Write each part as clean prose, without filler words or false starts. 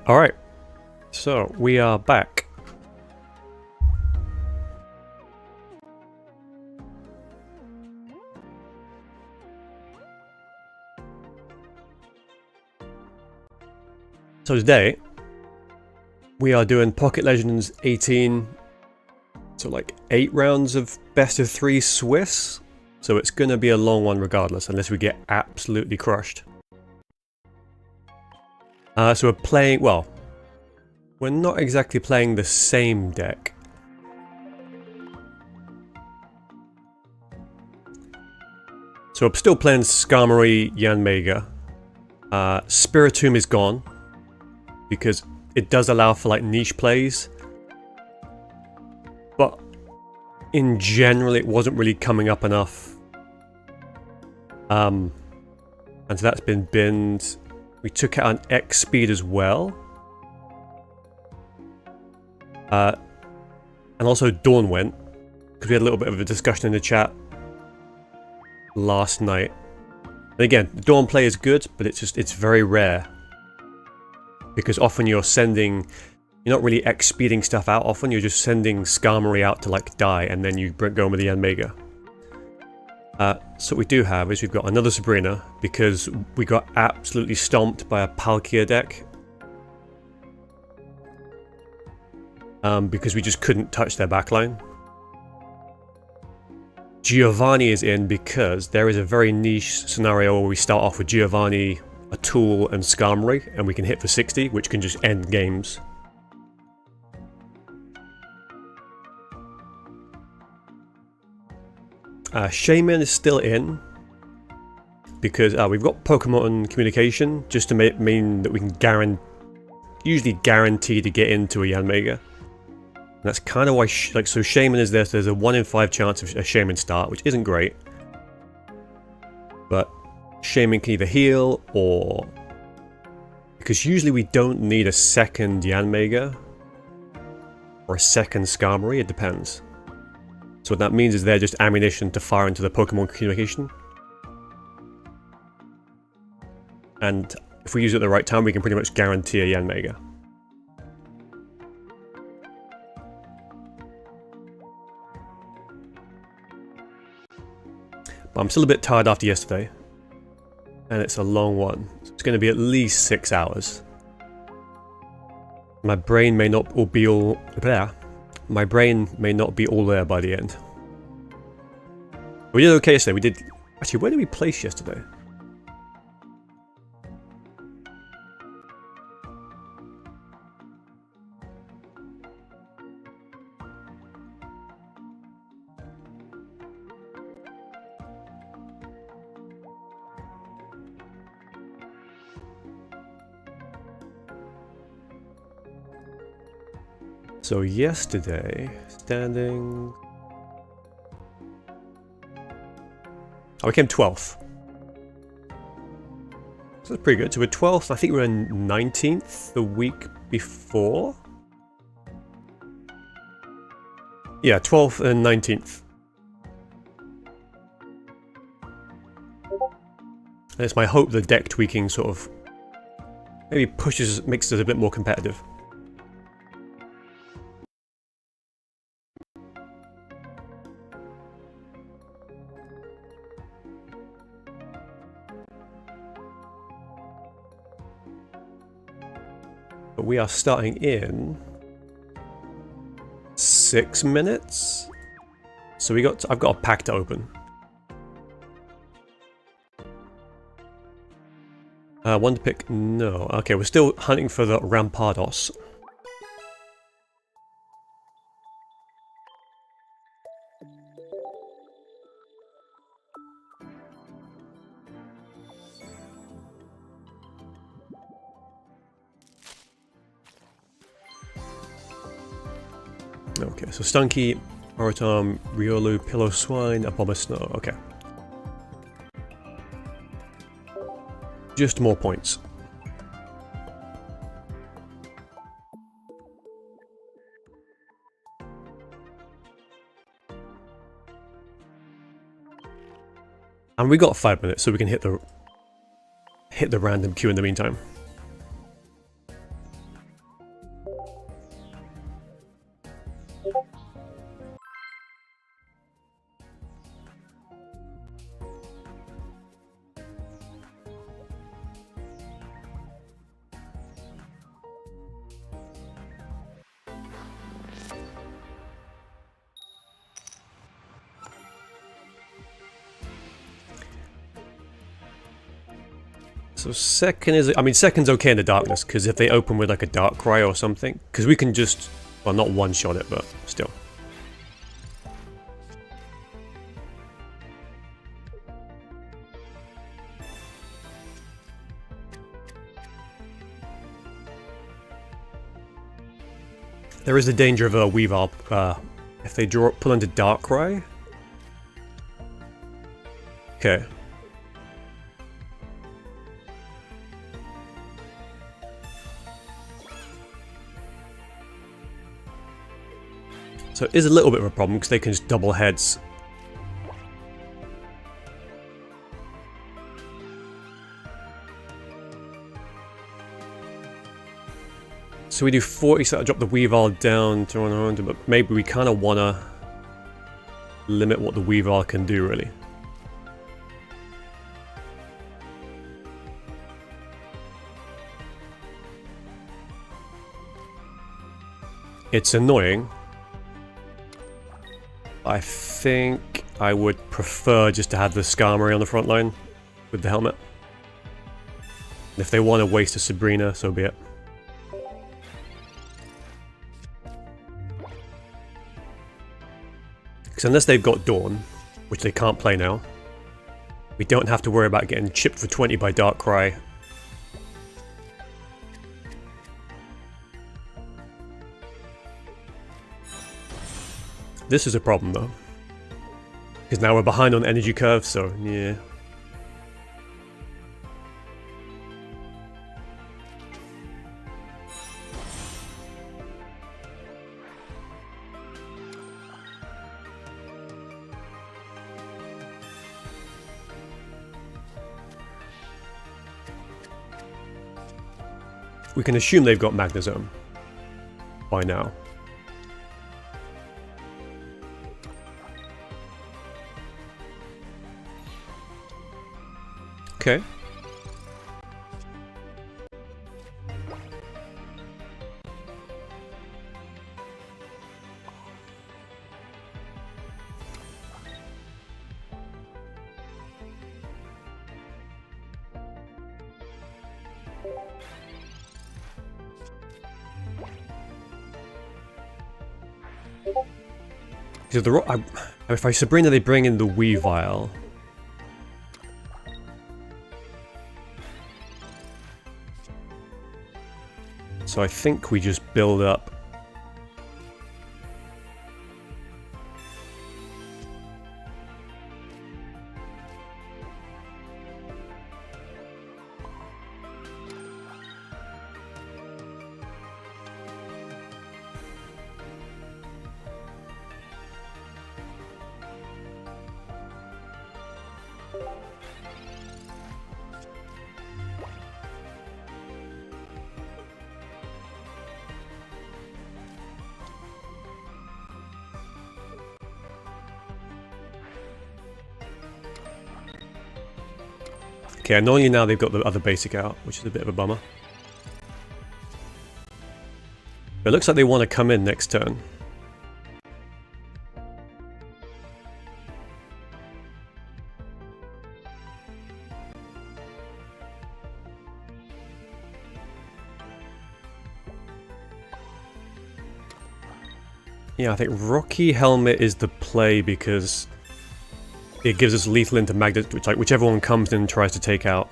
Alright, so we are back. So today, we are doing Pocket Legends 18, so like 8 rounds of best of 3 Swiss. So it's going to be a long one regardless, unless we get absolutely crushed. So we're playing, well, we're not exactly playing the same deck. So I'm still playing Skarmory, Yanmega. Spiritomb is gone, because it does allow for like niche plays. But in general it wasn't really coming up enough. And so that's been binned. We took out an X speed as well. And also Dawn went, because we had a little bit of a discussion in the chat last night. And again, the Dawn play is good, but it's very rare. Because often you're not really X speeding stuff out, often you're just sending Skarmory out to like die, and then you go in with the Yanmega. So what we do have is we've got another Sabrina, because we got absolutely stomped by a Palkia deck. Because we just couldn't touch their backline. Giovanni is in because there is a very niche scenario where we start off with Giovanni, a Tool, and Skarmory, and we can hit for 60, which can just end games. Shaman is still in because we've got Pokemon communication, just to mean that we can usually guarantee to get into a Yanmega. And that's kind of why, so Shaman is there, so there's a 1 in 5 chance of a Shaman start, which isn't great. But Shaman can either heal, or... because usually we don't need a second Yanmega or a second Skarmory, it depends. So what that means is they're just ammunition to fire into the Pokemon communication. And if we use it at the right time, we can pretty much guarantee a Yanmega. But I'm still a bit tired after yesterday. And it's a long one. So it's going to be at least 6 hours. My brain may not be all there. My brain may not be all there by the end. We did okay yesterday. We did... actually, where did we place yesterday? So yesterday, standing... oh, we came 12th. So that's pretty good. So we're 12th, I think we were in 19th the week before. Yeah, 12th and 19th. And it's my hope the deck tweaking sort of maybe makes it a bit more competitive. But we are starting in 6 minutes. So I've got a pack to open. One to pick, no. Okay, we're still hunting for the Rampardos. Okay, so Stunky, Orotom, Riolu, Pillow Swine, Abomasnow, okay. Just more points. And we got 5 minutes, so we can hit the random queue in the meantime. So second is, I mean, second's okay in the darkness, because if they open with like a dark cry or something, because we can just, well, not one-shot it, but still. There is the danger of a Weavile, if they pull into Darkrai. Okay. So it is a little bit of a problem because they can just double heads. So we do 40, so I drop the Weavile down to 100, but maybe we kind of want to limit what the Weavile can do, really. It's annoying. I think I would prefer just to have the Skarmory on the front line with the helmet. If they want to waste a Sabrina, so be it. Because unless they've got Dawn, which they can't play now, we don't have to worry about getting chipped for 20 by Darkrai. This is a problem though, because now we're behind on energy curve, so yeah. We can assume they've got Magnezone by now. Okay. So if I Sabrina, they bring in the Weavile. So I think we just build up. Okay, annoyingly now they've got the other basic out, which is a bit of a bummer. But it looks like they want to come in next turn. Yeah, I think Rocky Helmet is the play because it gives us lethal into Magnet, whichever one comes in and tries to take out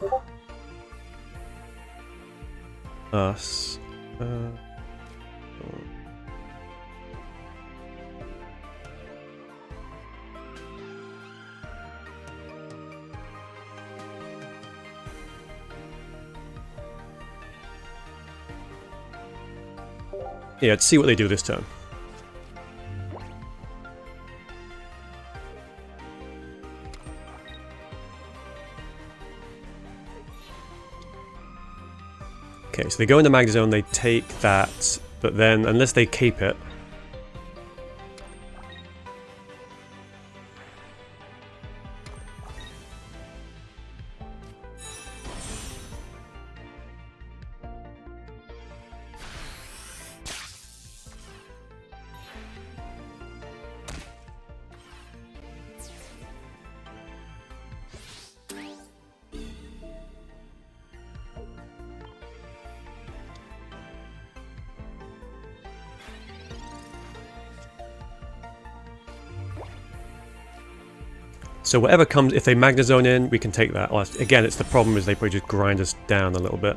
us. Yeah, let's see what they do this turn. Okay, so they go into Magnezone, they take that, but then, unless they keep it... So whatever comes, if they Magnezone in, we can take that. Well, again, it's the problem is they probably just grind us down a little bit.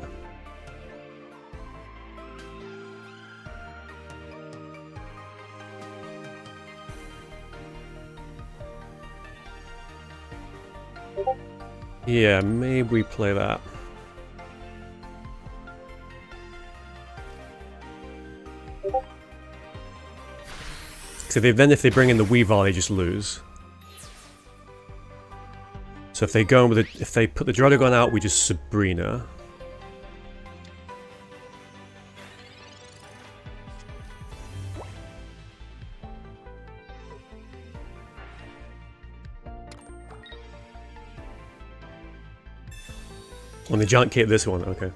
Yeah, maybe we play that. So then if they bring in the Weavile, they just lose. So if they go in with if they put the Druddigon out, we just Sabrina. On the giant kit, this one, okay.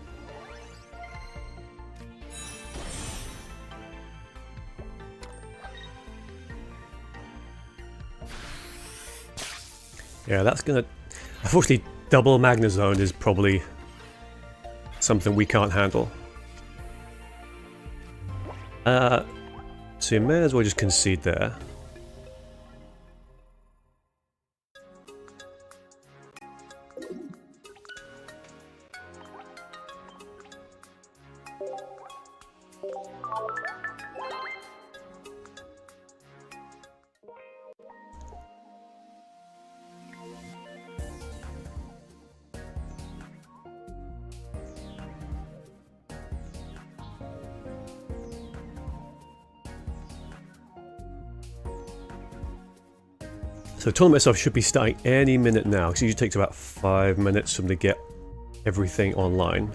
Yeah, that's gonna... Unfortunately, double Magnezone is probably something we can't handle. So you may as well just concede there. So the tournament itself should be starting any minute now, because it usually takes about 5 minutes for them to get everything online.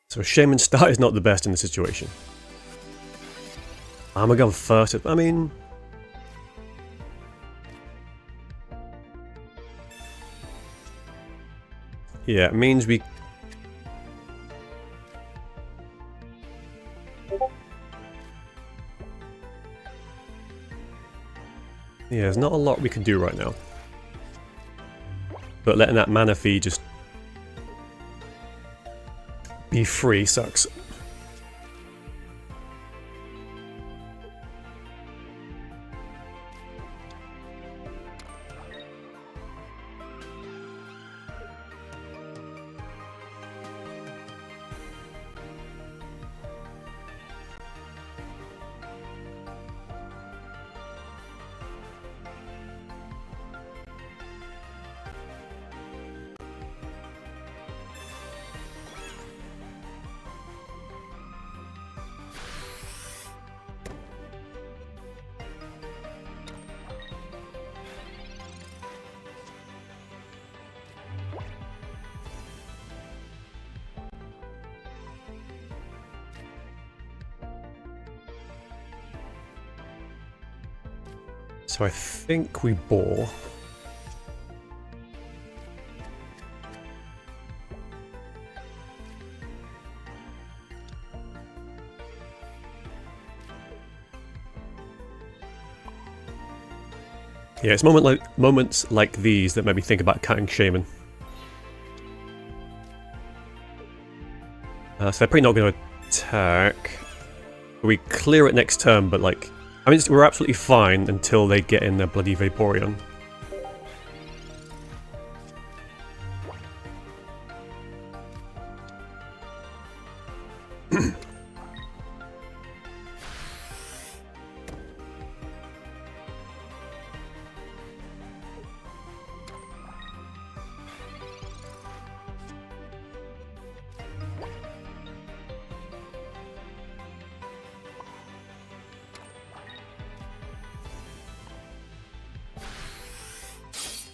So Shaman start is not the best in the situation. I'm gonna go first. I mean... Yeah, it means we... Yeah, there's not a lot we can do right now. But letting that mana fee just be free sucks. So I think we bore. Yeah, it's moments like these that made me think about cutting Shaman. So they're probably not going to attack. We clear it next turn, but like... I mean, we're absolutely fine until they get in their bloody Vaporeon.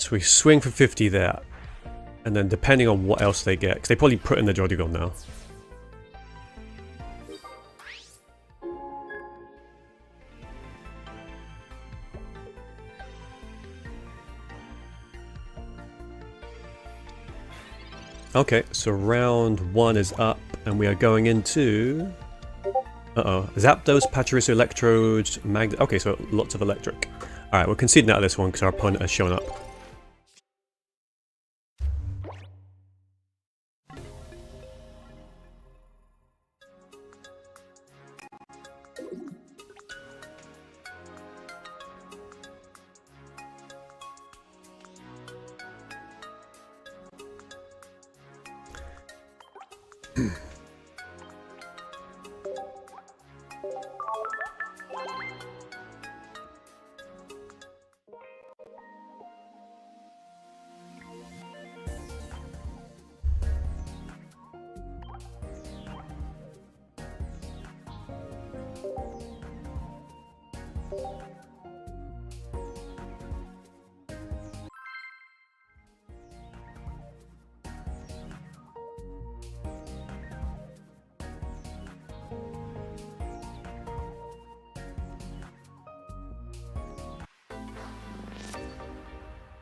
So we swing for 50 there. And then depending on what else they get, because they probably put in the Jodigon now. Okay, so round 1 is up, and we are going into... Uh-oh. Zapdos, Pachirisu, Electrode, Okay, so lots of electric. Alright, we're conceding out of this one because our opponent has shown up.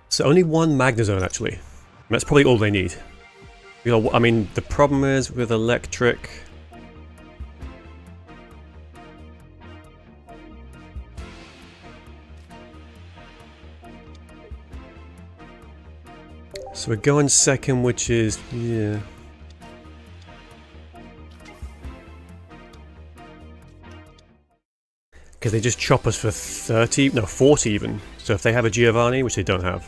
So only one Magnezone actually. That's probably all they need. You know, I mean, the problem is with electric. So we're going second, which is, yeah. Because they just chop us for 30, no, 40 even. So if they have a Giovanni, which they don't have.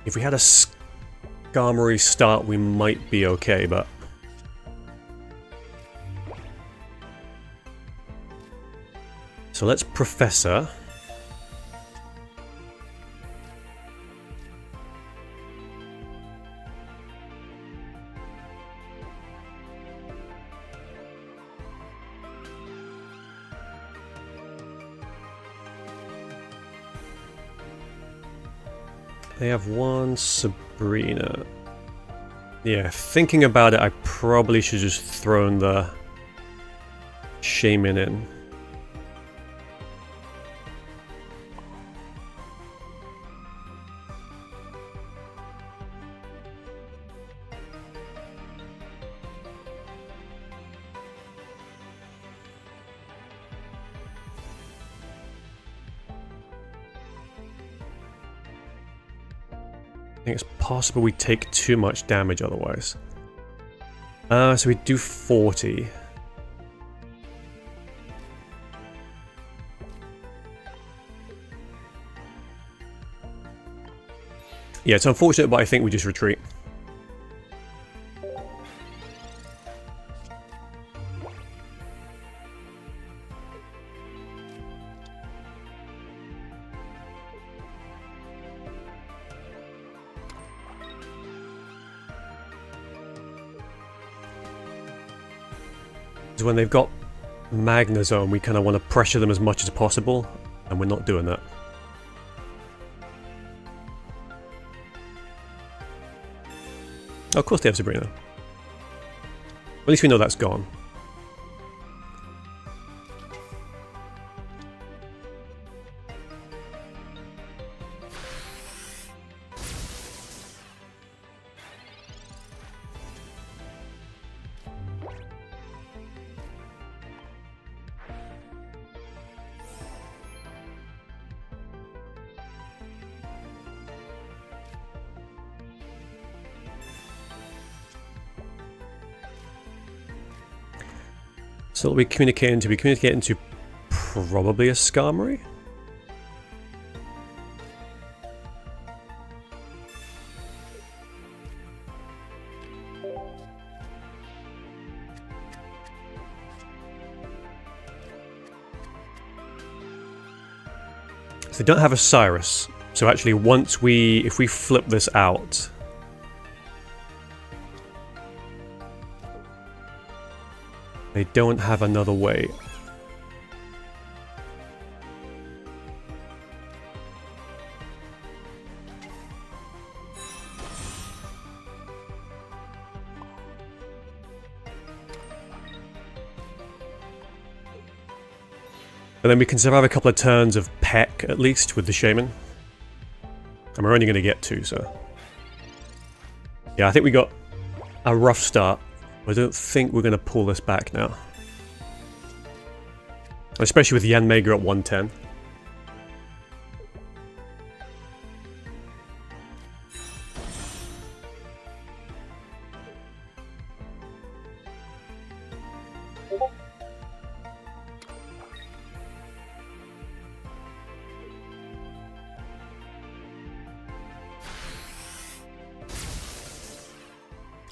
If we had a Skarmory start, we might be okay, but... So let's Professor. They have one Sabrina. Yeah, thinking about it, I probably should just thrown the Shaman in. I think it's possible we take too much damage otherwise. So we do 40. Yeah, it's unfortunate, but I think we just retreat. When they've got Magnezone, we kind of want to pressure them as much as possible, and we're not doing that. Oh, of course they have Sabrina. At least we know that's gone. So we communicate into probably a Skarmory? So they don't have a Cyrus. So actually if we flip this out, They don't have another way. And then we can survive a couple of turns of Peck, at least, with the Shaman. And we're only going to get 2, so... Yeah, I think we got a rough start. I don't think we're going to pull this back now. Especially with Yanmega at 110.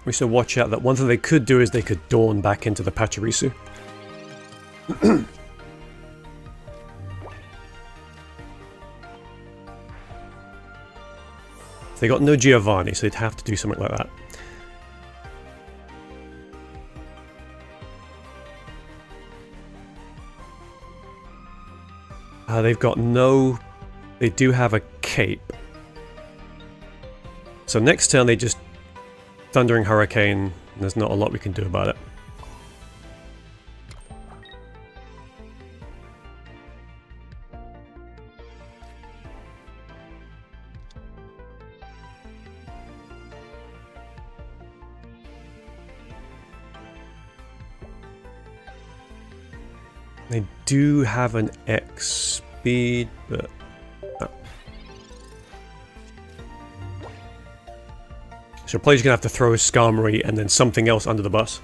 We should watch out that one thing they could do is they could Dawn back into the Pachirisu. They got no Giovanni, so they'd have to do something like that. They've got no... They do have a cape. So next turn they just... Thundering Hurricane, there's not a lot we can do about it. They do have an X speed, but... No. So player's gonna have to throw a Skarmory and then something else under the bus.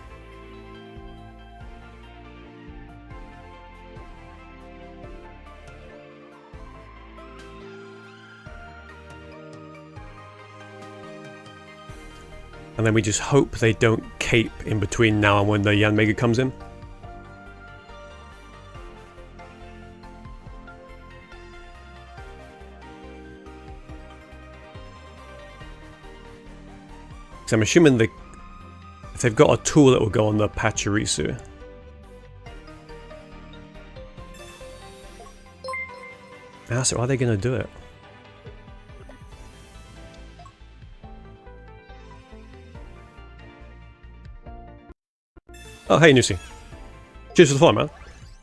And then we just hope they don't cape in between now and when the Yanmega comes in. I'm assuming if they've got a tool that will go on the Pachirisu. So are they going to do it? Oh, hey, Nusi. Cheers for the fun, man.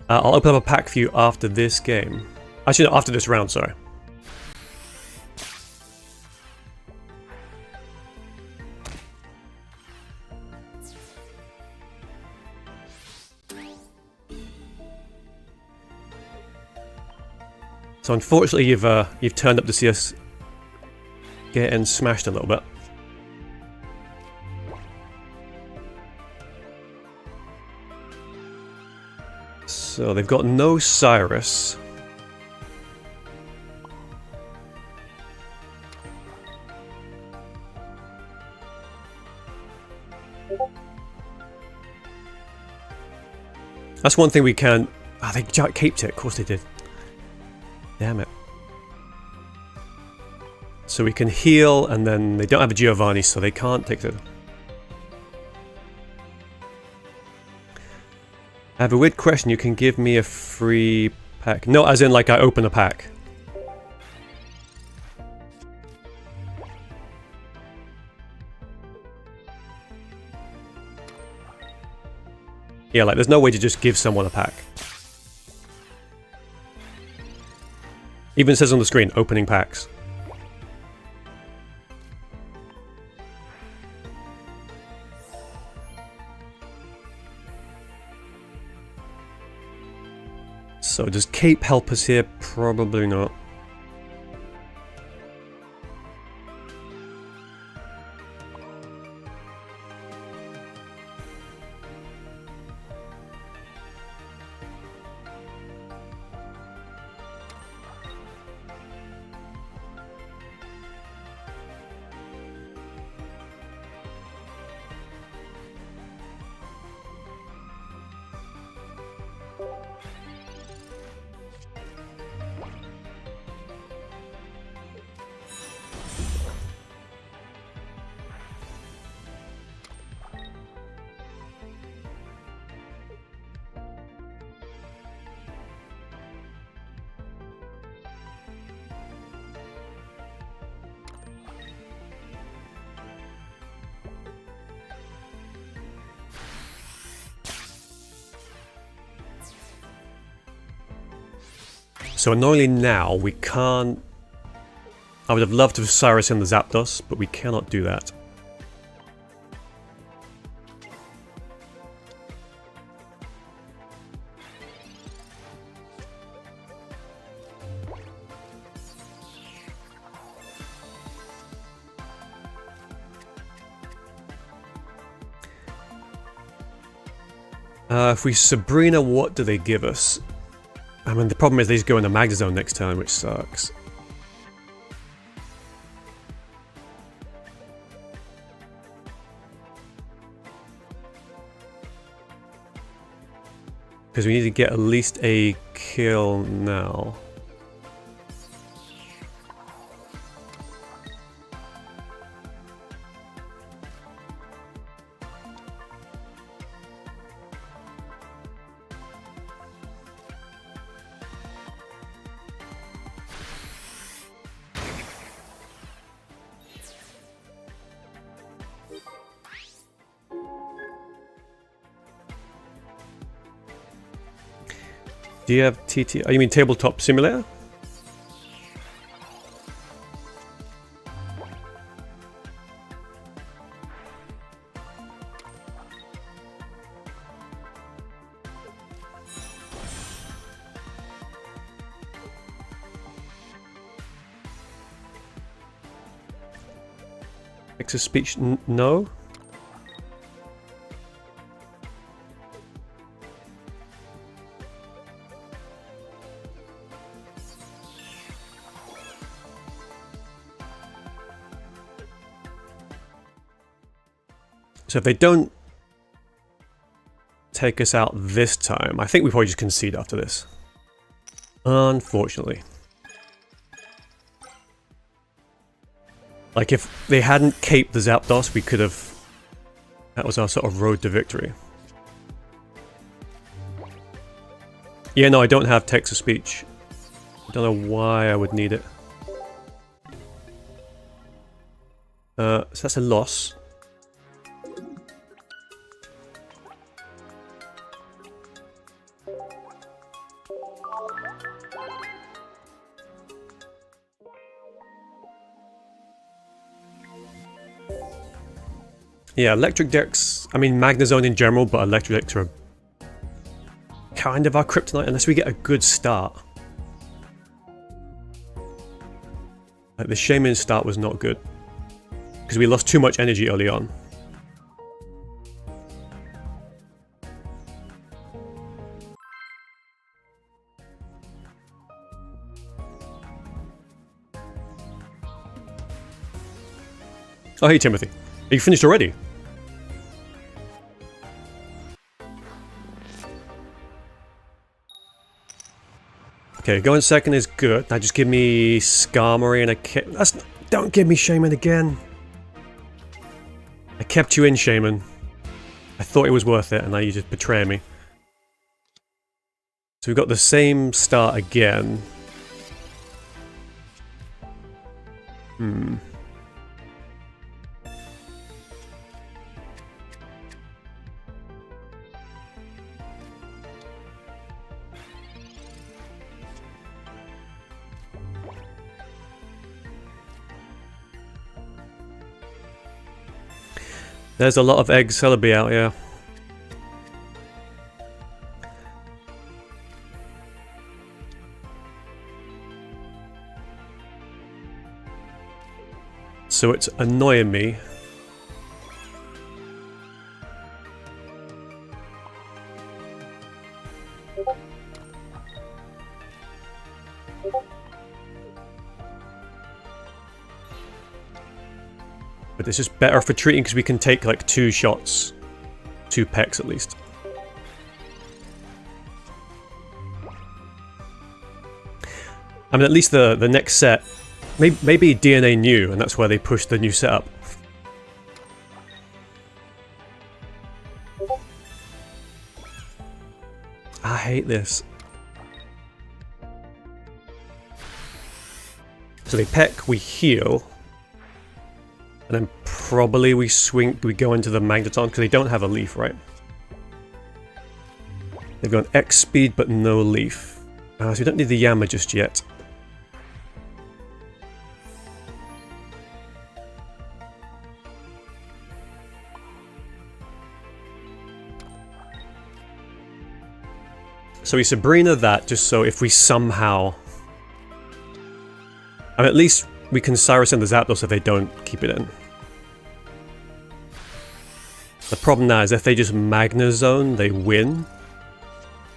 I'll open up a pack for you after this game. Actually, no, after this round, sorry. So unfortunately, you've turned up to see us getting smashed a little bit. So they've got no Cyrus. That's one thing we can... Ah, they caped it. Of course they did. Damn it. So we can heal, and then they don't have a Giovanni, so they can't take the... I have a weird question. You can give me a free pack. No, as in like I open a pack. Yeah, like there's no way to just give someone a pack. Even says on the screen, opening packs. So does Cape help us here? Probably not. So annoyingly now we can't... I would have loved to have Cyrus in the Zapdos, but we cannot do that. If we Sabrina, what do they give us? I mean, the problem is they just go in the Magnezone next turn, which sucks. Because we need to get at least a kill now. Do you have TT? Oh, you mean Tabletop Simulator? Text-to-speech? No? So if they don't take us out this time, I think we probably just concede after this. Unfortunately. Like if they hadn't caped the Zapdos, we could have... That was our sort of road to victory. Yeah, no, I don't have text-to-speech. I don't know why I would need it. So that's a loss. Yeah, electric decks, I mean Magnezone in general, but electric decks are kind of our kryptonite unless we get a good start. Like the Shaman start was not good, because we lost too much energy early on. Oh hey Timothy, are you finished already? Okay, going second is good. Now just give me Skarmory and a don't give me Shaman again. I kept you in, Shaman. I thought it was worth it, and now you just betray me. So we've got the same start again. There's a lot of egg Celebi out here. So it's annoying me. But it's just better for treating because we can take like 2 shots. 2 pecks at least. I mean, at least the next set, maybe DNA new, and that's where they push the new setup. I hate this. So they peck, we heal. And then probably we go into the Magneton, because they don't have a leaf, right? They've got X speed, but no leaf. So we don't need the Yama just yet. So we Sabrina that just so if we somehow... I mean, at least we can Cyrus in the Zapdos if they don't keep it in. The problem now is if they just Magna Zone, they win.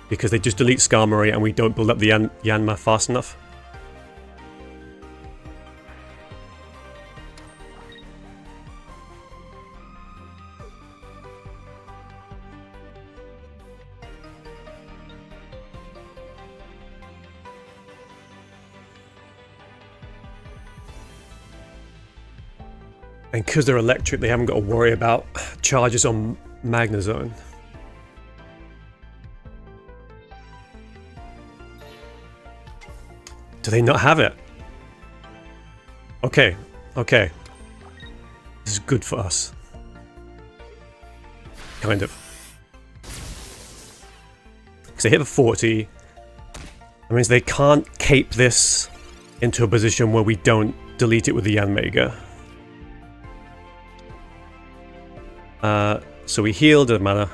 Because they just delete Skarmory and we don't build up the Yanma fast enough. And because they're electric, they haven't got to worry about charges on Magna Zone. Do they not have it? Okay, okay. This is good for us. Kind of. Because they hit a 40. That means they can't cape this into a position where we don't delete it with the Yanmega. So we healed, doesn't matter.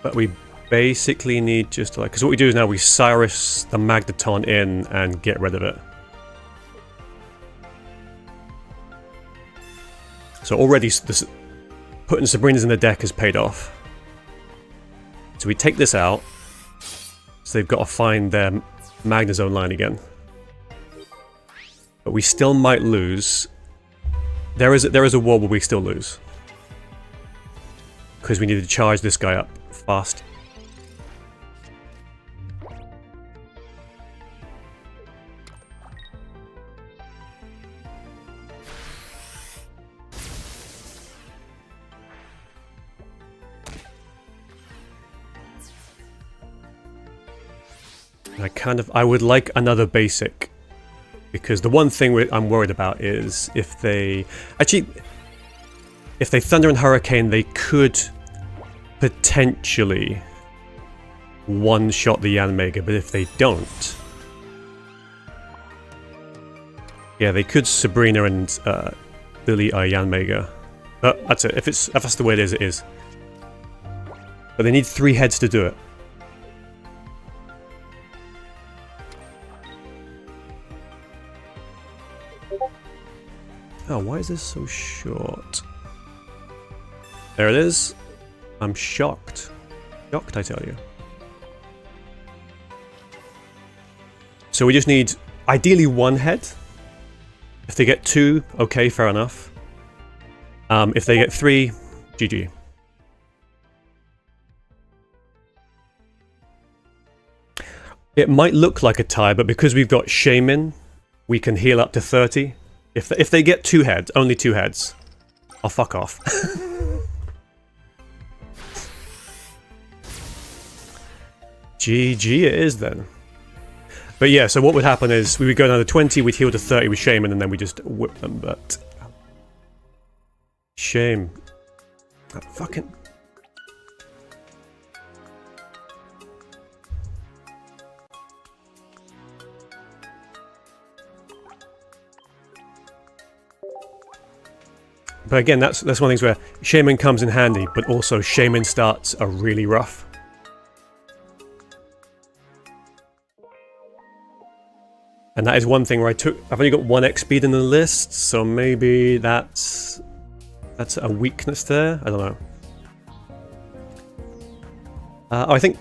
But we basically need just to like... Because what we do is now we Cyrus the Magneton in and get rid of it. So already this, putting Sabrina's in the deck has paid off. So we take this out. So they've got to find their Magnezone line again. But we still might lose. There is a wall where we still lose. Because we need to charge this guy up fast. I would like another basic. Because the one thing I'm worried about is if they... Actually, if they Thunder and Hurricane, they could potentially one-shot the Yanmega, but if they don't... Yeah, they could Sabrina and delete our Yanmega. But that's it. If that's the way it is, it is. But they need 3 heads to do it. Oh, why is this so short? There it is. I'm shocked. Shocked, I tell you. So we just need, ideally, 1 head. If they get 2, okay, fair enough. If they get 3, GG. It might look like a tie, but because we've got Shaman, we can heal up to 30. If they get 2 heads, only 2 heads, I'll fuck off. GG it is then. But yeah, so what would happen is we would go down to 20, we'd heal to 30 with Shaman, and then we just whip them, but... Shame. That fucking... But again, that's one of the things where Shaman comes in handy, but also Shaman starts are really rough. And that is one thing where I've only got 1 X speed in the list, so maybe that's a weakness there. I don't know. I think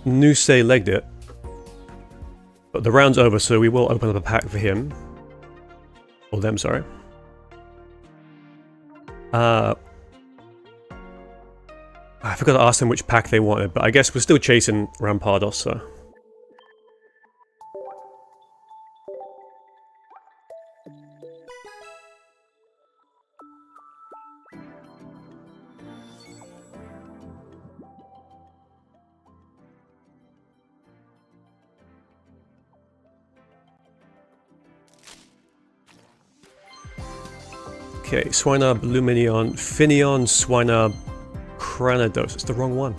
Nuse legged it, but the round's over, so we will open up a pack for him, or them, sorry. I forgot to ask them which pack they wanted, but I guess we're still chasing Rampardos, so... Okay, Swinub, Luminion, Finneon, Swinub, Cranados. It's the wrong one.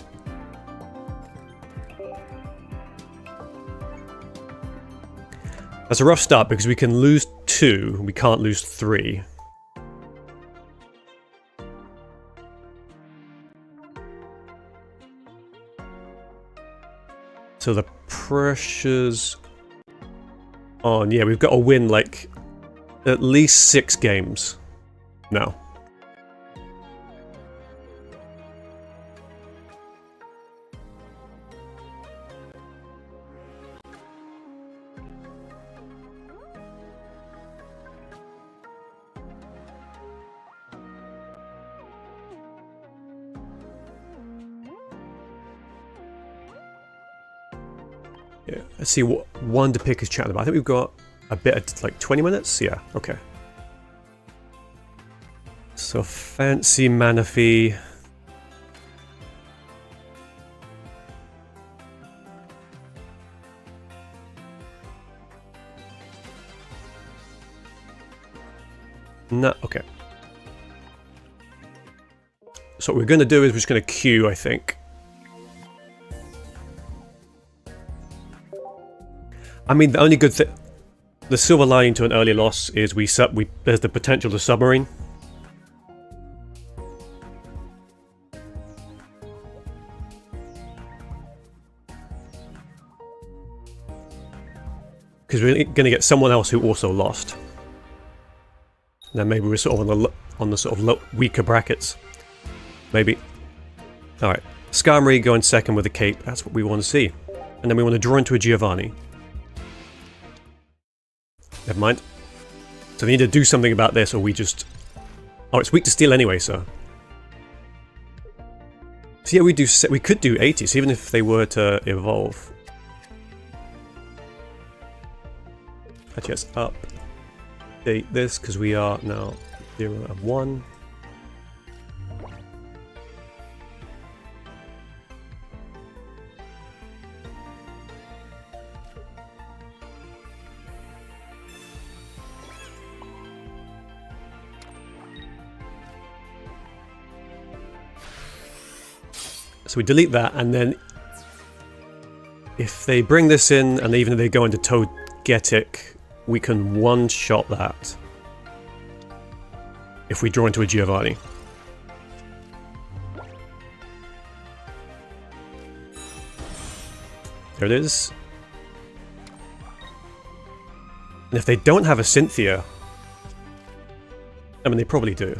That's a rough start because we can lose 2, we can't lose 3. So the pressure's on. Yeah, we've got to win like at least 6 games now. Yeah, let's see what one to pick is chatting about. I think we've got a bit of like 20 minutes. Yeah, okay. So fancy Manaphy. No, okay. So what we're going to do is we're just going to queue, I think. I mean, the only good thing, the silver lining to an early loss is there's the potential to submarine. Because we're going to get someone else who also lost. And then maybe we're sort of on the sort of weaker brackets. Maybe. Alright. Skarmory going second with a cape. That's what we want to see. And then we want to draw into a Giovanni. Never mind. So we need to do something about this, or we just... Oh, it's weak to steel anyway, so... So yeah, we could do 80s, even if they were to evolve. Actually, let's update this, because we are now 0 and 1. So we delete that, and then if they bring this in, and even if they go into Togetic, we can one-shot that if we draw into a Giovanni. There it is. And if they don't have a Cynthia, I mean, they probably do.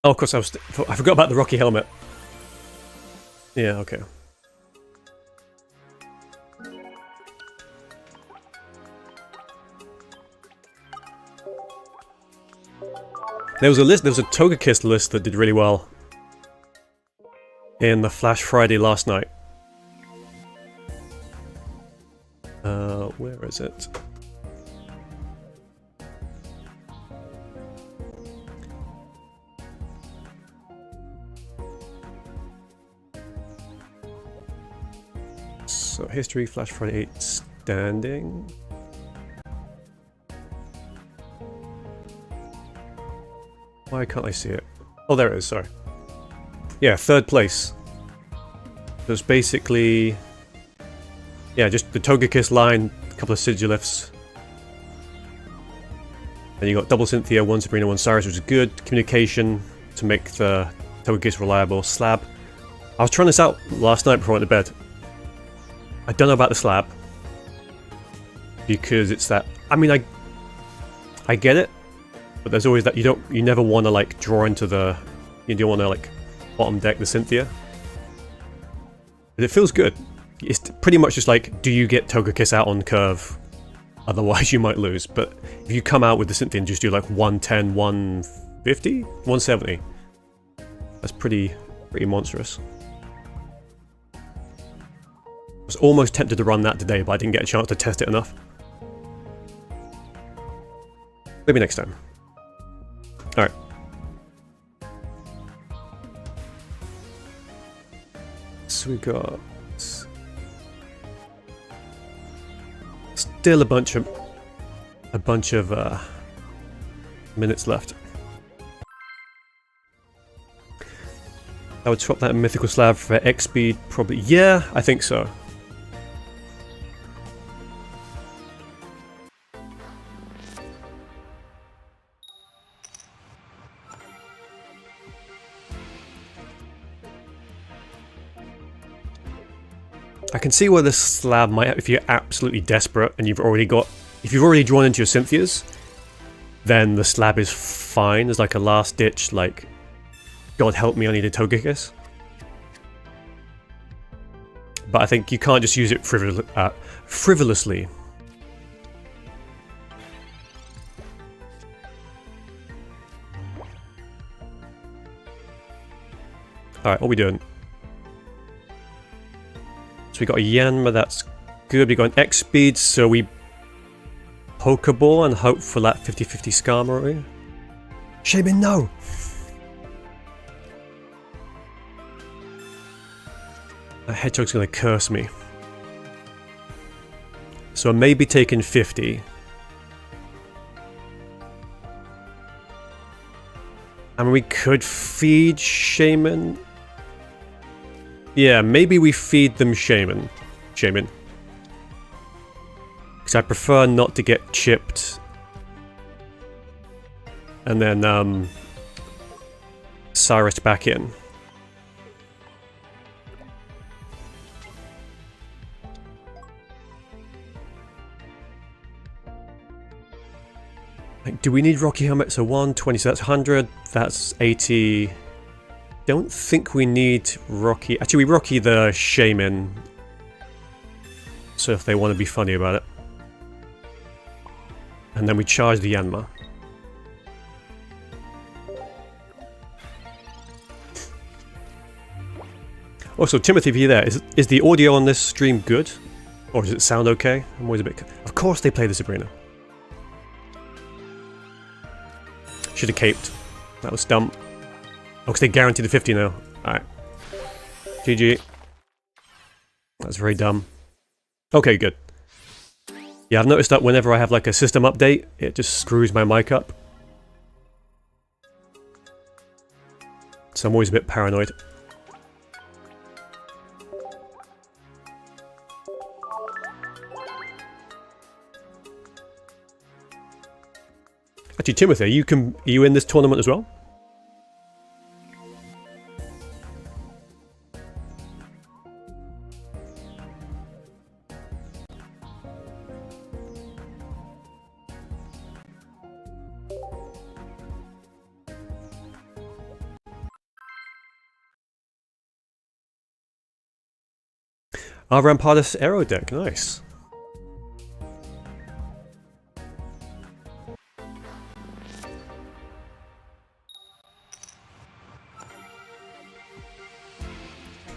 Oh, of course, I forgot about the Rocky helmet. Yeah, okay. There was a Togekiss list that did really well in the Flash Friday last night. Where is it? So history, Flash Friday 8 standing. Why can't I see it? Oh, there it is, sorry. Yeah, 3rd place. So it's basically... Yeah, just the Togekiss line, a couple of Sigilifs. And you got double Cynthia, 1 Sabrina, 1 Cyrus, which is good. Communication to make the Togekiss reliable. Slab. I was trying this out last night before I went to bed. I don't know about the slab. Because it's that... I mean, I get it. But there's always that you never want to like draw into the... You don't want to like bottom deck the Cynthia. But it feels good. It's pretty much just like, do you get Togekiss out on curve? Otherwise you might lose. But if you come out with the Cynthia and just do like 110, 150, 170. That's pretty monstrous. I was almost tempted to run that today, but I didn't get a chance to test it enough. Maybe next time. Alright. So we got... still a bunch of minutes left. I would swap that mythical slab for X speed, probably. Yeah, I think so. I can see where this slab might, if you're absolutely desperate and you've already got, if you've already drawn into your Cynthias, then the slab is fine as like a last ditch, like, God help me, I need a Togekiss. But I think you can't just use it frivolously. Alright, what are we doing? So we got a Yanma, that's good. We got an X speed, so we Pokeball and hope for that 50-50 Skarmory. Shaman, no! That Hedgehog's gonna curse me. So I may be taking 50. And we could feed Shaman. Yeah, maybe we feed them Shaman. Because I prefer not to get chipped. And then, Cyrus back in. Like, do we need Rocky Helmet? So 120, so that's 100, that's 80... Don't think we need Rocky. Actually, we Rocky the Shaman. So if they want to be funny about it. And then we charge the Yanma. Also, Timothy, if you're there, is the audio on this stream good? Or does it sound okay? I'm always a bit... Of course they play the Sabrina. Should have caped. That was dumb. Oh, because they guaranteed the 50 now. Alright. GG. That's very dumb. Okay, good. Yeah, I've noticed that whenever I have like a system update, it just screws my mic up. So I'm always a bit paranoid. Actually, Timothy, are you in this tournament as well? Our Rampardos Aero deck, nice.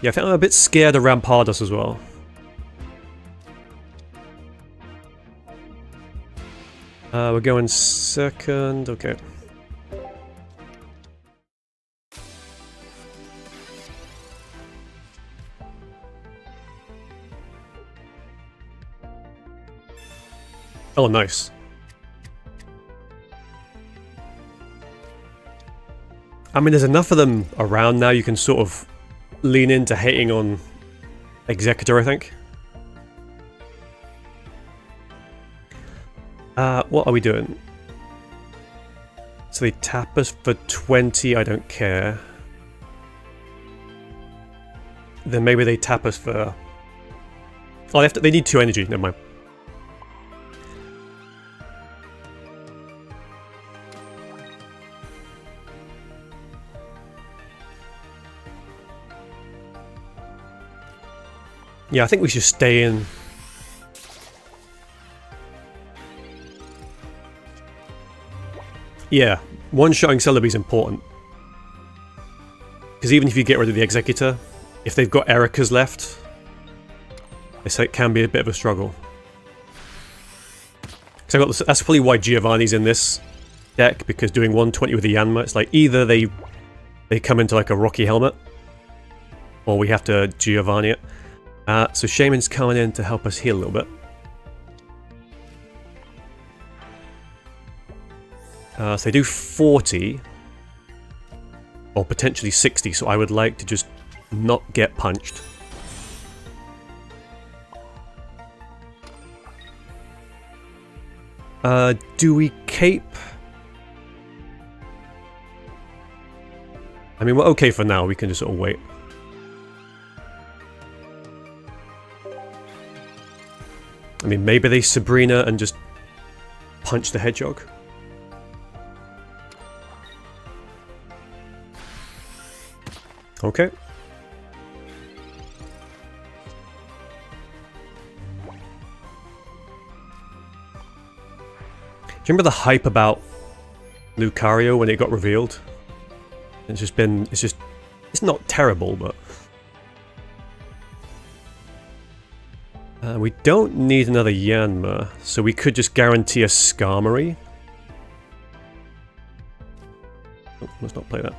Yeah, I think I'm a bit scared of Rampardos as well. We're going second, okay. Oh, nice. I mean, there's enough of them around now you can sort of lean into hating on Executor, I think. What are we doing? So they tap us for 20, I don't care. Then maybe they tap us for... Oh, they need 2 energy, never mind. Yeah, I think we should stay in. Yeah, one-shotting Celebi is important. Because even if you get rid of the Executor, if they've got Ericas left, it can be a bit of a struggle. Because that's probably why Giovanni's in this deck because doing 120 with the Yanma, it's like either they come into like a Rocky Helmet, or we have to Giovanni it. So Shaman's coming in to help us heal a little bit. So they do 40, or potentially 60, so I would like to just not get punched. Do we cape? I mean, we're okay for now, we can just sort of wait. I mean, maybe they Sabrina and just punch the hedgehog. Okay. Do you remember the hype about Lucario when it got revealed? It's not terrible, but... we don't need another Yanma, so we could just guarantee a Skarmory. Oh, let's not play that.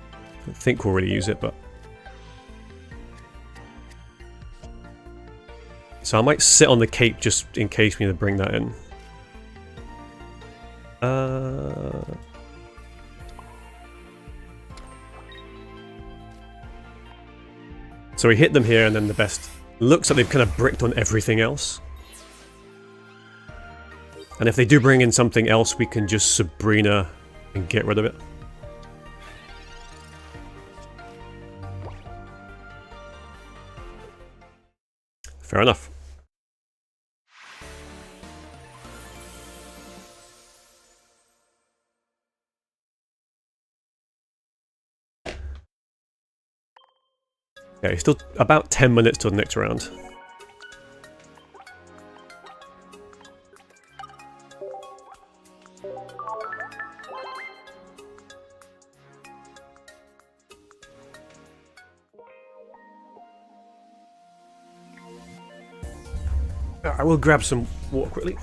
I don't think we'll really use it, but... So I might sit on the cape just in case we need to bring that in. So we hit them here, and then the best... Looks like they've kind of bricked on everything else. And if they do bring in something else, we can just Sabrina and get rid of it. Fair enough. Okay, still about 10 minutes till the next round. I will grab some water quickly.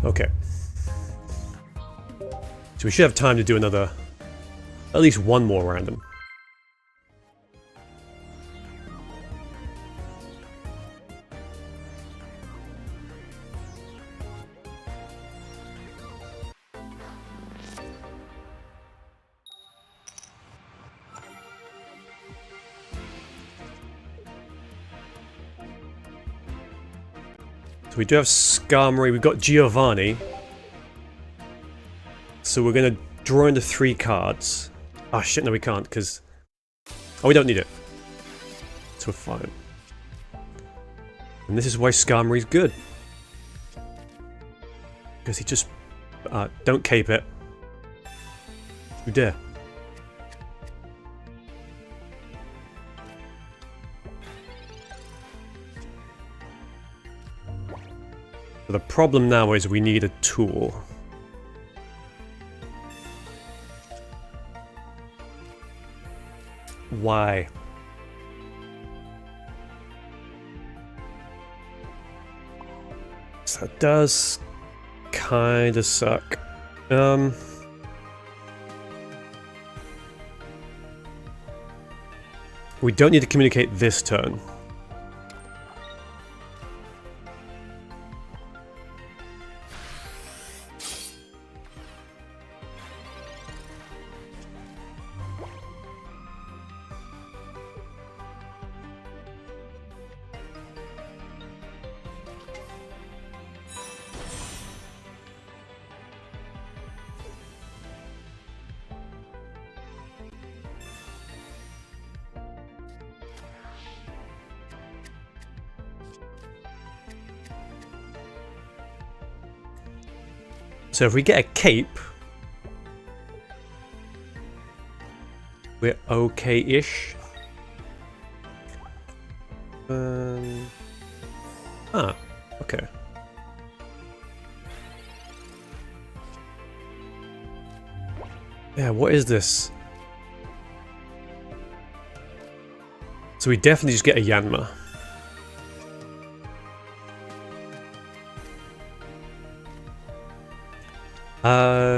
Okay. So we should have time to do another, at least one more random. So we do have Skarmory, we've got Giovanni. So we're going to draw into 3 cards. Oh shit, no we can't, because... Oh, we don't need it. So we're fine. And this is why Skarmory's good. Because he just... don't cape it. You dare. So the problem now is we need a tool. That does kind of suck. We don't need to communicate this turn. So if we get a cape, we're okay-ish. Okay. Yeah, what is this? So we definitely just get a Yanma.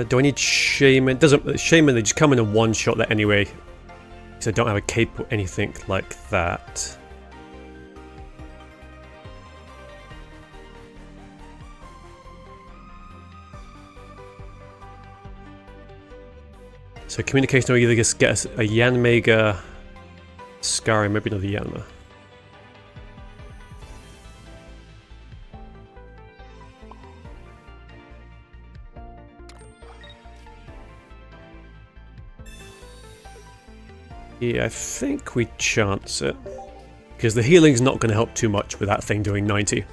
Do I need Shaman? Shaman, they just come in a one-shot that anyway. So I don't have a cape or anything like that. So communication, we either just get a Yanmega Skarmory, maybe another Yanma. Yeah, I think we chance it. Because the healing's not going to help too much with that thing doing 90.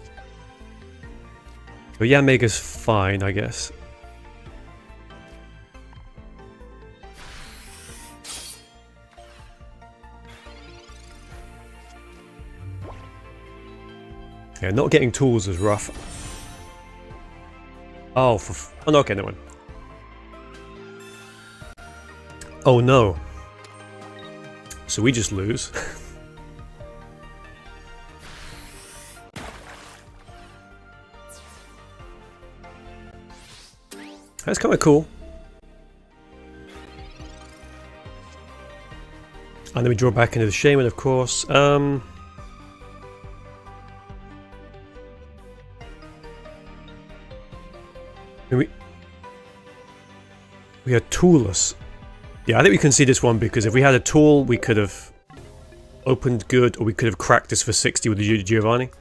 So Yanmega's fine, I guess. Yeah, not getting tools is rough. Oh, oh no, okay, no one. Oh no. So we just lose. That's kind of cool. And then we draw back into the Shaman, of course. We are toolless. Yeah, I think we can see this one because if we had a tool, we could have opened good, or we could have cracked this for 60 with the Giovanni.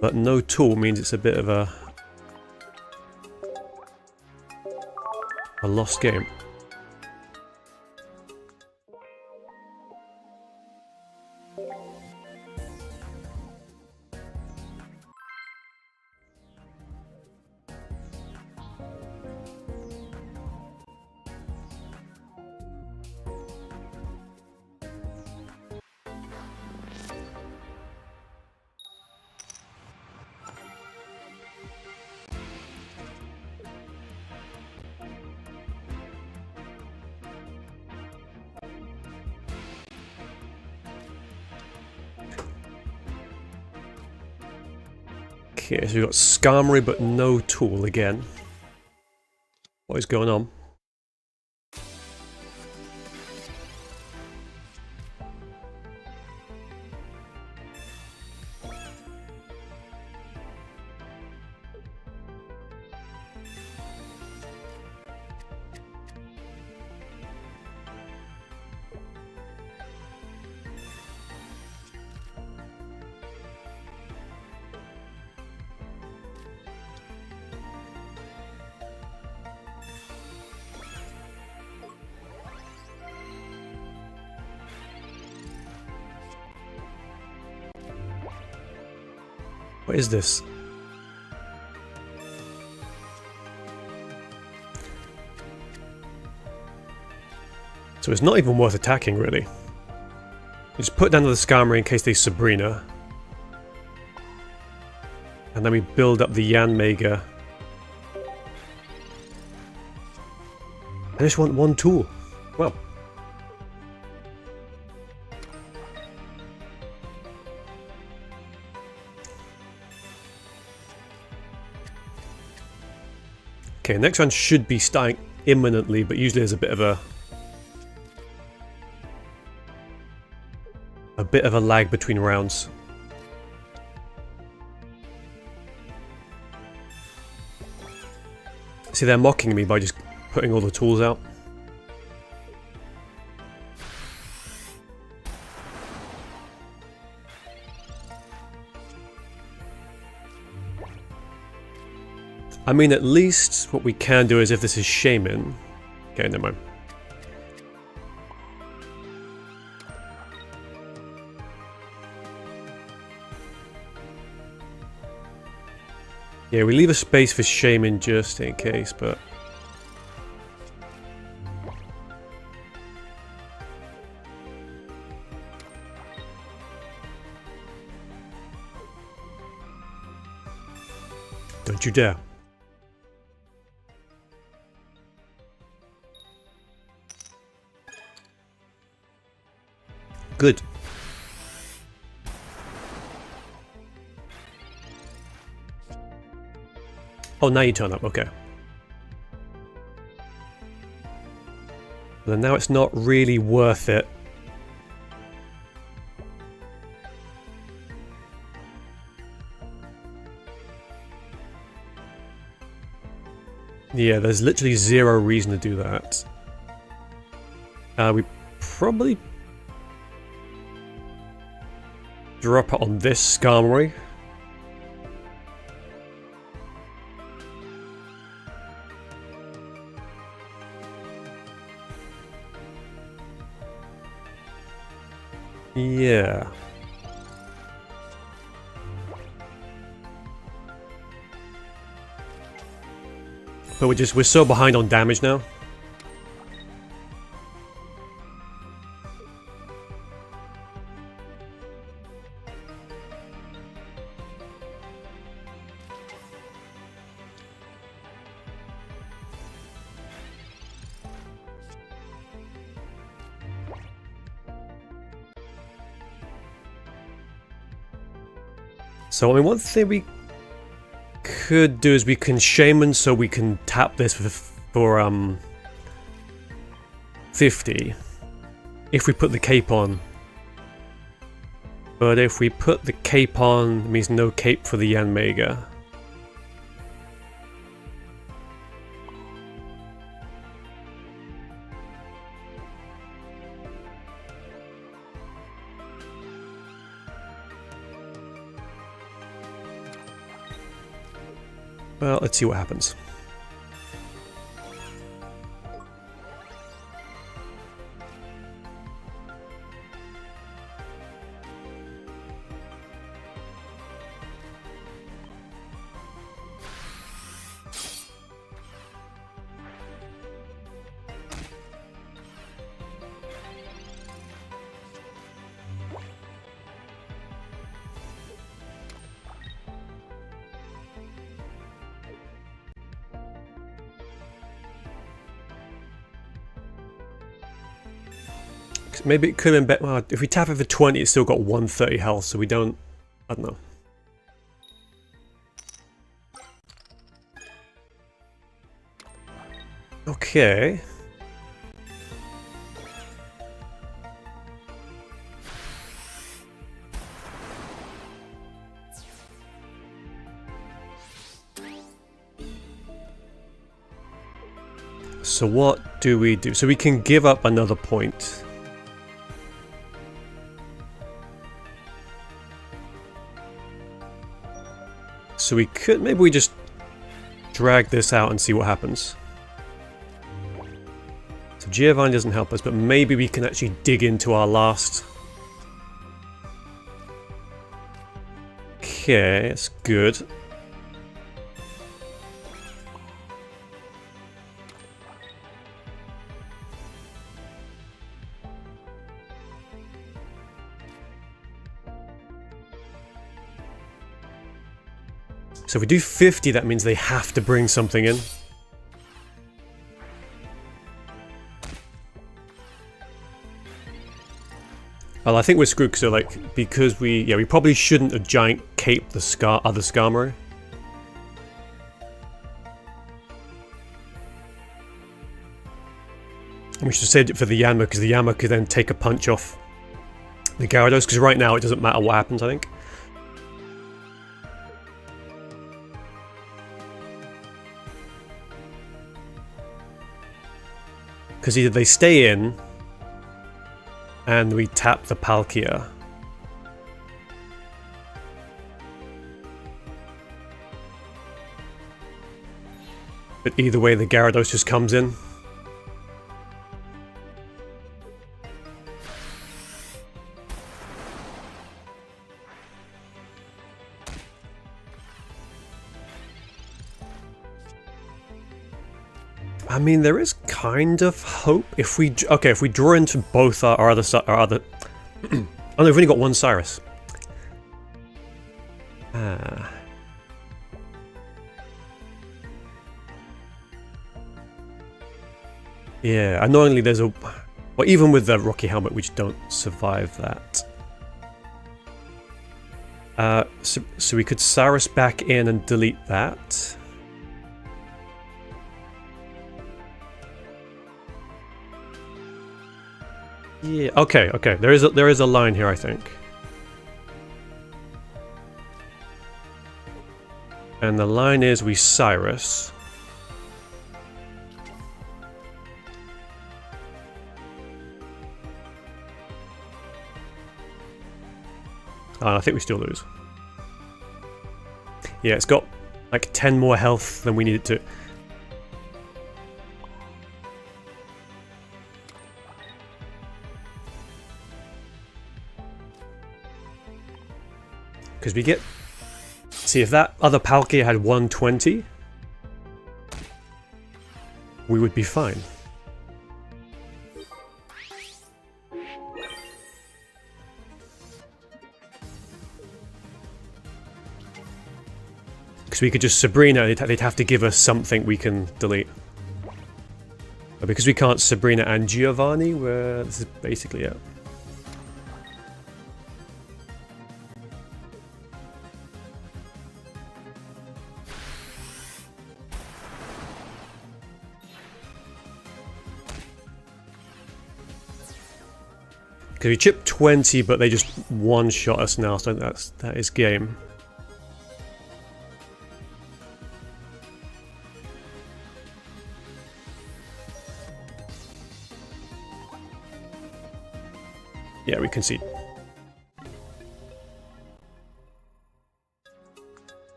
But no tool means it's a bit of a lost game. Okay, so we've got Skarmory but no tool again. What is going on? What is this? So it's not even worth attacking, really. We just put down the Skarmory in case they Sabrina. And then we build up the Yanmega. I just want one tool. Well. Okay, next round should be starting imminently, but usually there's a bit of a lag between rounds. See, they're mocking me by just putting all the tools out. I mean, at least what we can do is if this is Shaman... Okay, never mind. Yeah, we leave a space for Shaman just in case, but... Don't you dare. Good. Oh, now you turn up, okay. Then now it's not really worth it. Yeah, there's literally zero reason to do that. We probably drop it on this Skarmory. Yeah. But we're so behind on damage now. So, I mean, one thing we could do is we can Shaman so we can tap this for 50 if we put the cape on. But if we put the cape on, it means no cape for the Yanmega. Well, let's see what happens. Maybe it could have been better. Well, if we tap it for 20, it's still got 130 health, so we don't... I don't know. Okay. So what do we do? So we can give up another point. So we could, maybe we just drag this out and see what happens. So Giovanni doesn't help us, but maybe we can actually dig into our last. Okay, that's good. So if we do 50, that means they have to bring something in. Well, I think we're screwed, so like, because we probably shouldn't have giant caped the other Skarmory. And we should save it for the Yanma, because the Yanma could then take a punch off the Gyarados, because right now it doesn't matter what happens, I think. Because either they stay in, and we tap the Palkia. But either way, the Gyarados just comes in. I mean, there is kind of hope if we if we draw into both our other oh no, we've only got one Cyrus. Yeah, annoyingly there's a... Well, even with the Rocky Helmet, we just don't survive that. So we could Cyrus back in and delete that. Yeah, okay. There is a line here, I think. And the line is we Cyrus. Oh, I think we still lose. Yeah, it's got like 10 more health than we need it to. Because we get... See, if that other Palkia had 120, we would be fine. Because we could just Sabrina, they'd have to give us something we can delete. But because we can't Sabrina and Giovanni, this is basically it. Because we chipped 20, but they just one-shot us now, so that is game. Yeah, we concede.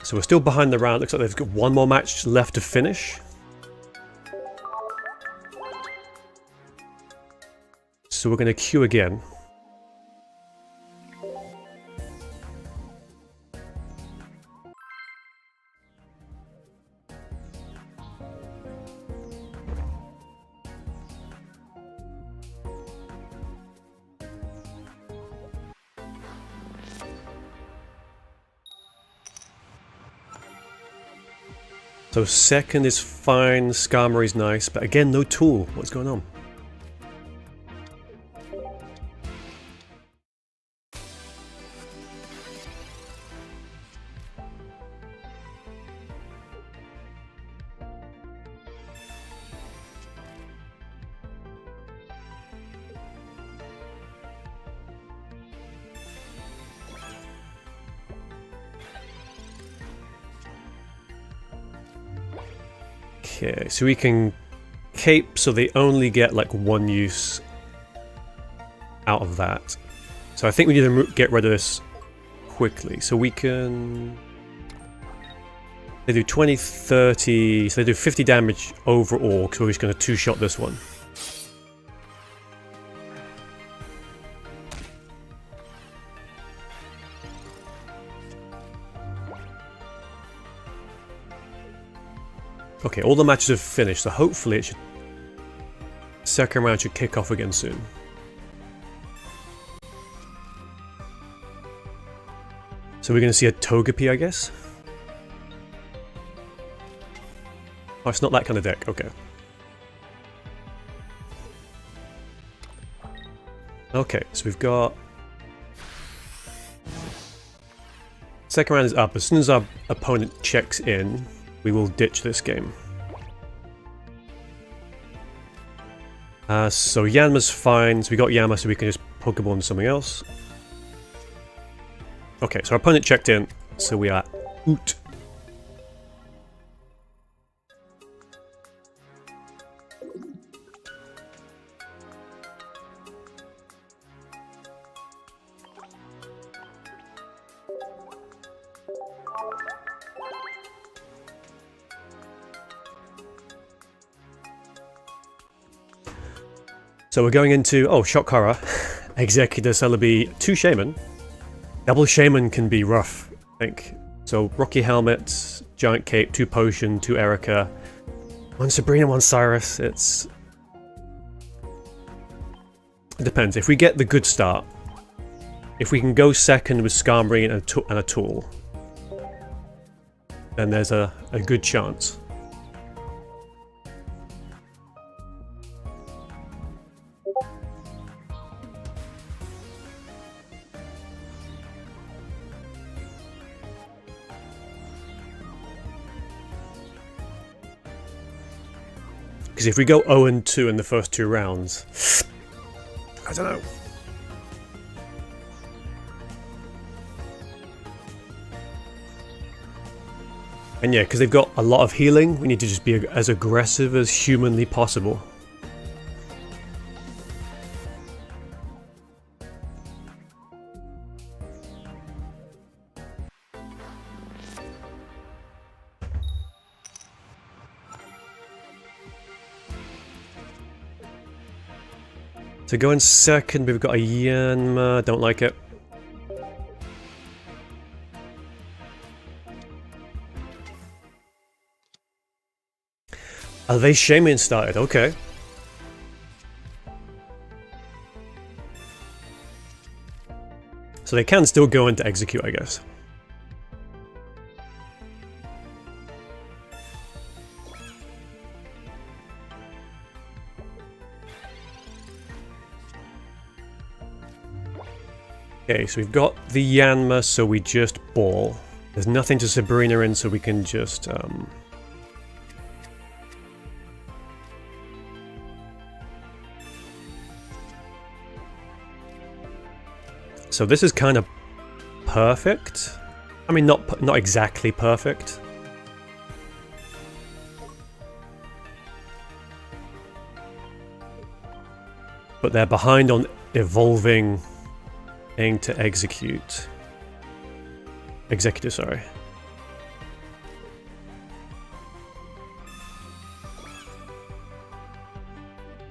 So we're still behind the round. Looks like they've got one more match left to finish. So we're going to queue again. So second is fine, Skarmory's nice, but again, no tool. What's going on? Okay, so we can cape so they only get like one use out of that. So I think we need to get rid of this quickly. So we can... They do 20, 30, so they do 50 damage overall, because we're just going to two-shot this one. Okay, all the matches have finished, so hopefully it should... Second round should kick off again soon. So we're going to see a Togepi, I guess? Oh, it's not that kind of deck, okay. Okay, so we've got... Second round is up. As soon as our opponent checks in, we will ditch this game. So Yanma's fine, so we got Yanma, so we can just Pokemon something else. Okay, so our opponent checked in, so we are out. So we're going into, oh, Shockara, Executor Celebi, 2 Shaman. Double Shaman can be rough, I think. So Rocky Helmet, Giant Cape, 2 Potion, 2 Erica, 1 Sabrina, 1 Cyrus. It depends. If we get the good start, if we can go second with Skarmory and a tool, then there's a good chance. Because if we go 0-2 in the first 2 rounds, I don't know. And yeah, because they've got a lot of healing, we need to just be as aggressive as humanly possible. So going second, we've got a Yanma, don't like it. Oh, they Shaman started, okay. So they can still go into execute, I guess. Okay, so we've got the Yanma, so we just ball. There's nothing to Sabrina in, so we can just So this is kind of perfect. I mean, not exactly perfect. But they're behind on evolving to execute. Executor, sorry.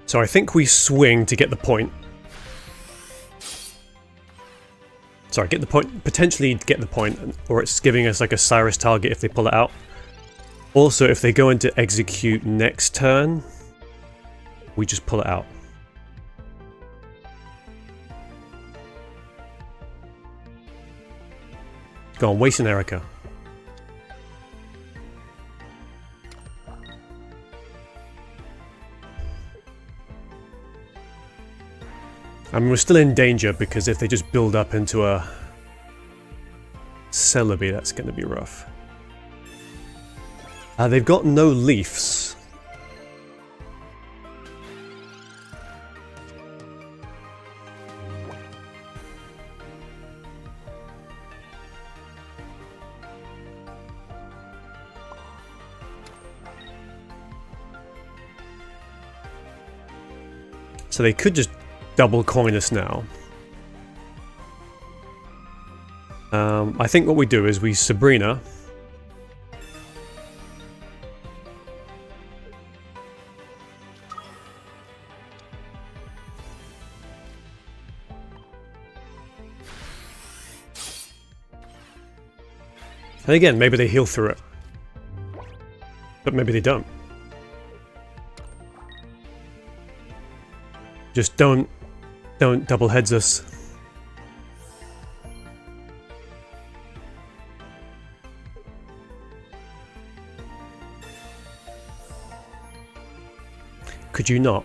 So I think we swing to get the point. Sorry, get the point, potentially get the point, or it's giving us like a Cyrus target if they pull it out. Also, if they go into execute next turn, we just pull it out. Go on, waste an Erica. I mean, we're still in danger because if they just build up into a Celebi, that's going to be rough. They've got no Leafs. So they could just double coin us now. I think what we do is we Sabrina. And again, maybe they heal through it. But maybe they don't. Just don't double heads us. Could you not?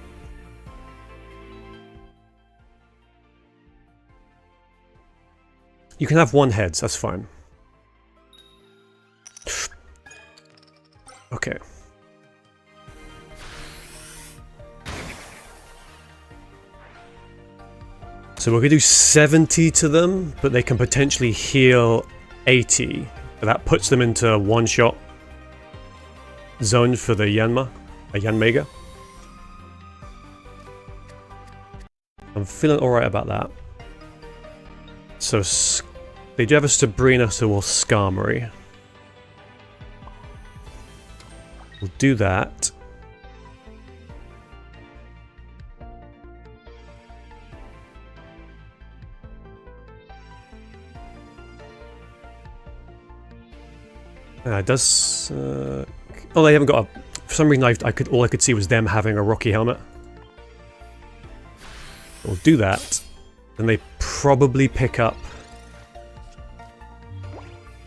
You can have 1 heads, that's fine. Okay. So we're going to do 70 to them, but they can potentially heal 80. That puts them into one-shot zone for the Yanmega. I'm feeling alright about that. So they do have a Sabrina, so we'll Skarmory. We'll do that. Does oh, they haven't got a. For some reason, all I could see was them having a Rocky helmet. We'll do that. Then they probably pick up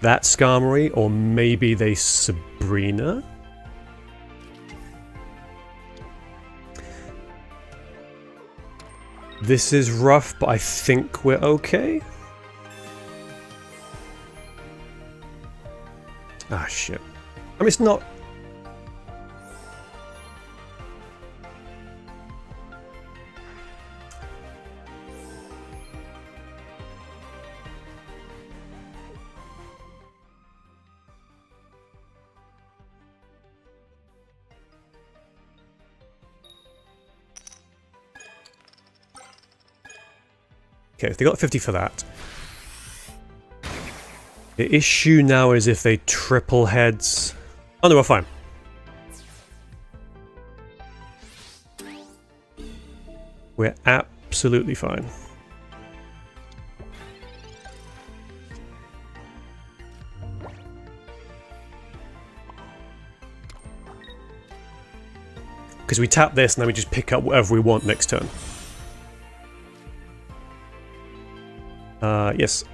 that Skarmory, or maybe they Sabrina. This is rough, but I think we're okay. Ah, shit. I mean, it's not... Okay, they got 50 for that. The issue now is if they triple heads... Oh no, we're fine. We're absolutely fine. Because we tap this and then we just pick up whatever we want next turn. Yes.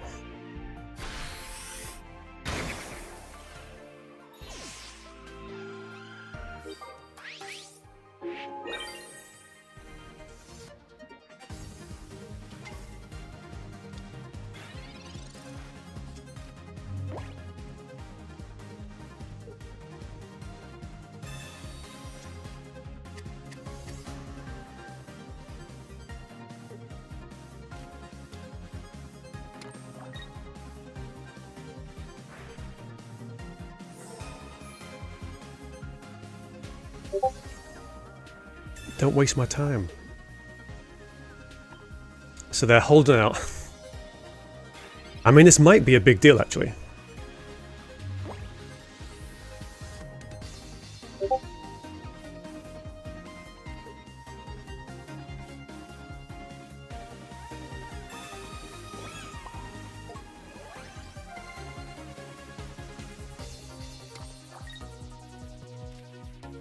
Don't waste my time. So they're holding out. I mean, this might be a big deal, actually.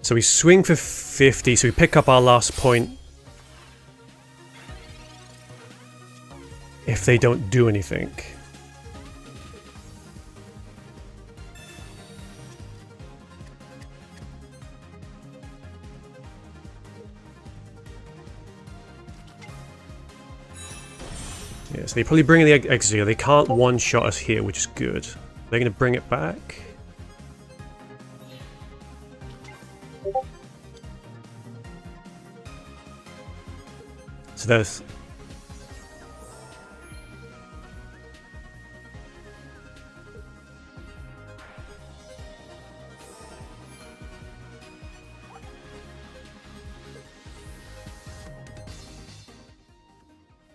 So we swing for 50, so we pick up our last point. If they don't do anything. Yeah, so they probably bring in the exit here. They can't one-shot us here, which is good. They're going to bring it back. So there's...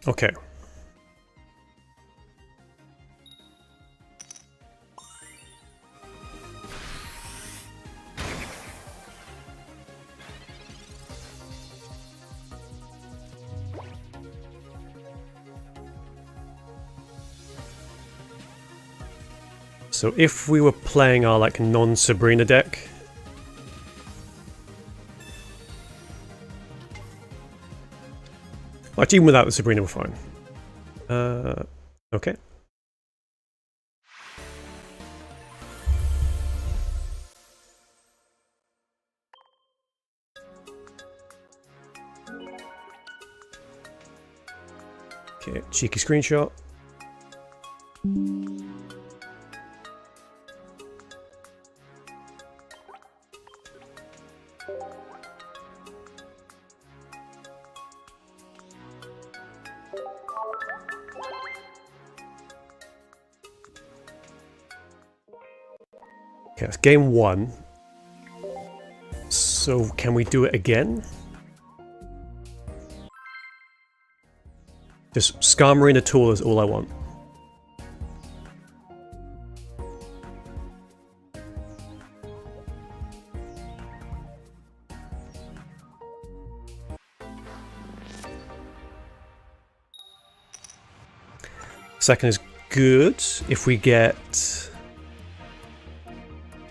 Okay. So if we were playing our like non-Sabrina deck, actually even without the Sabrina we're fine. Okay. Okay, cheeky screenshot. Okay, that's game 1. So can we do it again? Just Skarmory and a tool is all I want. Second is good if we get...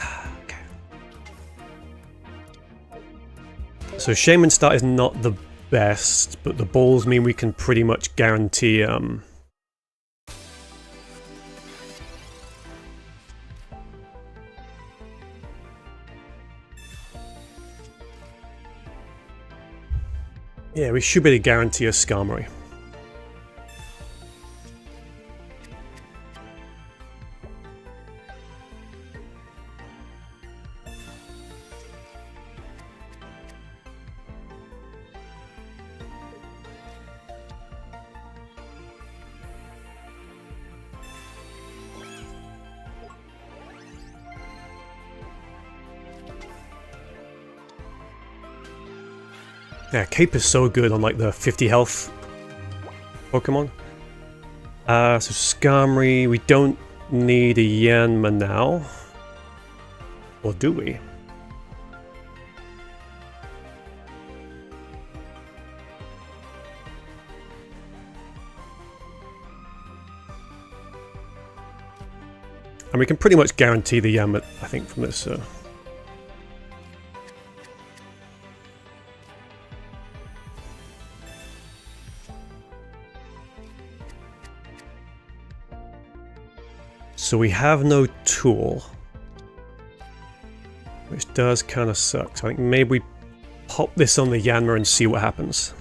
Okay. So Shaman start is not the best, but the balls mean we can pretty much guarantee yeah, we should be able to guarantee a Skarmory. Yeah, Cape is so good on like the 50 health Pokemon. So Skarmory, we don't need a Yanma now. Or do we? And we can pretty much guarantee the Yanma, I think, from this. So we have no tool, which does kind of suck. So I think maybe we pop this on the Yanma and see what happens.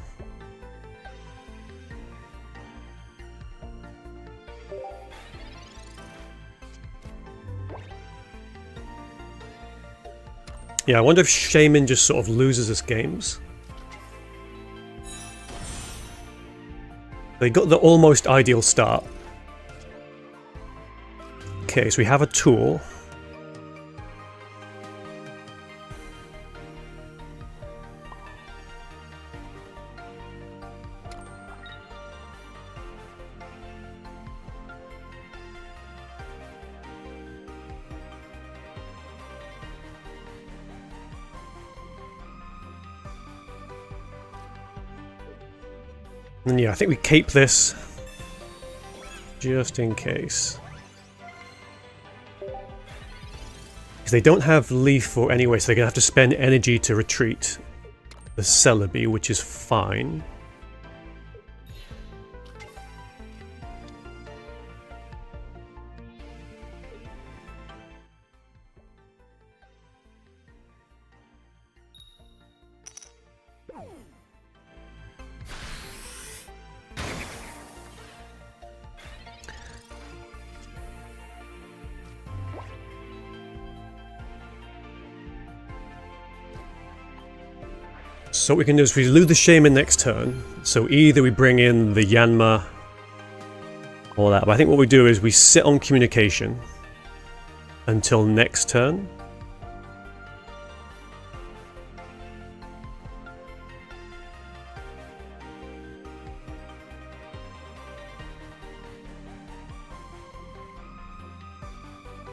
Yeah, I wonder if Shaman just sort of loses us games. They got the almost ideal start. Okay, so we have a tool. And yeah, I think we keep this just in case. Because they don't have Leaf or anyway, so they're going to have to spend energy to retreat the Celebi, which is fine. So what we can do is we lose the Shaman next turn, so either we bring in the Yanma or that, but I think what we do is we sit on communication until next turn.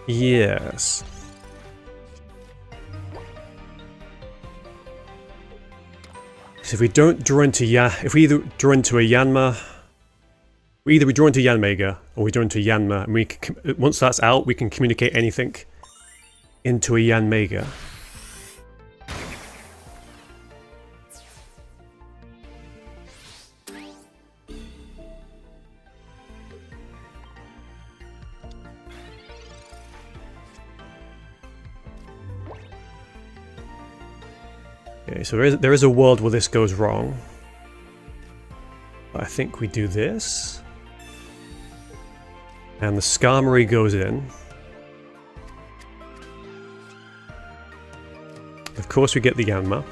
Yes. So if we don't draw into if we either draw into a Yanma, either we draw into Yanmega or we draw into Yanma, and we can, once that's out, we can communicate anything into a Yanmega. Okay, so there is a world where this goes wrong. But I think we do this. And the Skarmory goes in. Of course we get the Yanma.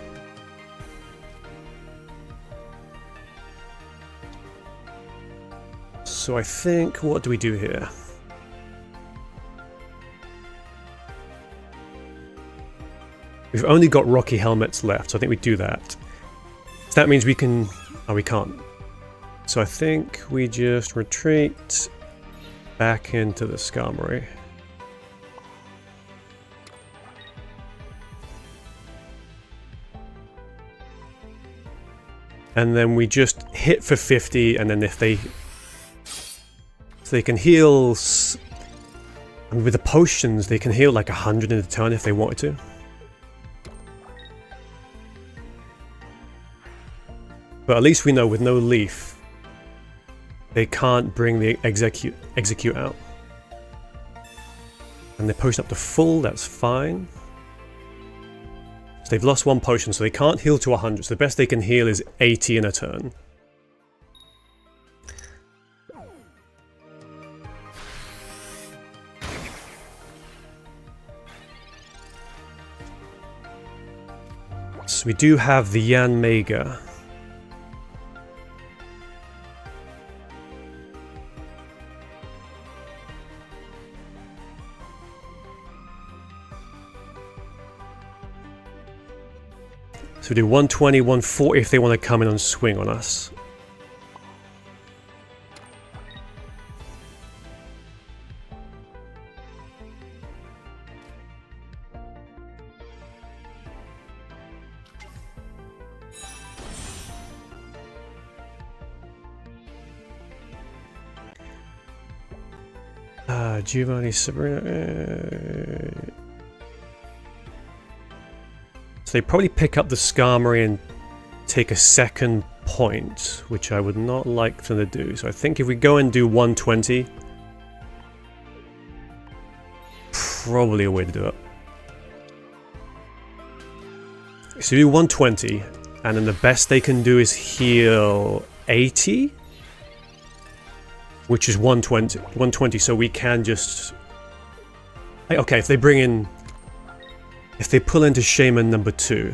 So I think, what do we do here? We've only got Rocky Helmets left, so I think we do that. So that means we can... Oh, we can't. So I think we just retreat back into the Skarmory. And then we just hit for 50, and then if they... So they can heal... And with the potions, they can heal like 100 in a turn if they wanted to. But at least we know with no leaf, they can't bring the execute out. And they're potion up to full, that's fine. So they've lost one potion, so they can't heal to 100. So the best they can heal is 80 in a turn. So we do have the Yanmega. So we do 120, 140 if they want to come in and swing on us. Giovanni Sabrina. So they probably pick up the Skarmory and take a second point, which I would not like them to do. So I think if we go and do 120, probably a way to do it. So we do 120, and then the best they can do is heal 80. Which is 120, so we can just... Okay, if they bring in... If they pull into Shaman number 2,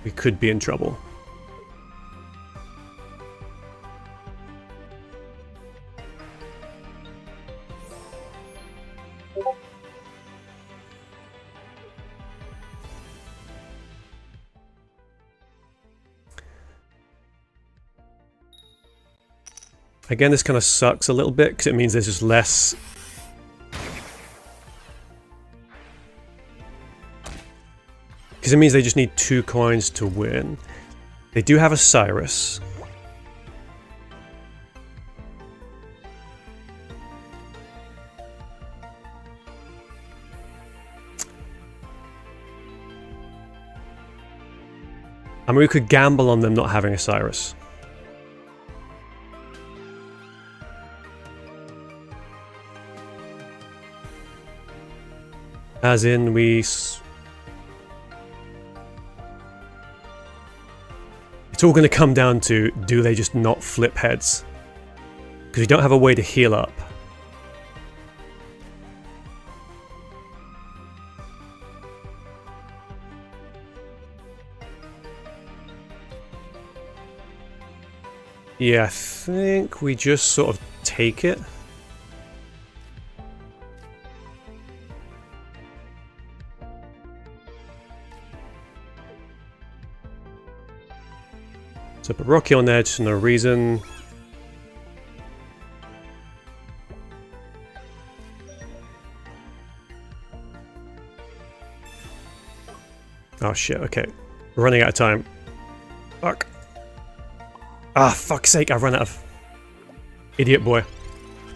we could be in trouble. Again, this kind of sucks a little bit, because it means there's just less... Because it means they just need 2 coins to win. They do have a Cyrus. I mean, we could gamble on them not having a Cyrus. As in, it's all going to come down to, do they just not flip heads? Because we don't have a way to heal up. Yeah, I think we just sort of take it. So put Rocky on there just for no reason. Oh shit, okay. We're running out of time. Fuck. Ah, fuck's sake, I've run out of... Idiot boy.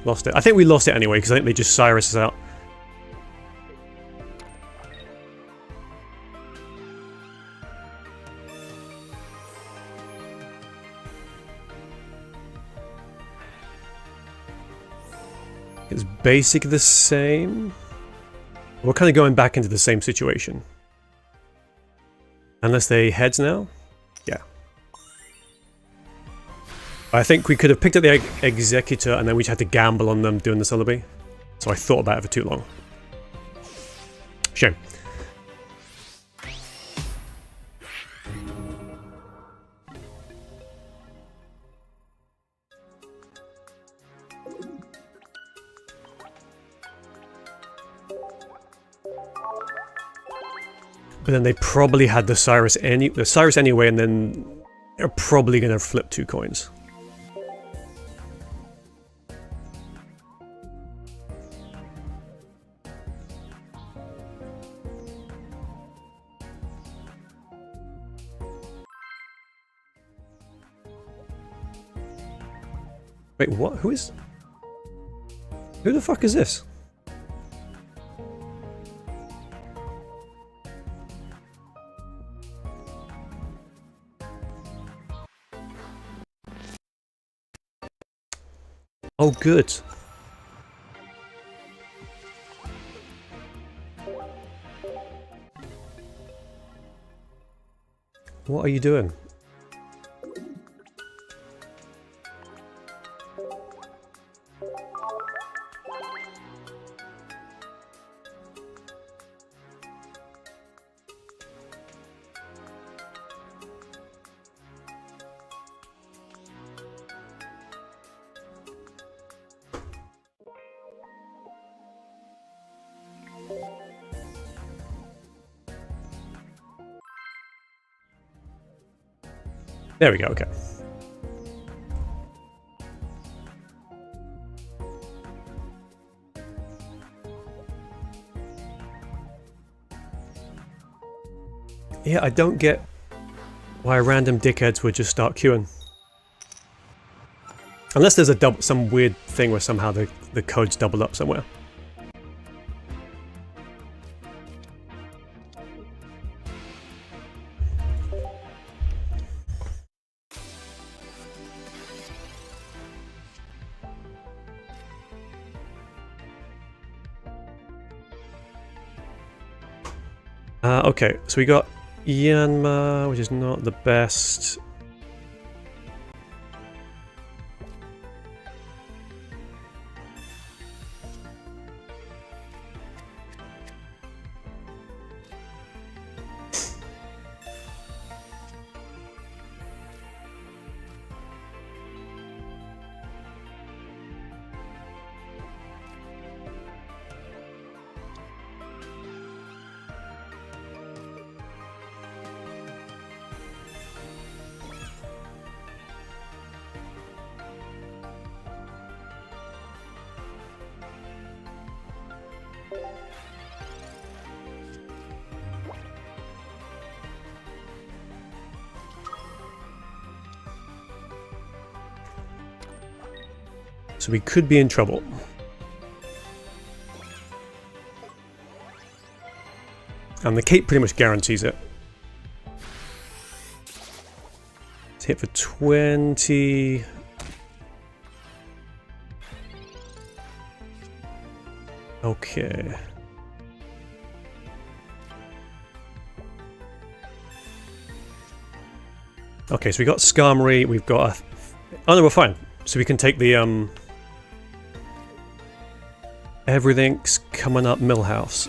Lost it. I think we lost it anyway, because I think they just Cyrus us out. It's basically the same. We're kind of going back into the same situation. Unless they heads now? Yeah. I think we could have picked up the Executor and then we just had to gamble on them doing the Celebi. So I thought about it for too long. Shame. But then they probably had the Cyrus anyway, and then they're probably going to flip 2 coins. Wait, what? Who the fuck is this? Oh, good. What are you doing? There we go, okay. Yeah, I don't get why random dickheads would just start queuing. Unless there's some weird thing where somehow the code's doubled up somewhere. Okay, so we got Yanma, which is not the best. So we could be in trouble. And the cape pretty much guarantees it. Let's hit for 20. Okay. Okay, so we got Skarmory, we've got a... Oh no, we're fine. So we can take the, everything's coming up Millhouse.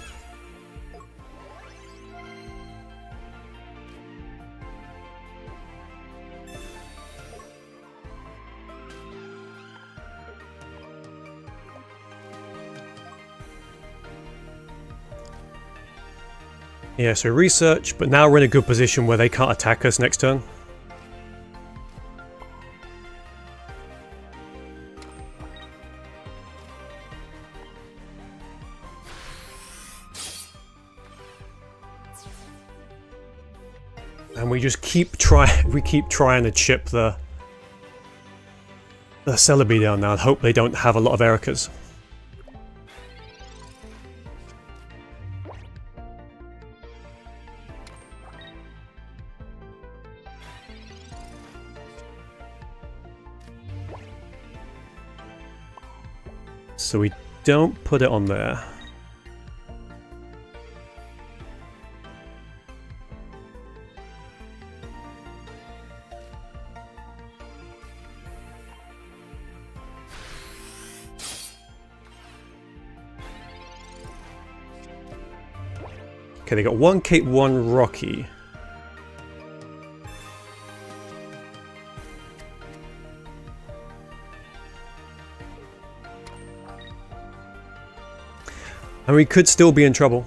Yeah, so research, but now we're in a good position where they can't attack us next turn. And we just keep trying to chip the Celebi down now and hope they don't have a lot of Ericas. So we don't put it on there. Okay, they got one Cape, one Rocky. And we could still be in trouble.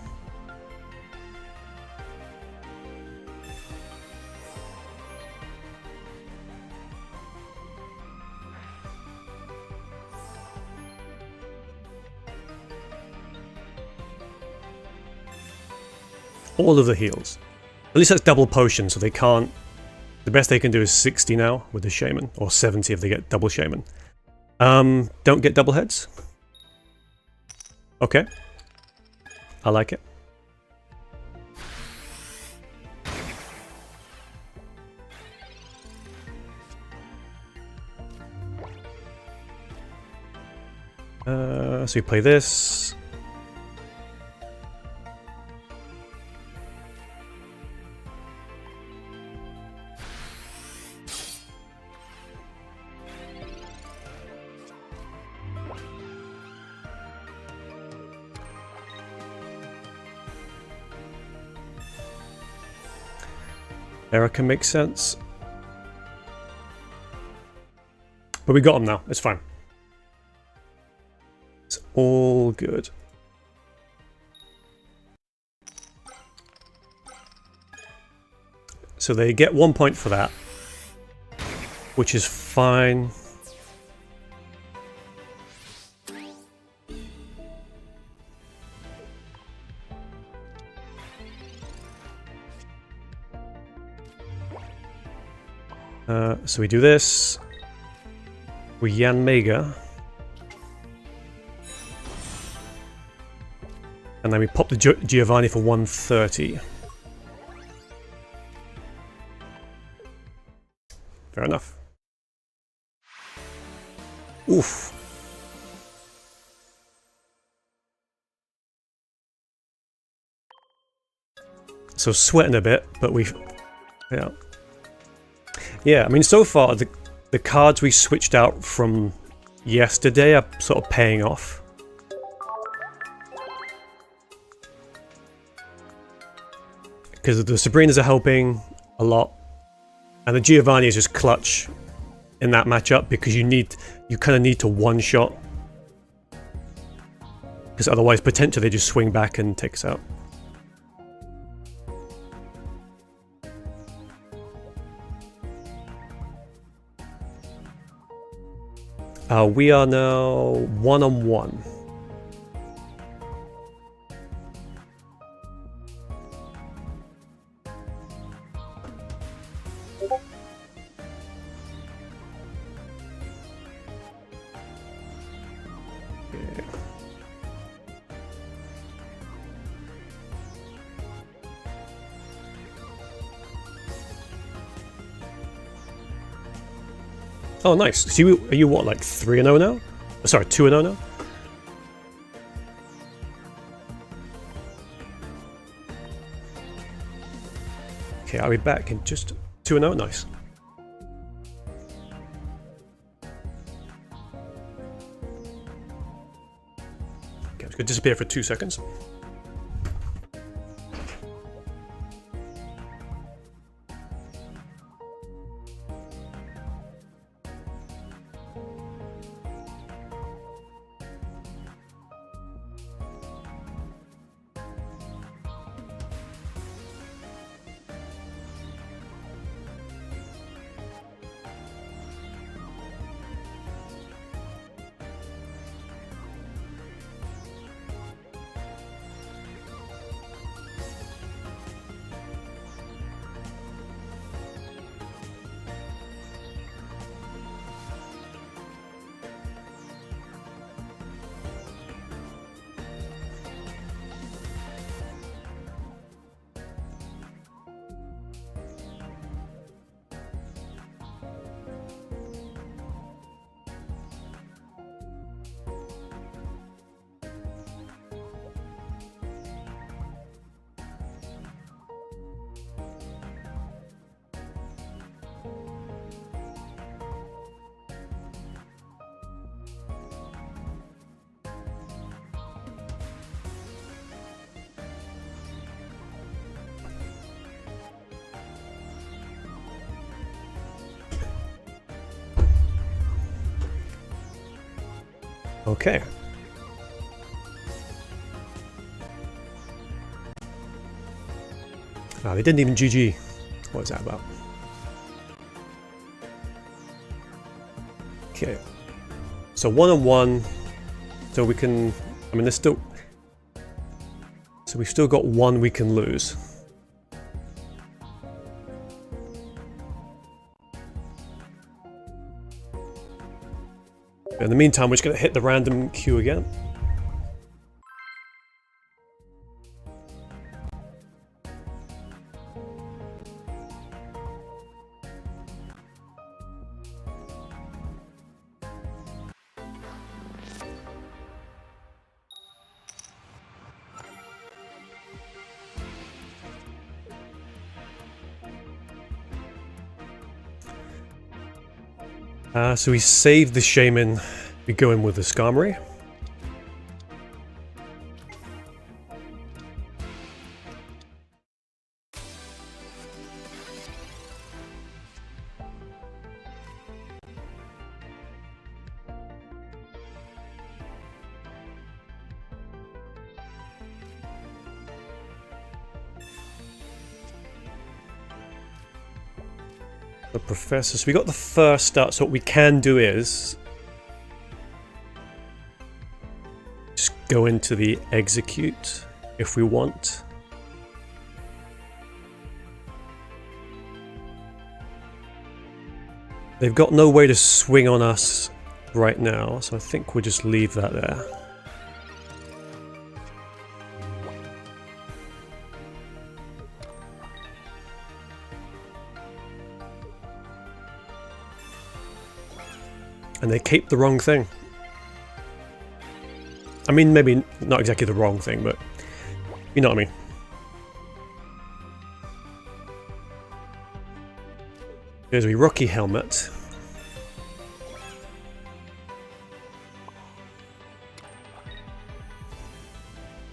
all of the heals. At least that's double potion, so they can't... The best they can do is 60 now with the Shaman, or 70 if they get double Shaman. Don't get double heads? Okay. I like it. So we play this. Erica makes sense. But we got him now, it's fine. It's all good. So they get 1 point for that, which is fine. So we do this. We Yanmega. And then we pop the Giovanni for 130. Fair enough. Oof. So sweating a bit, but we've... Yeah. Yeah, I mean, so far, the cards we switched out from yesterday are sort of paying off. Because the Sabrinas are helping a lot. And the Giovanni is just clutch in that matchup because you kind of need to one-shot. Because otherwise, potentially, they just swing back and take us out. We are now 1-on-1. Oh, nice. So are you what, like 3-0 now? Oh, sorry, 2-0 now? Okay, I'll be back in just 2-0. Nice. Okay, I'm just gonna disappear for 2 seconds. Okay. They didn't even GG. What is that about? Okay. So 1-on-1. So we can... I mean, there's still... So we've still got one we can lose. In the meantime, we're just going to hit the random queue again. So we save the Shaman, we go in with the Skarmory. The Professor. So we got the first start. So what we can do is just go into the execute if we want. They've got no way to swing on us right now, so I think we'll just leave that there. And they keep the wrong thing. I mean, maybe not exactly the wrong thing, but you know what I mean. There's a Rocky Helmet.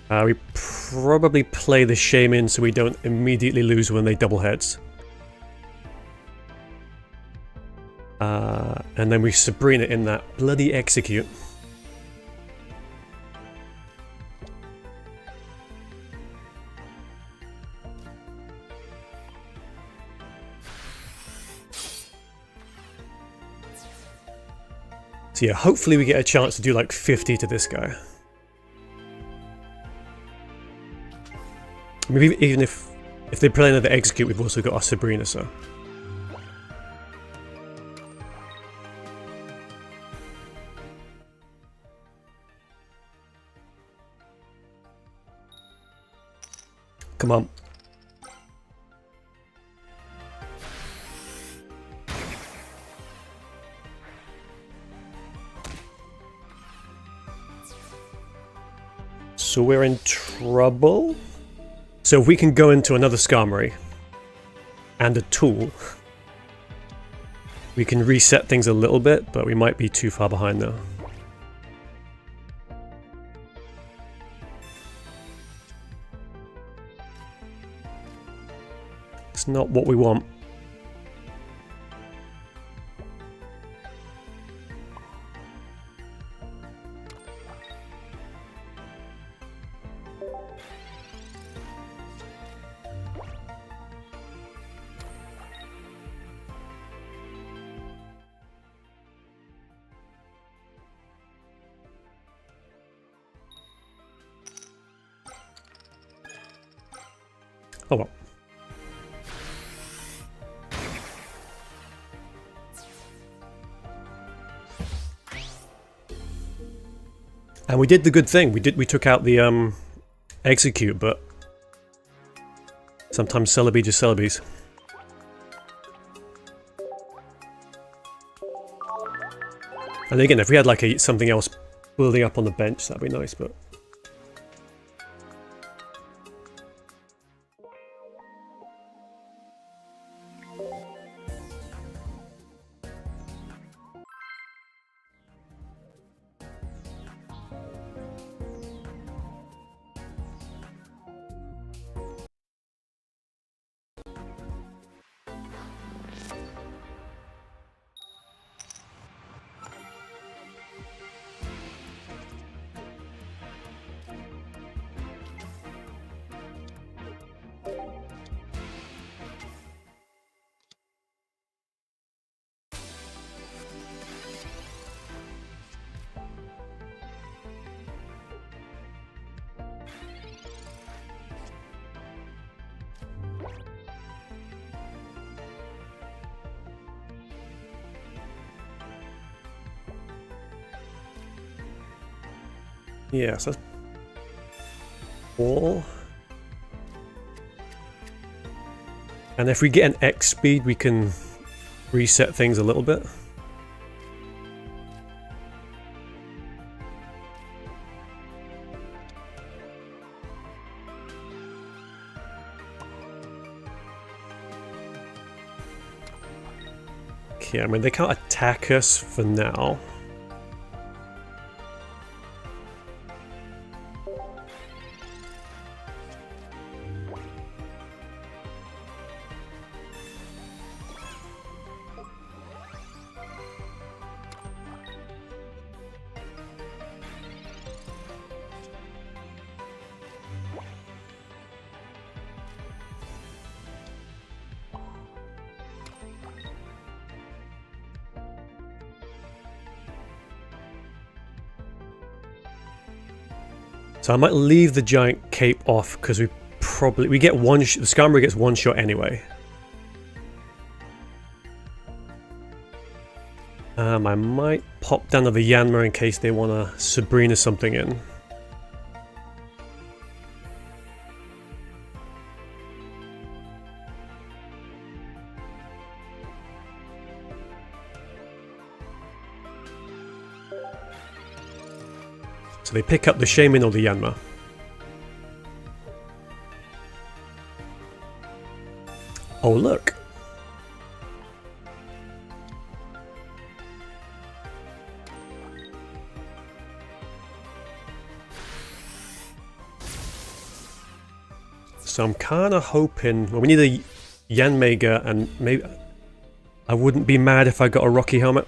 We probably play the Shaman so we don't immediately lose when they double heads. And then we Sabrina in that bloody execute. So yeah, hopefully we get a chance to do like 50 to this guy. Maybe even if they play another execute, we've also got our Sabrina, so. Come on. So we're in trouble. So if we can go into another Skarmory and a tool, we can reset things a little bit, but we might be too far behind now. It's not what we want. Oh well. And we did the good thing. We took out the execute, but sometimes Celebi just Celebis. And again, if we had like something else building up on the bench, that'd be nice, but Yeah, so that's all. And if we get an X speed, we can reset things a little bit. Okay, I mean, they can't attack us for now. So I might leave the giant cape off because we get one. The Skarmory gets one shot anyway. I might pop down to the Yanma in case they want to Sabrina something in. So they pick up the Shaman or the Yanma. Oh, look. So I'm kind of hoping... Well, we need a Yanmega, and maybe... I wouldn't be mad if I got a Rocky Helmet.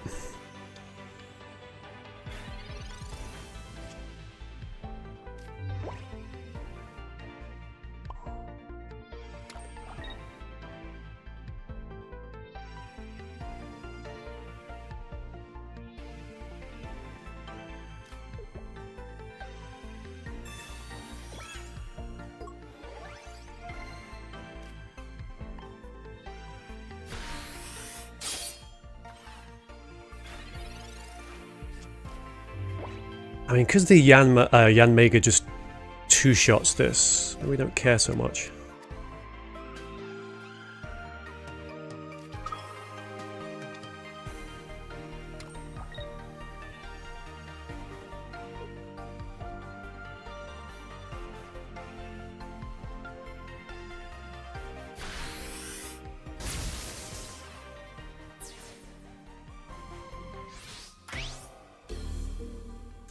I mean, because the Yanmega just two-shots this, we don't care so much.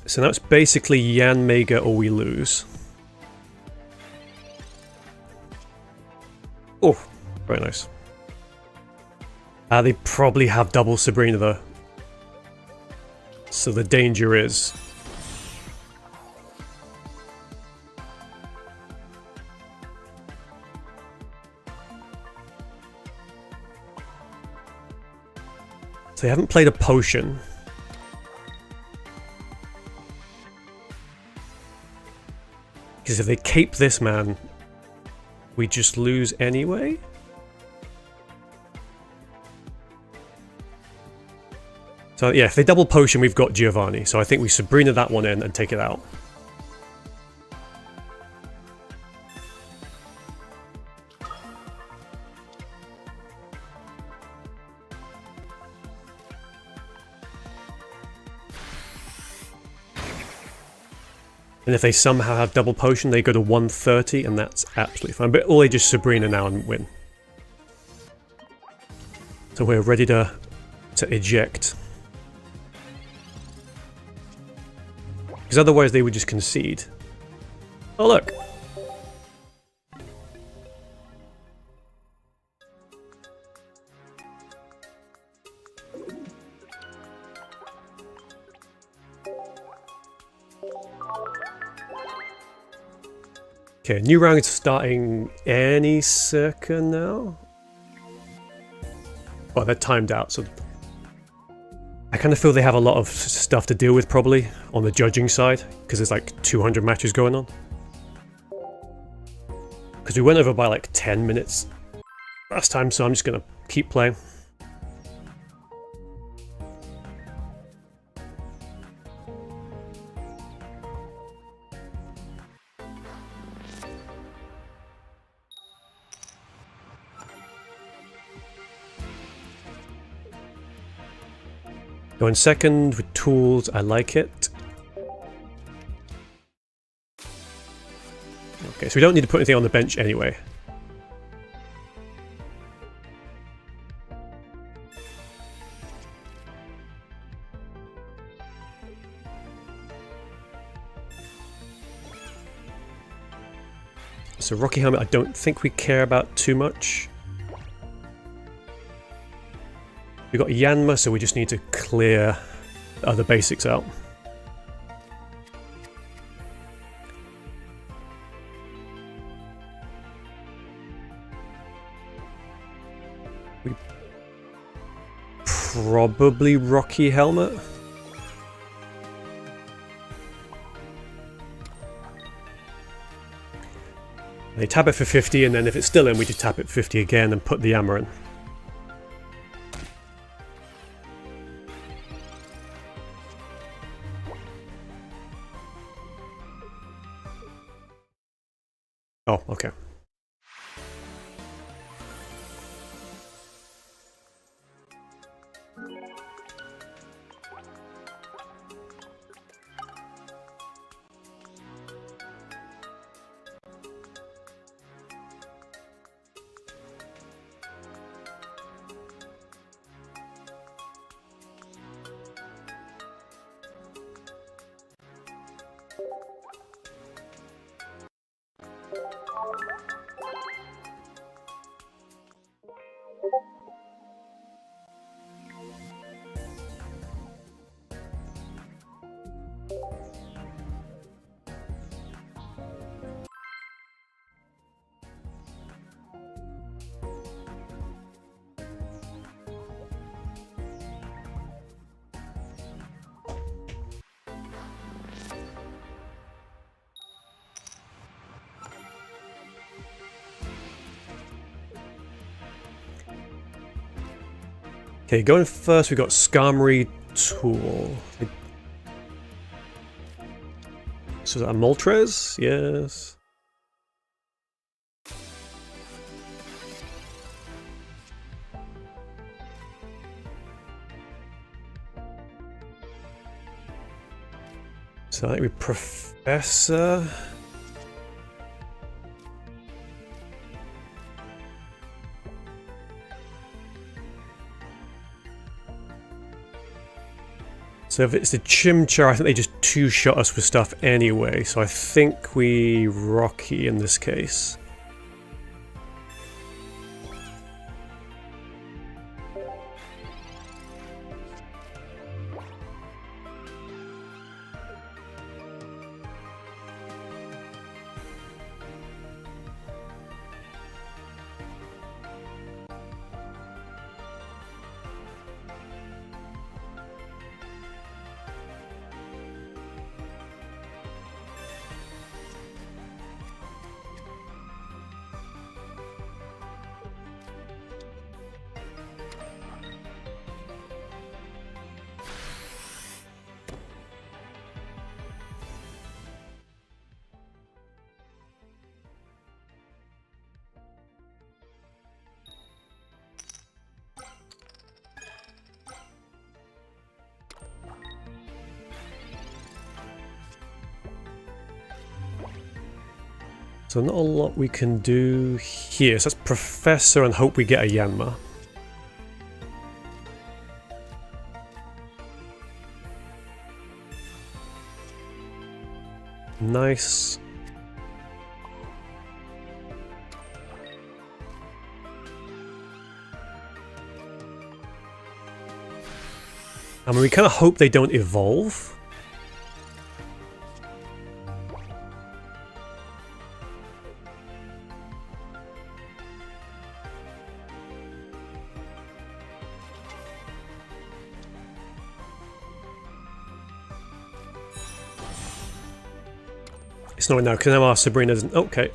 So now it's basically Yanmega or we lose. Oh, very nice. They probably have double Sabrina though. So the danger is... So they haven't played a potion. Because if they cape this man, we just lose anyway? So yeah, if they double potion, we've got Giovanni. So I think we Sabrina that one in and take it out. And if they somehow have double potion, they go to 130, and that's absolutely fine. But or they just Sabrina now and win. So we're ready to eject. Because otherwise they would just concede. Oh look! Okay, new round is starting any second now. Well, they're timed out, so I kind of feel they have a lot of stuff to deal with probably on the judging side, because there's like 200 matches going on. Because we went over by like 10 minutes last time, so I'm just gonna keep playing. Going second with tools, I like it. Okay, so we don't need to put anything on the bench anyway. So Rocky Helmet, I don't think we care about too much. We've got Yanma, so we just need to clear the other basics out. We probably Rocky Helmet. They tap it for 50, and then if it's still in, we just tap it 50 again and put the Yanma in. Oh, okay. Okay, going first, we got Skarmory Tool. So is that a Moltres? Yes. So I think we Professor. So if it's the Chimchar, I think they just two-shot us with stuff anyway, so I think we Rocky in this case. So not a lot we can do here. So that's Professor and hope we get a Yanma. Nice. I mean, we kind of hope they don't evolve. It's not now, because now our Sabrina doesn't. Okay.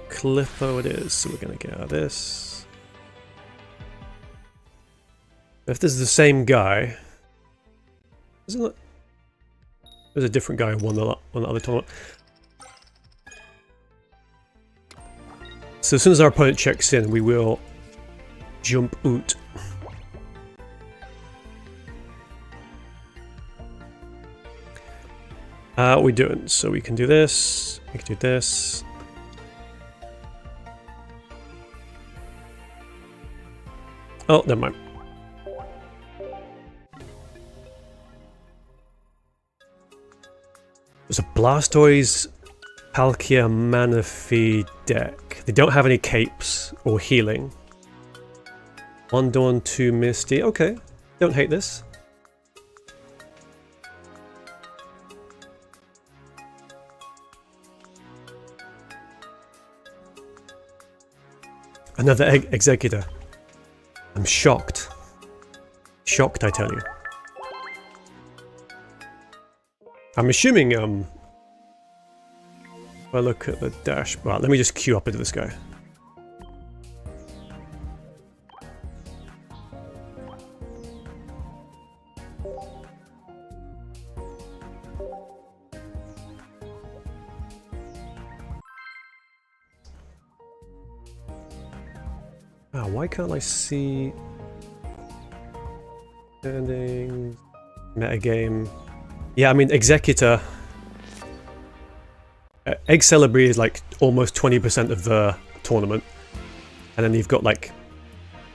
Clippo it is, so we're going to get out of this. If this is the same guy. Isn't it? There's a different guy who won the other tournament. So as soon as our opponent checks in, we will jump out. What are we doing? So we can do this. We can do this. Oh, never mind. There's a Blastoise Palkia Manaphy deck. They don't have any capes or healing. 1 Dawn, 2 Misty. Okay, don't hate this. Another Executor. I'm shocked. Shocked, I tell you. I'm assuming, if I look at the dash... Well, let me just queue up into this guy. Ah, why can't I see... Standings... Metagame... Yeah, I mean, Executor... Egg Celebrity is like almost 20% of the tournament. And then you've got like...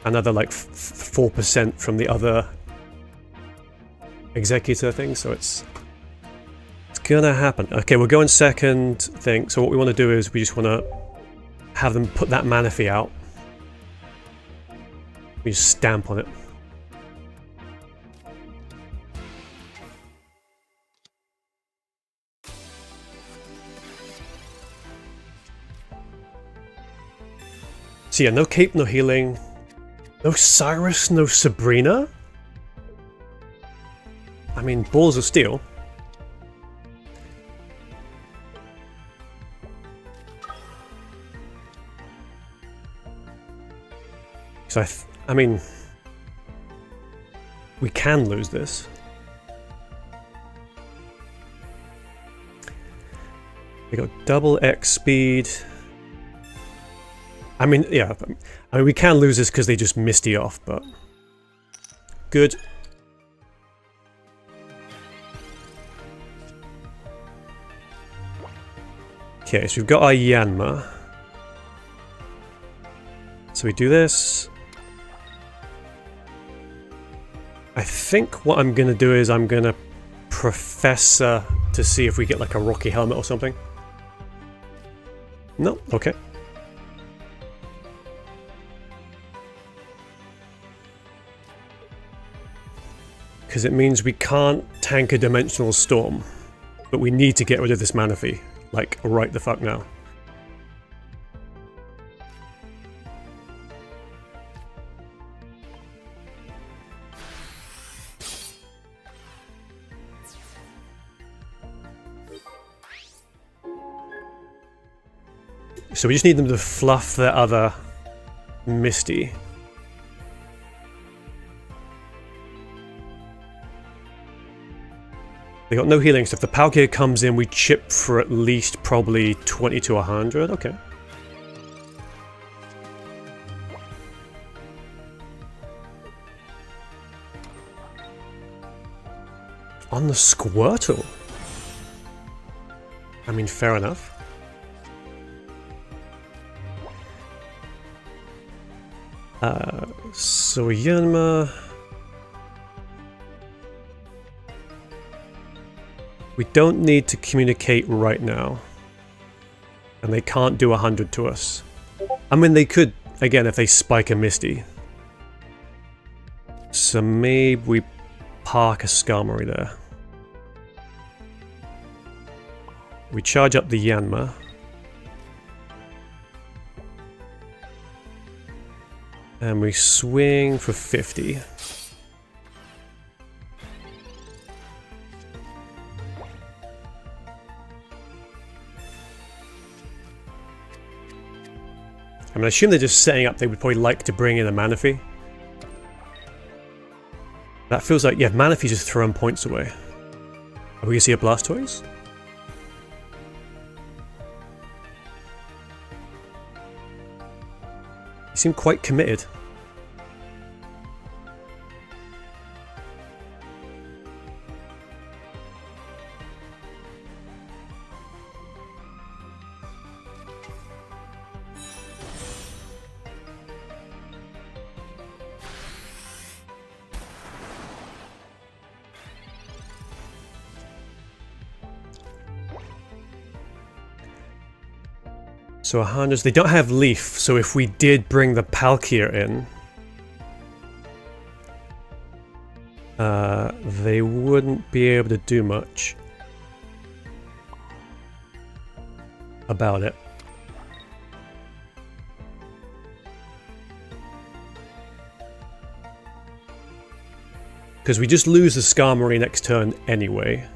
another like 4% from the other... Executor thing, so it's gonna happen. Okay, we're going second thing, so what we want to do is we just want to have them put that Manaphy out. We just stamp on it. So yeah, no cape, no healing, no Cyrus, no Sabrina. I mean, balls of steel. So I mean, we can lose this. We got double X speed. I mean, yeah, I mean, we can lose this because they just Misty off, but good. Okay, so we've got our Yanma. So we do this. I think what I'm going to do is I'm going to Professor to see if we get like a Rocky Helmet or something. No, okay. Because it means we can't tank a Dimensional Storm, but we need to get rid of this Manaphy, like right the fuck now. So we just need them to fluff their other Misty. They got no healing, so if the Palkia comes in, we chip for at least probably 20 to 100. Okay. On the Squirtle? I mean, fair enough. So Yanma... We don't need to communicate right now. And they can't do 100 to us. I mean, they could, again, if they spike a Misty. So maybe we park a Skarmory there. We charge up the Yanma. And we swing for 50. I mean, I assume they're just setting up, they would probably like to bring in a Manaphy. That feels like, yeah, Manaphy's just throwing points away. Are we gonna see a Blastoise? You seem quite committed. So our handlers, they don't have Leaf, so if we did bring the Palkia in, they wouldn't be able to do much about it. Because we just lose the Skarmory next turn anyway.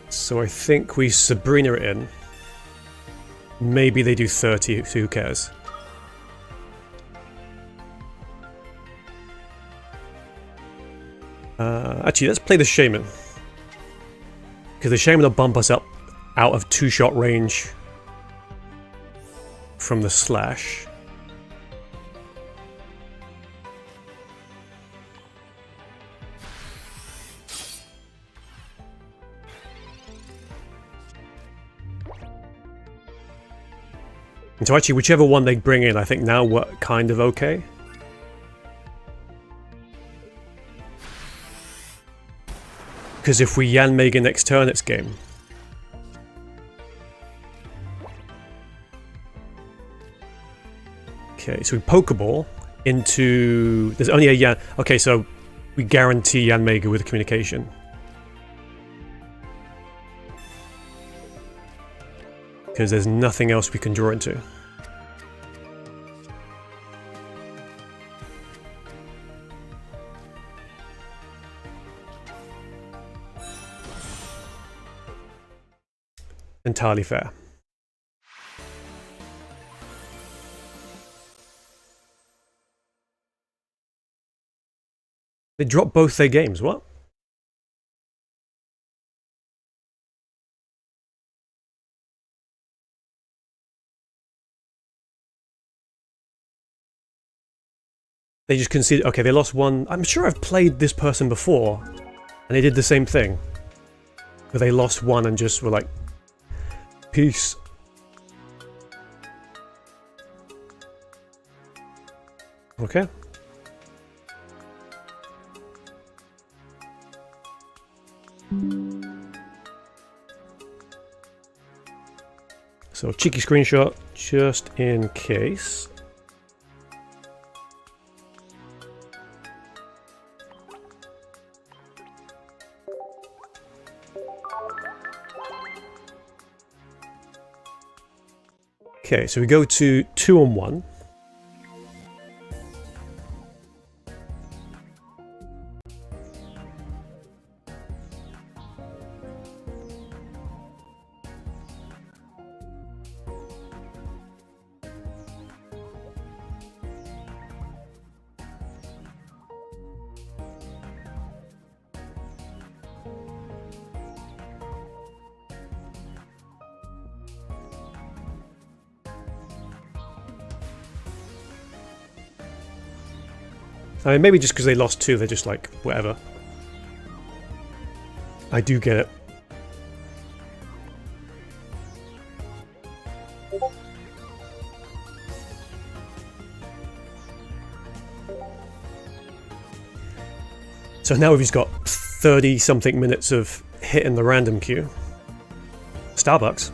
So I think we Sabrina it in. Maybe they do 30, so who cares? Actually, let's play the Shaman. Because the Shaman will bump us up out of 2-shot range from the Slash. And so actually, whichever one they bring in, I think now we're kind of okay. Because if we Yanmega next turn, it's game. Okay, so we Pokeball into... There's only a Yan... Okay, so we guarantee Yanmega with communication. Because there's nothing else we can draw into. Entirely fair. They dropped both their games, what? They just conceded. Okay, they lost one. I'm sure I've played this person before, and they did the same thing. Where they lost one and just were like, peace. Okay. So, cheeky screenshot, just in case. Okay, so we go to 2-on-1. I mean, maybe just because they lost two, they're just like, whatever. I do get it. So now we've just got 30-something minutes of hitting the random queue. Starbucks.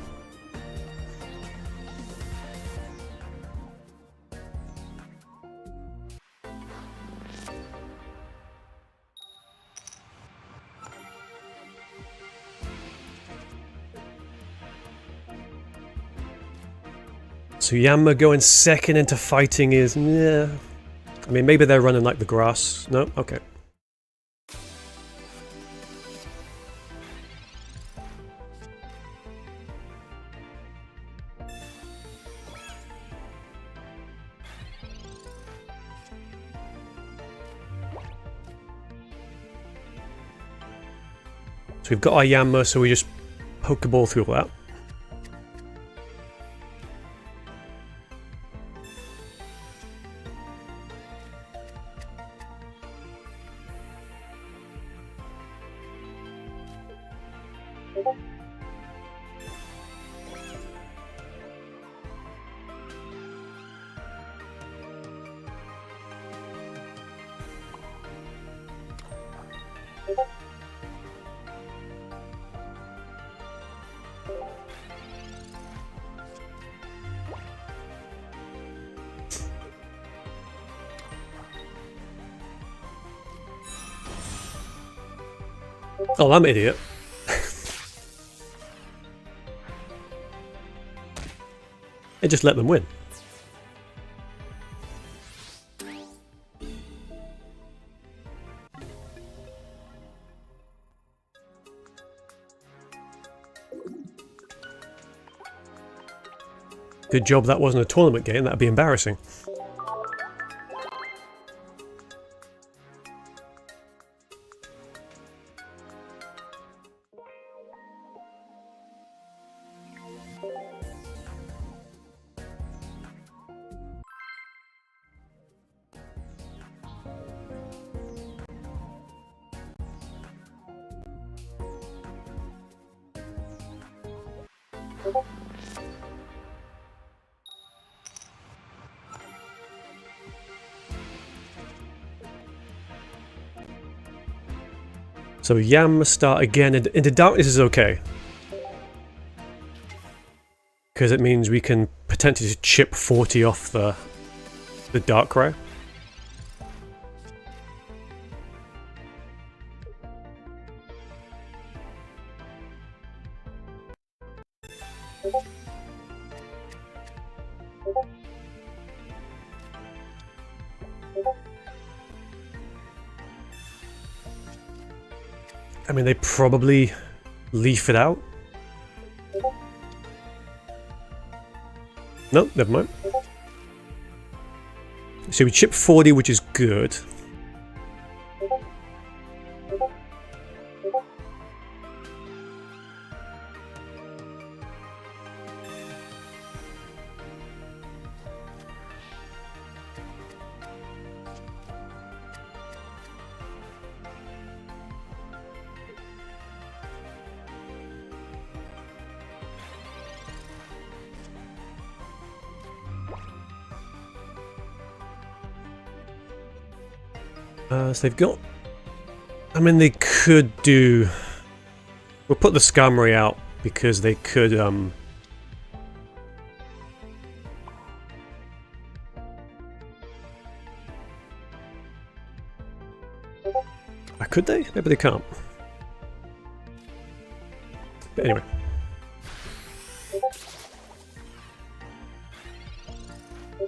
So Yanma going second into fighting is... yeah. I mean, maybe they're running like the grass. No? Okay. So we've got our Yanma, so we just Pokeball through all that. Oh, I'm an idiot. I just let them win. Good job that wasn't a tournament game, that'd be embarrassing. So Yam start again, into darkness is okay. Because it means we can potentially chip 40 off the Darkrai. I mean, they probably leaf it out. No, never mind. So we chip 40, which is good. So they've got... I mean, they could do... We'll put the Skarmory out because they could... Could they? Maybe they can't. But anyway.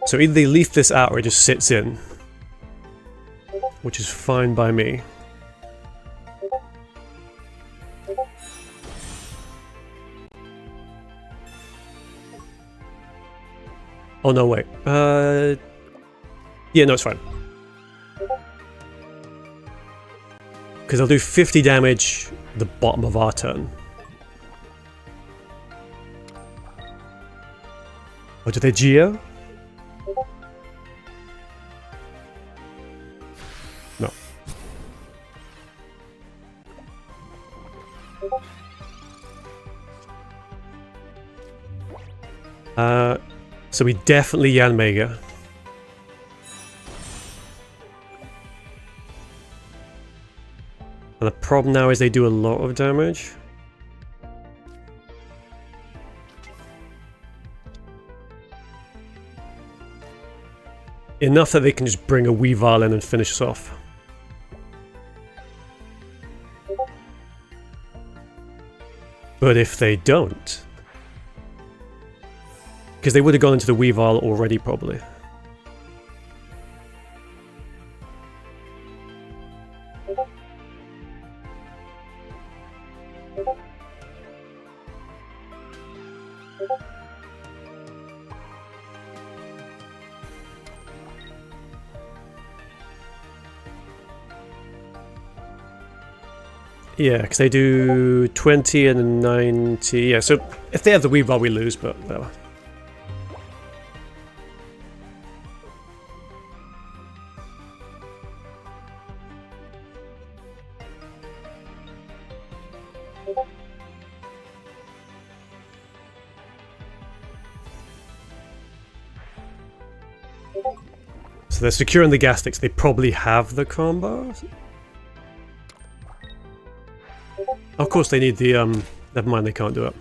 So either they leaf this out or it just sits in. Which is fine by me. Oh no, wait. Yeah, no, it's fine. Because I'll do 50 damage the bottom of our turn. Or do they Geo? No. So we definitely Yanmega. And the problem now is they do a lot of damage. Enough that they can just bring a Weavile in and finish us off. But if they don't... Because they would have gone into the Weavile already, probably. Yeah, because they do 20 and 90. Yeah, so if they have the Weavile, we lose, but whatever. So they're securing the Gastics. They probably have the combo. Of course they need the, never mind, they can't do it.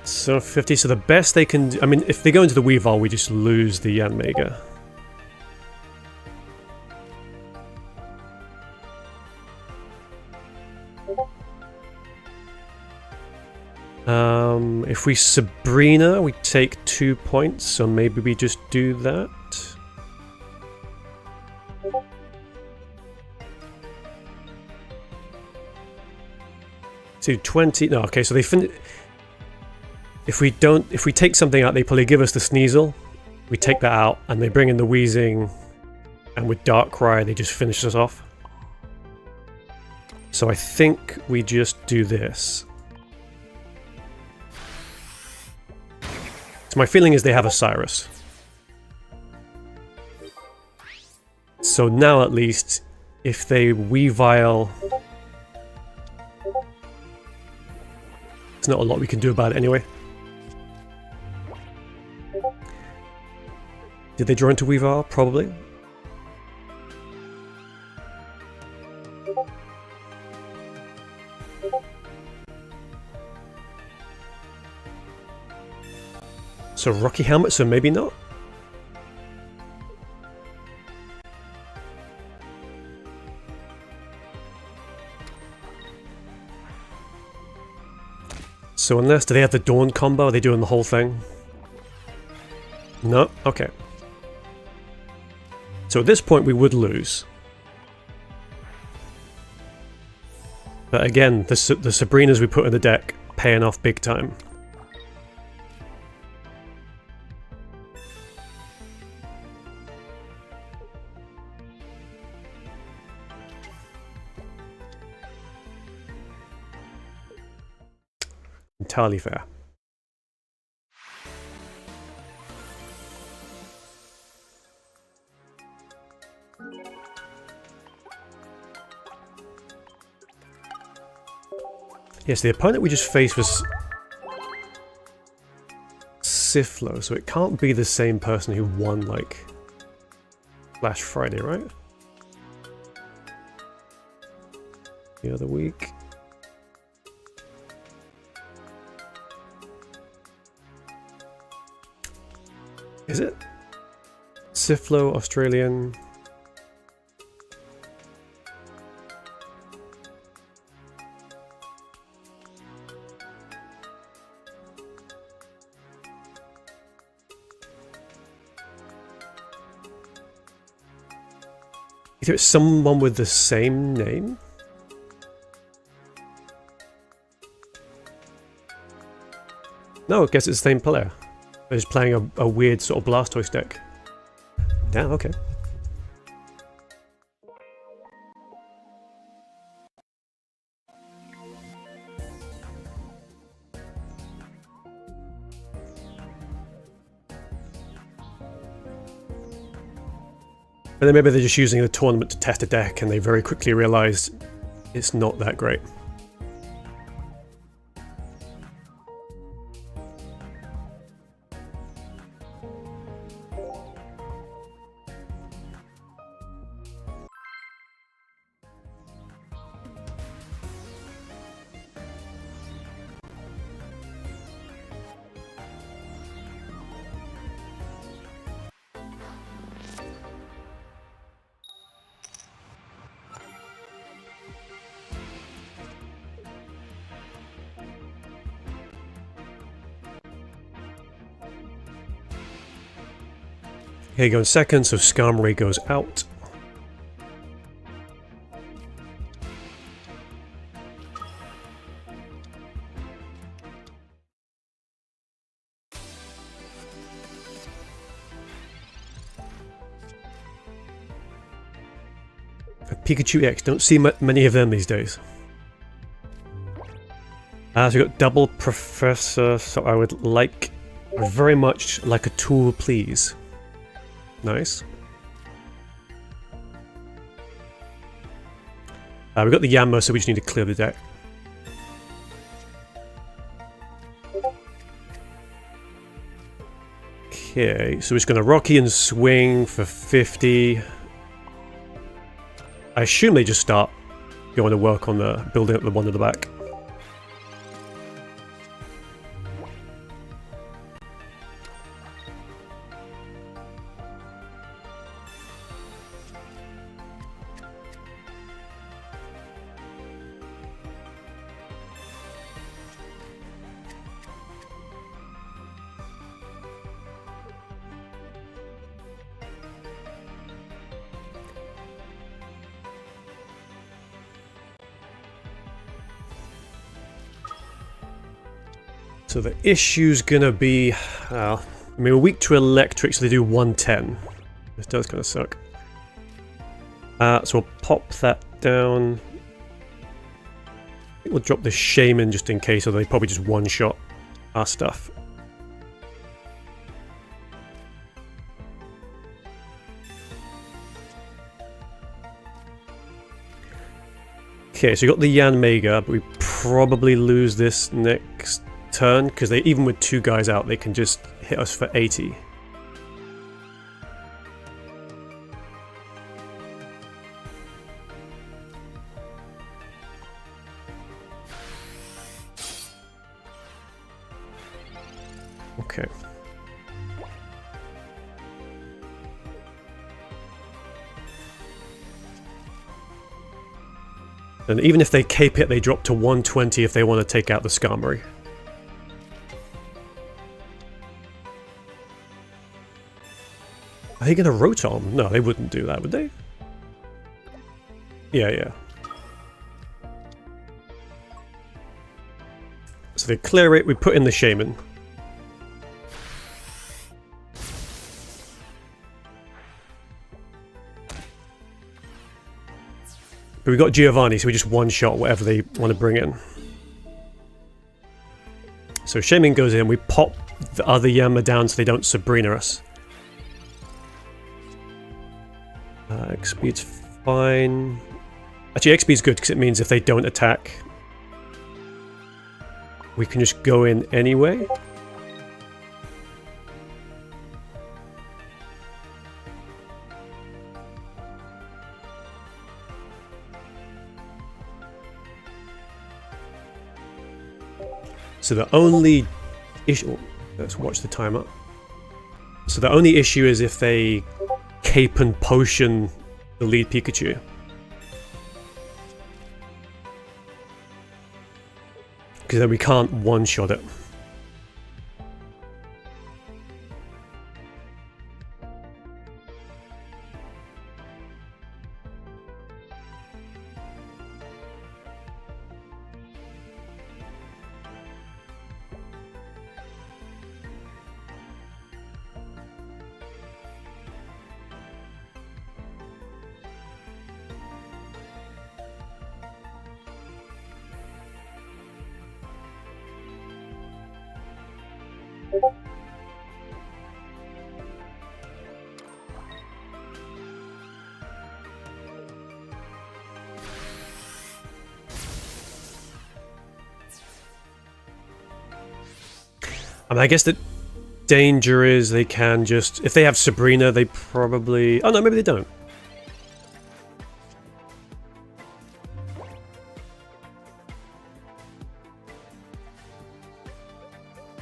So 50, so the best they can do, I mean, if they go into the Weavile, we just lose the Yanmega. If we Sabrina, we take 2 points, so maybe we just do that. So 20, no, okay, so they finish. If we take something out, they probably give us the Sneasel. We take that out, and they bring in the Wheezing, and with Darkrai, they just finish us off. So I think we just do this. So my feeling is they have a Cyrus. So now at least, if they Weavile, there's not a lot we can do about it anyway. Did they draw into Weavile? Probably. So Rocky Helmet, so maybe not? So unless, do they have the Dawn combo? Are they doing the whole thing? No? Okay. So at this point we would lose. But again, the Sabrinas we put in the deck, paying off big time. Entirely fair. Yes, the opponent we just faced was Siflo, so it can't be the same person who won, like, Flash Friday, right? The other week. Is it? Siflo, Australian. Either it's someone with the same name? No, I guess it's the same player. They're just playing a weird sort of Blastoise deck. Damn, okay. And then maybe they're just using the tournament to test a deck and they very quickly realised it's not that great. Okay, going second, so Skarmory goes out. For Pikachu X, don't see many of them these days. So we got double Professor, so I would like Very much like a tool, please. Nice. We've got the Yanma, so we just need to clear the deck. Okay, so we're just going to Rocky and swing for 50. I assume they just start going to work on the building up the one at the back. So the issue's gonna be, I mean, we're weak to electric, so they do 110. This does kind of suck. So we'll pop that down. I think we'll drop the Shaman just in case, or they probably just one-shot our stuff. Okay, so you got the Yanmega, but we probably lose this next turn, because they, even with two guys out, they can just hit us for 80. Okay. And even if they cape it, they drop to 120 if they want to take out the Skarmory. Are they going to Rotom? No, they wouldn't do that, would they? Yeah. So they clear it, we put in the Shaman. But we got Giovanni, so we just one-shot whatever they want to bring in. So Shaman goes in, we pop the other Yanma down so they don't Sabrina us. XP's fine. Actually, XP's good because it means if they don't attack, we can just go in anyway. So the only issue... Let's watch the timer. So the only issue is if they cape and potion the lead Pikachu. Because then we can't one-shot it. I mean, I guess the danger is they can just... If they have Sabrina, they probably... Oh no, maybe they don't.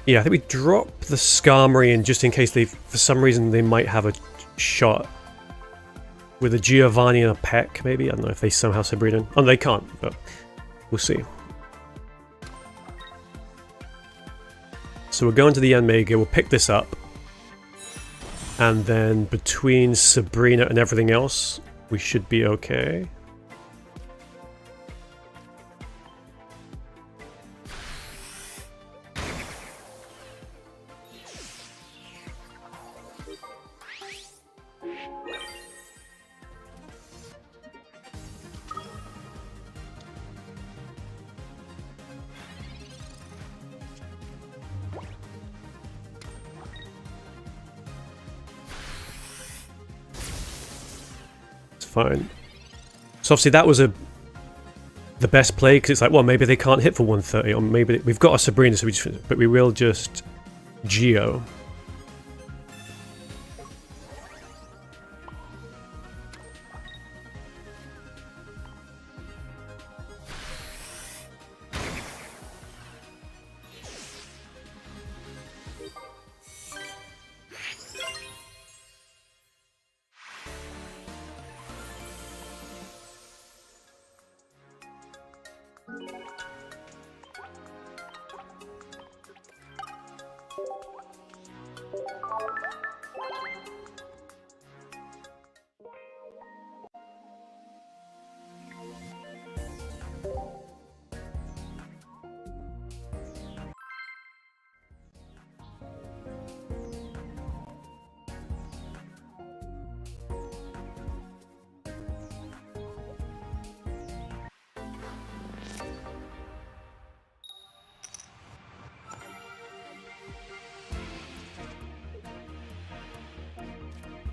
Yeah, I think we drop the Skarmory in just in case they, for some reason, they might have a shot with a Giovanni and a Peck, maybe. I don't know if they somehow Sabrina. Oh, they can't, but we'll see. So we're going to the Yanmega, we'll pick this up. And then between Sabrina and everything else, we should be okay. fine. So obviously that was the best play, because it's like, well, maybe they can't hit for 130, or maybe we've got a Sabrina, so but we will just Geo.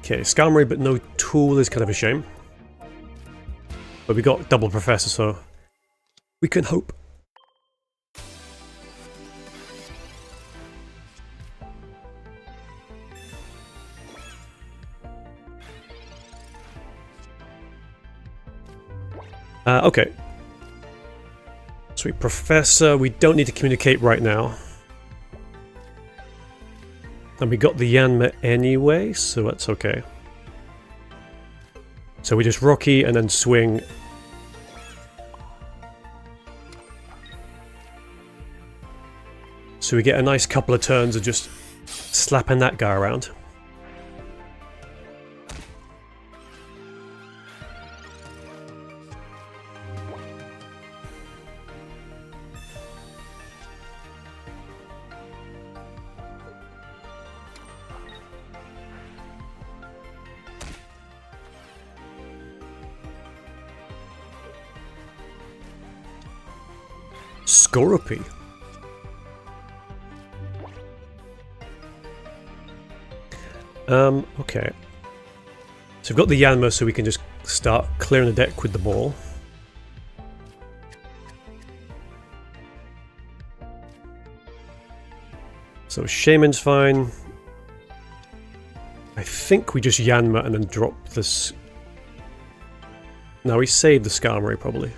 Okay, Skarmory but no tool is kind of a shame. But we got double Professor, so we can hope. Okay. Sweet Professor, we don't need to communicate right now. And we got the Yanma anyway, so that's okay. So we just Rocky and then swing. So we get a nice couple of turns of just slapping that guy around. Skarmory. Okay. So we've got the Yanma, so we can just start clearing the deck with the ball. So Shaman's fine. I think we just Yanma and then drop this. No, we saved the Skarmory probably.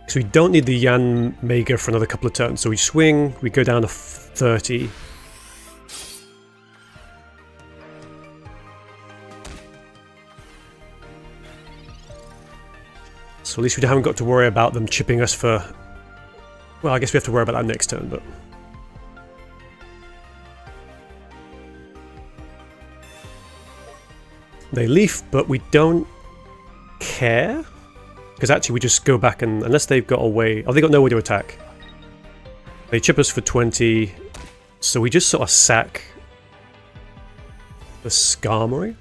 So we don't need the Yanmega for another couple of turns. So we swing, we go down to 30. So at least we haven't got to worry about them chipping us for... Well, I guess we have to worry about that next turn, but... They leaf, but we don't care. Because actually we just go back and, unless they've got a way... Oh, they got no way to attack. They chip us for 20, so we just sort of sack the Skarmory.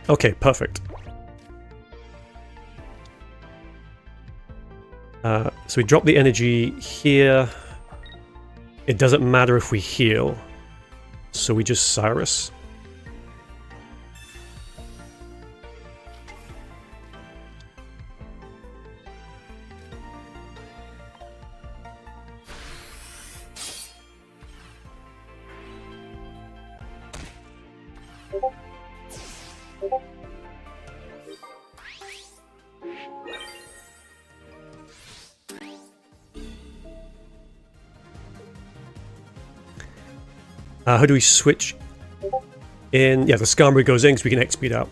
Okay, perfect. So we drop the energy here. It doesn't matter if we heal, so we just Cyrus. How do we switch in? Yeah, the Skarmory goes in because we can X-speed out.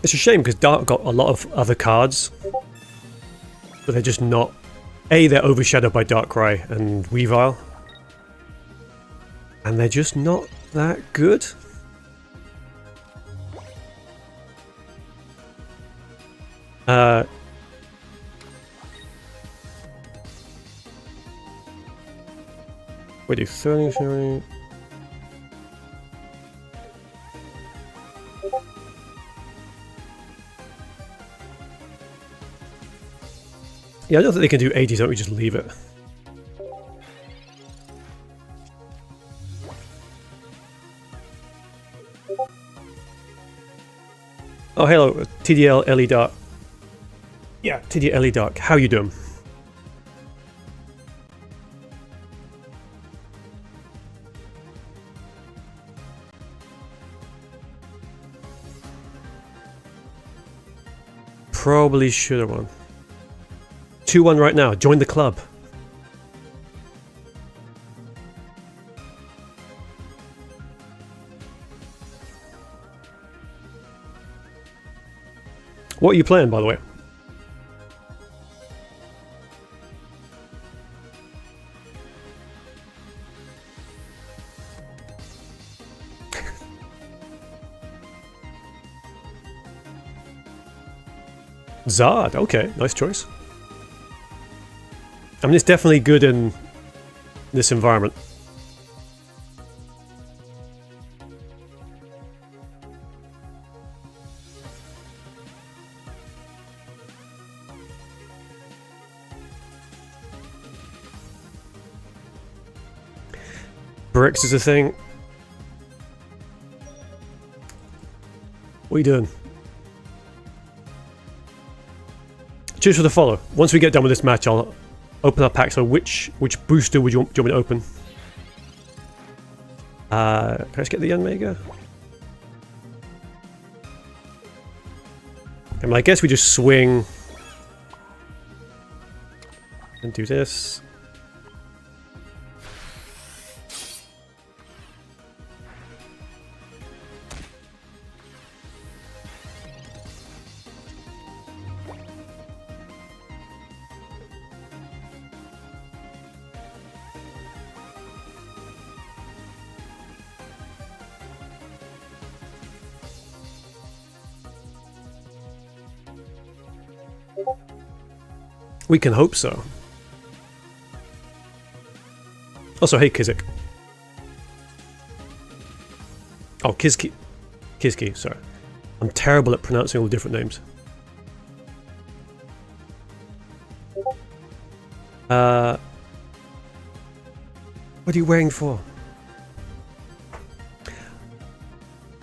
It's a shame because Dark got a lot of other cards, but they're just not... They're overshadowed by Darkrai and Weavile, and they're just not that good. Wait, Sterling. Yeah, I don't think they can do 80, so we just leave it. Oh, hello, TDL Ellie Dark. Yeah, TDL Ellie Dark. How you doing? Probably should have won. 2-1 right now. Join the club. What are you playing, by the way? Zard. Okay, nice choice. I mean, it's definitely good in this environment. Bricks is a thing. What are you doing? Choose for the follow. Once we get done with this match, I'll open our pack. So which booster would you want me to open? Can I just get the Yanmega? I mean, I guess we just swing and do this. We can hope so. Also, hey Kizik. Oh, Kizki, sorry. I'm terrible at pronouncing all the different names. What are you wearing for?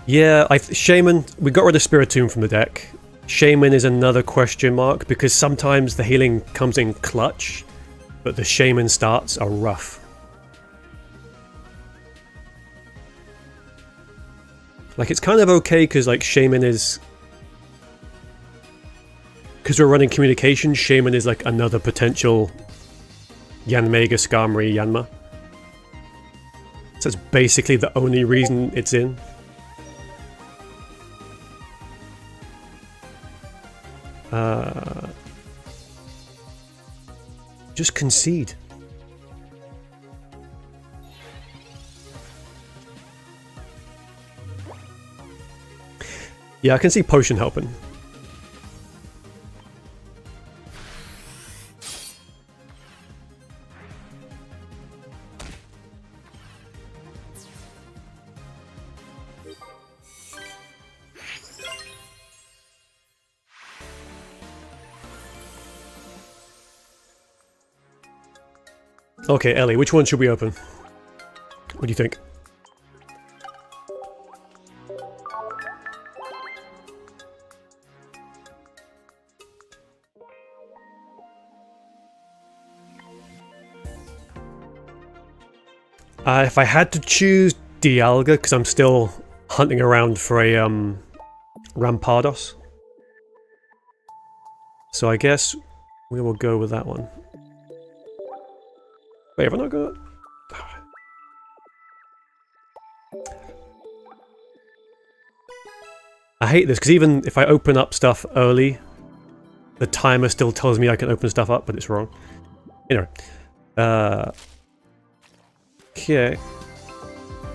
Yeah, Shaman, we got rid of Spiritomb from the deck. Shaman is another question mark, because sometimes the healing comes in clutch, but the Shaman starts are rough. Like, it's kind of okay, because, like, Shaman is... Because we're running communication, Shaman is, like, another potential Yanmega, Skarmory, Yanma. So that's basically the only reason it's in. Just concede. Yeah, I can see Potion helping. Okay, Ellie, which one should we open? What do you think? If I had to choose Dialga, because I'm still hunting around for a Rampardos. So I guess we will go with that one. Wait, have I not got... I hate this, because even if I open up stuff early, the timer still tells me I can open stuff up, but it's wrong. Anyway. Okay.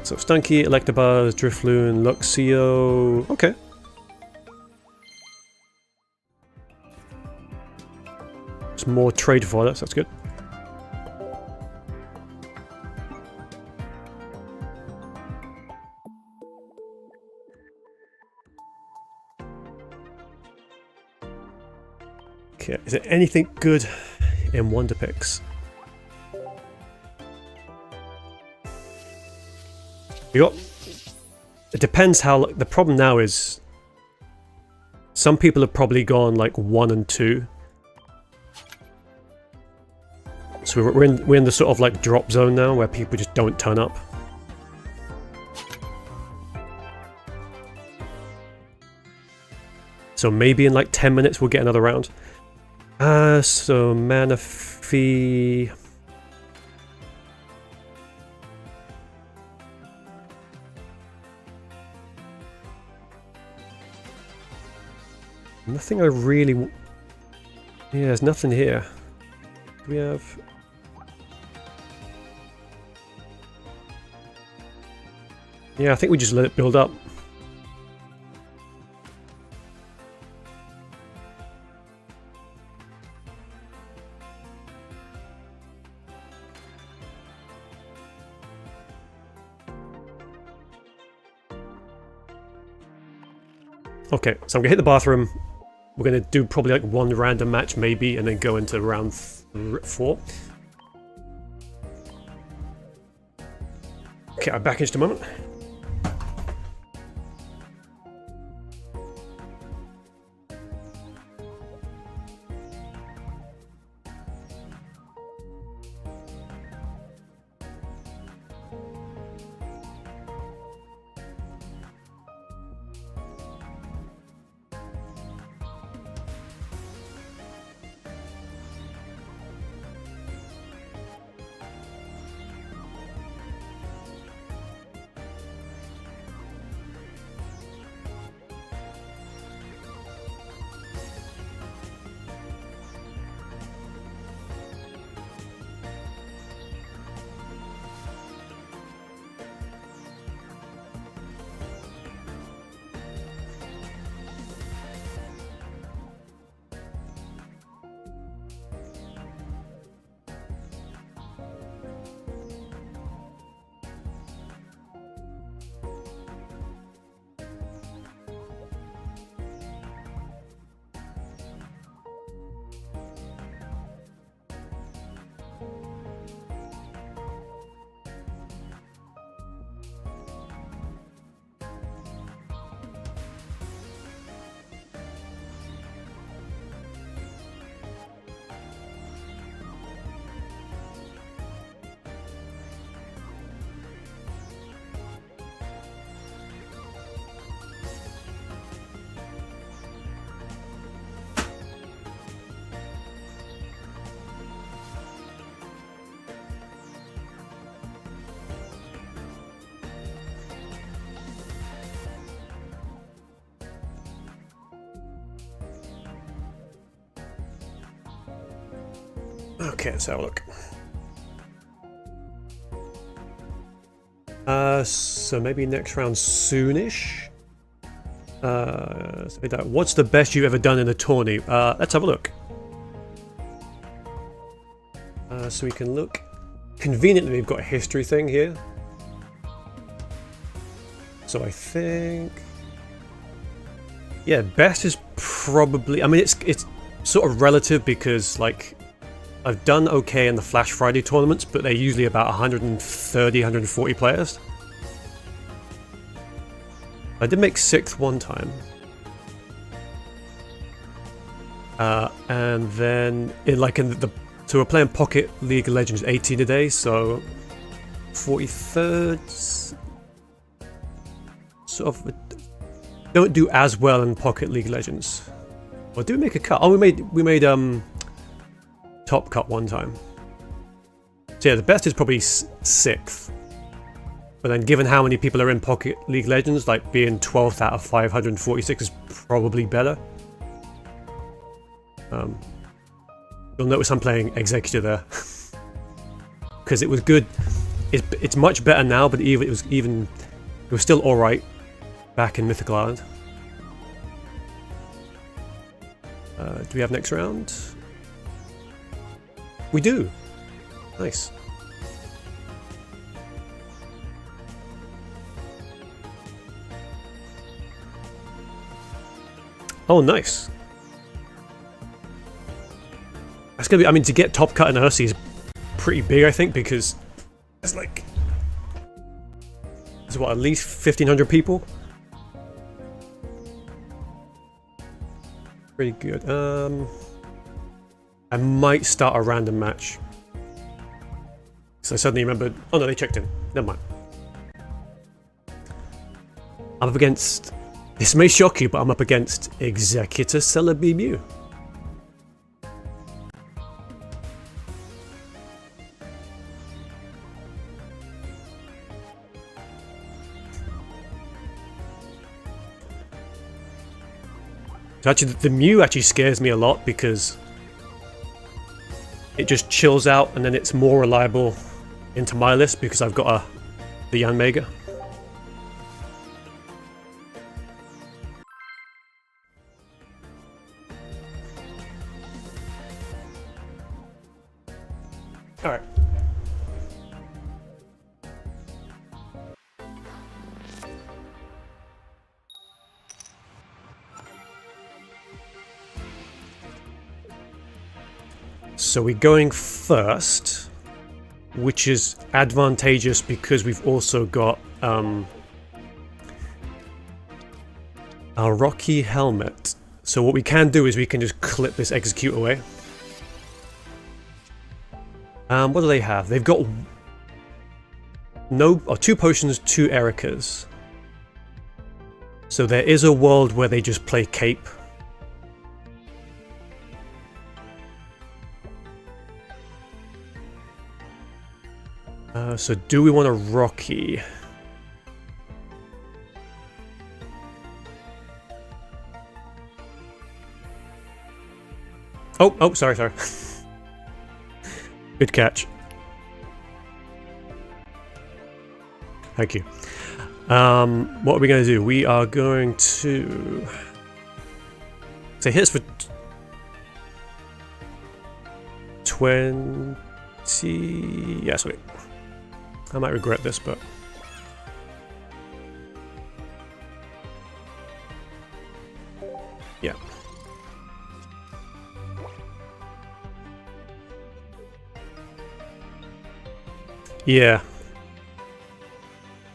So, Stunky, Electabuzz, Drifloon, Luxio... Okay. Some more trade for us, that's good. Okay, is there anything good in Wonder Picks? You got... It depends how... The problem now is... Some people have probably gone like 1 and 2. So we're in the sort of like drop zone now where people just don't turn up. So maybe in like 10 minutes we'll get another round. So mana fee... Nothing I really... Yeah, there's nothing here. Do we have... Yeah, I think we just let it build up. Okay, so I'm gonna hit the bathroom. We're gonna do probably like one random match maybe, and then go into round 4. Okay, I'm back in just a moment. Okay, let's have a look. So maybe next round soonish. What's the best you've ever done in a tourney? Let's have a look. So we can look. Conveniently, we've got a history thing here. So I think, yeah, best is probably. I mean, it's sort of relative because like. I've done okay in the Flash Friday tournaments, but they're usually about 130, 140 players. I did make 6th one time. And then, so we're playing Pocket League of Legends 18 a day, so 43rd. Sort of, don't do as well in Pocket League of Legends. Or do we make a cut? Oh, we made top cut one time. So yeah, the best is probably 6th. But then given how many people are in Pocket League Legends, like being 12th out of 546 is probably better. You'll notice I'm playing Executor there. Because it was good. It's much better now, but it was still alright back in Mythical Island. Do we have next round? We do. Nice. Oh, nice. gonna be. I mean, to get top cut in Ursi is pretty big, I think, because it's like there's what, at least 1,500 people. Pretty good. I might start a random match. So I suddenly remembered. Oh no, they checked in. Never mind. I'm up against. This may shock you, but I'm up against Executor Celebi Mew. So actually, the Mew actually scares me a lot because it just chills out and then it's more reliable into my list because I've got the Yanmega. Alright. So we're going first, which is advantageous because we've also got our Rocky Helmet. So what we can do is we can just clip this Execute away. What do they have? They've got 2 potions, 2 Ericas. So there is a world where they just play Cape. So do we want a Rocky? Oh, sorry. Good catch. Thank you. What are we going to do? We are going to say hits for 20. Yes, wait. I might regret this, but yeah. Yeah.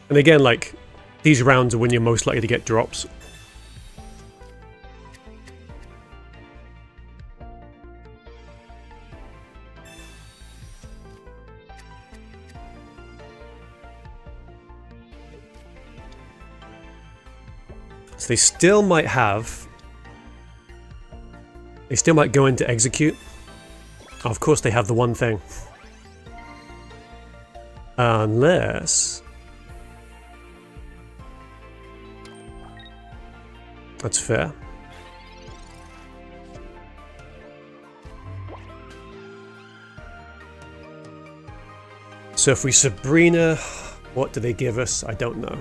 And again, like, these rounds are when you're most likely to get drops. So they still might have... They still might go into Execute. Oh, of course they have the one thing. Unless... That's fair. So if we Sabrina, what do they give us? I don't know.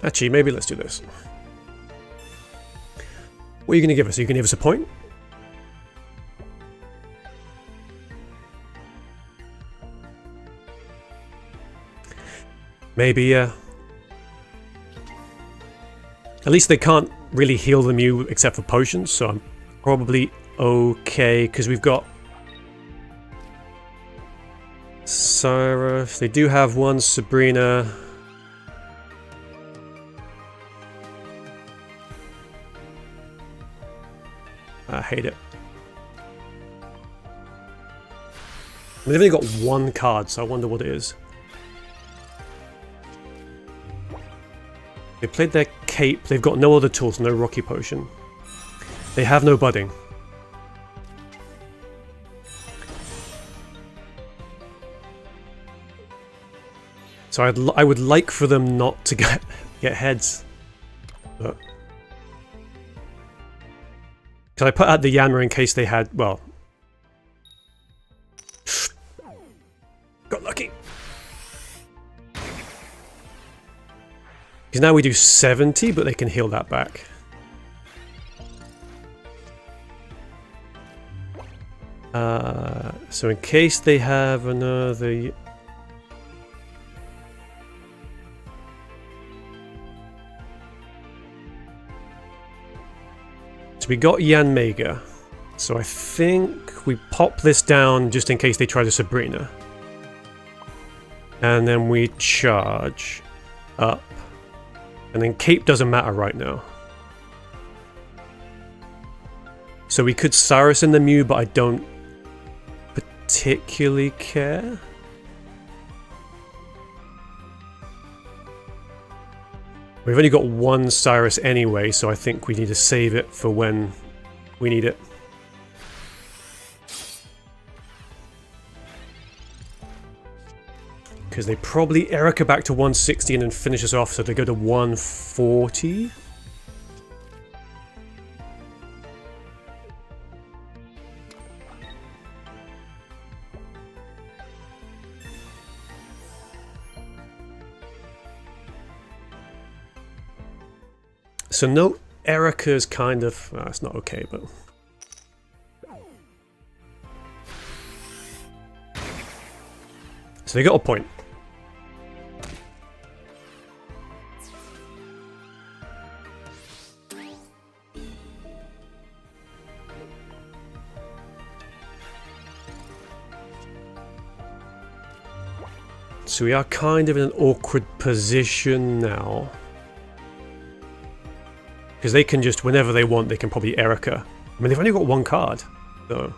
Actually, maybe let's do this. What are you going to give us? Are you going to give us a point? Maybe, At least they can't really heal the Mew except for potions, so I'm probably okay, because we've got... Cyrus. They do have one Sabrina... I hate it. They've only got one card, so I wonder what it is. They played their Cape. They've got no other tools, no Rocky Potion. They have no Budding. So I would like for them not to get heads. But Because I put out the Yanma in case they had, well... Got lucky. Because now we do 70, but they can heal that back. So in case they have another... So we got Yanmega. So I think we pop this down just in case they try to Sabrina. And then we charge up. And then Cape doesn't matter right now. So we could Cyrus in the Mew, but I don't particularly care. We've only got one Cyrus anyway, so I think we need to save it for when we need it. Because they probably Erica back to 160 and then finish us off, so they go to 140. So no Erica's kind of... it's not okay, but... So they got a point. So we are kind of in an awkward position now. Because they can just, whenever they want, they can probably Erica. I mean, they've only got one card, though.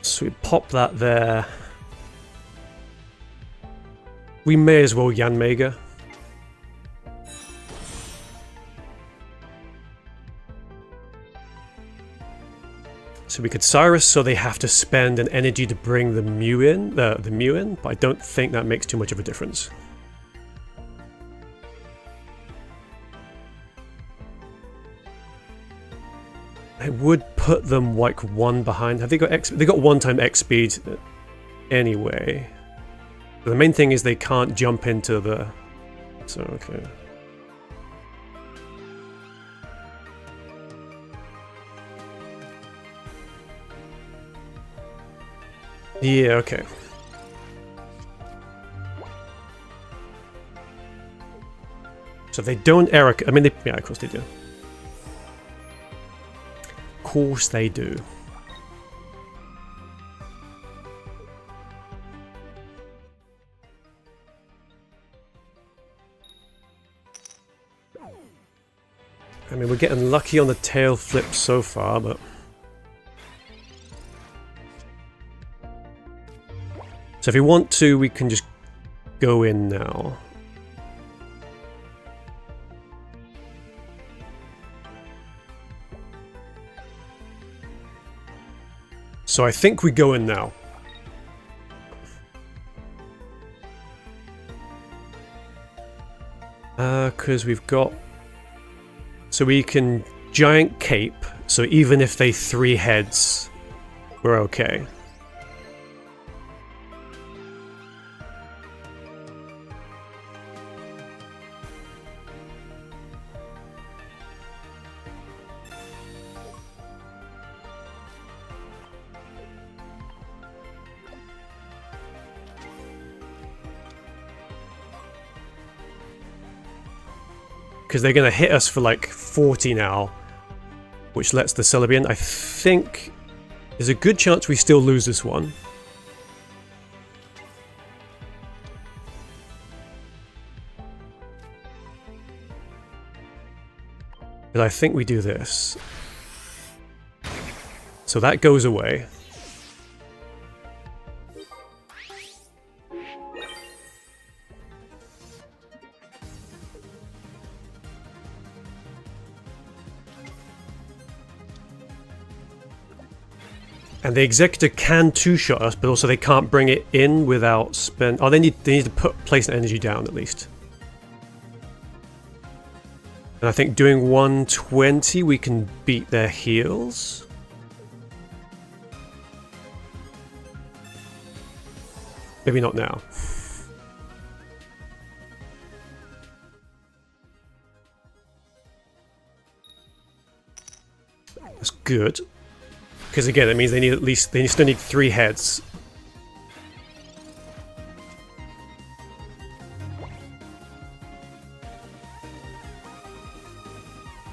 So we pop that there. We may as well Yanmega. So we could Cyrus, so they have to spend an energy to bring the Mew in, the Mew in, but I don't think that makes too much of a difference. I would put them like one behind. Have they got X? They got one-time X speed anyway. But the main thing is they can't jump into the. So okay. Yeah, okay. So if they don't Eric, I mean, yeah, of course they do. Of course they do. I mean, we're getting lucky on the tail flip so far, but... So if we want to, we can just go in now. So I think we go in now. Because we've got... So we can giant cape, so even if they 3 heads, we're okay. Because they're going to hit us for like 40 now, which lets the Celebi in. I think there's a good chance we still lose this one. But I think we do this. So that goes away. And the Executor can two-shot us, but also they can't bring it in without spend. Oh, they need to place an energy down at least. And I think doing 120, we can beat their heals. Maybe not now. That's good. Because again, it means they need they still need 3 heads.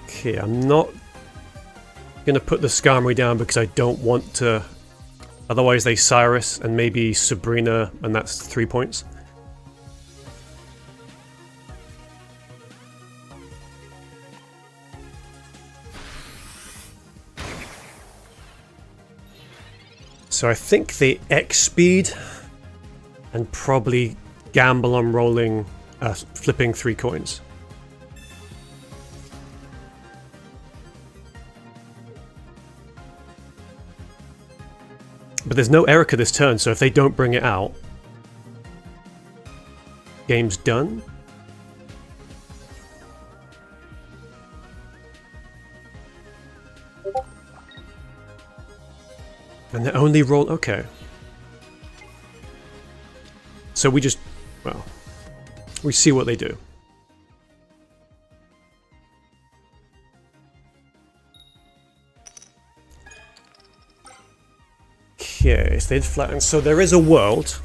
Okay, I'm not gonna put the Skarmory down because I don't want to. Otherwise, they Cyrus and maybe Sabrina, and that's 3 points. So I think they X-speed and probably gamble on rolling, flipping 3 coins. But there's no Erica this turn, so if they don't bring it out, game's done. And they only roll... okay. So we just... well... we see what they do. Okay, so they'd flatten. So there is a world...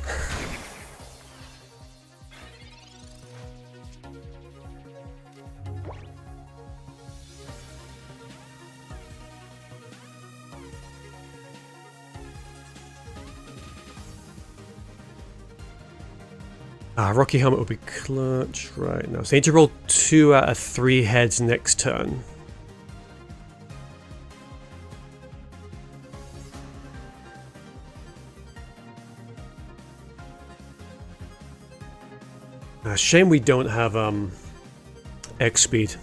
Rocky Helmet will be clutch right now. So they need to roll 2 out of 3 heads next turn. Shame we don't have X speed.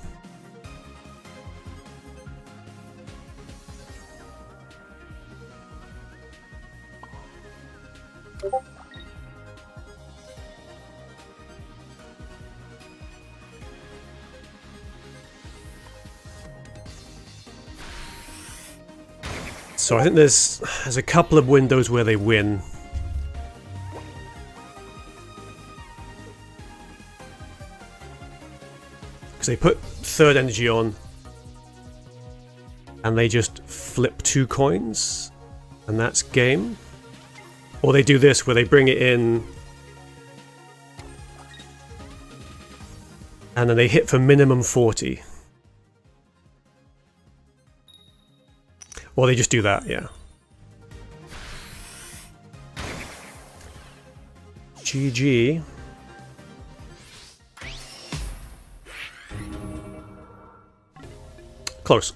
So I think there's a couple of windows where they win. Because they put 3rd energy on and they just flip 2 coins and that's game. Or they do this where they bring it in and then they hit for minimum 40. Or they just do that, yeah. GG. Close.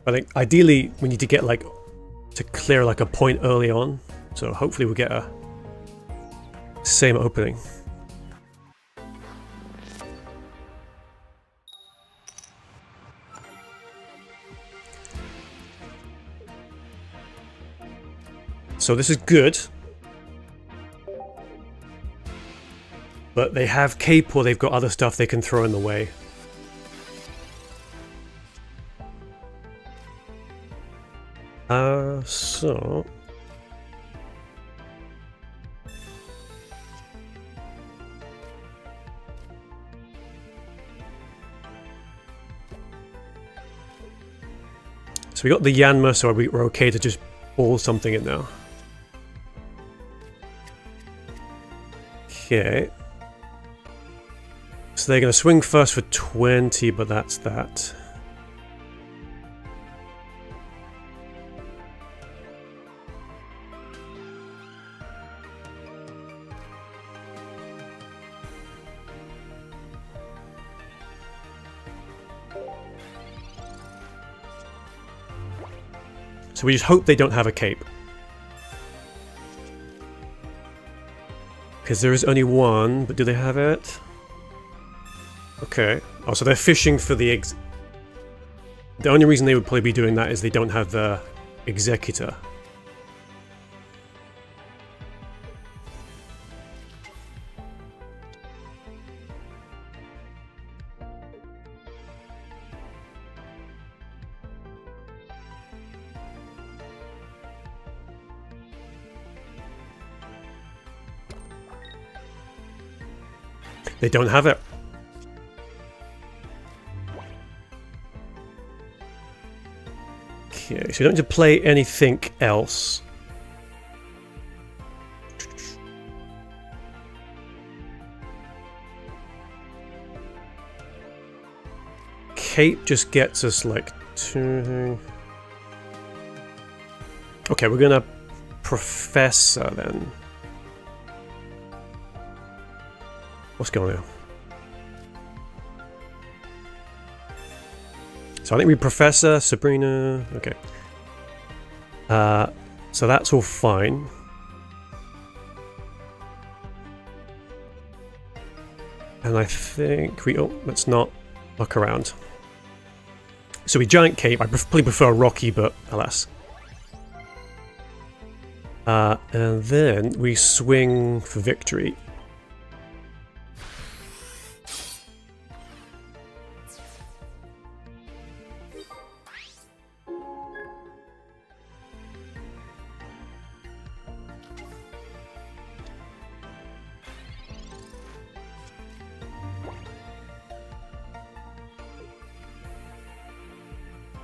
I think ideally we need to get like to clear like a point early on, so hopefully we'll get a same opening. So this is good, but they have cape or they've got other stuff they can throw in the way. So we got the Yanma, so we're okay to just ball something in now. Okay. So they're going to swing first for 20, but that's that. So we just hope they don't have a cape. Because there is only one, but do they have it? Okay. Oh, so they're fishing for the The only reason they would probably be doing that is they don't have the Executor. They don't have it. Okay, so you don't need to play anything else. Cape just gets us like 2... Okay, we're gonna Professor then. What's going on? So I think we Professor, Sabrina... Okay. So that's all fine. And I think we... Oh, let's not look around. So we Giant Cape. I probably prefer Rocky, but alas. And then we swing for victory.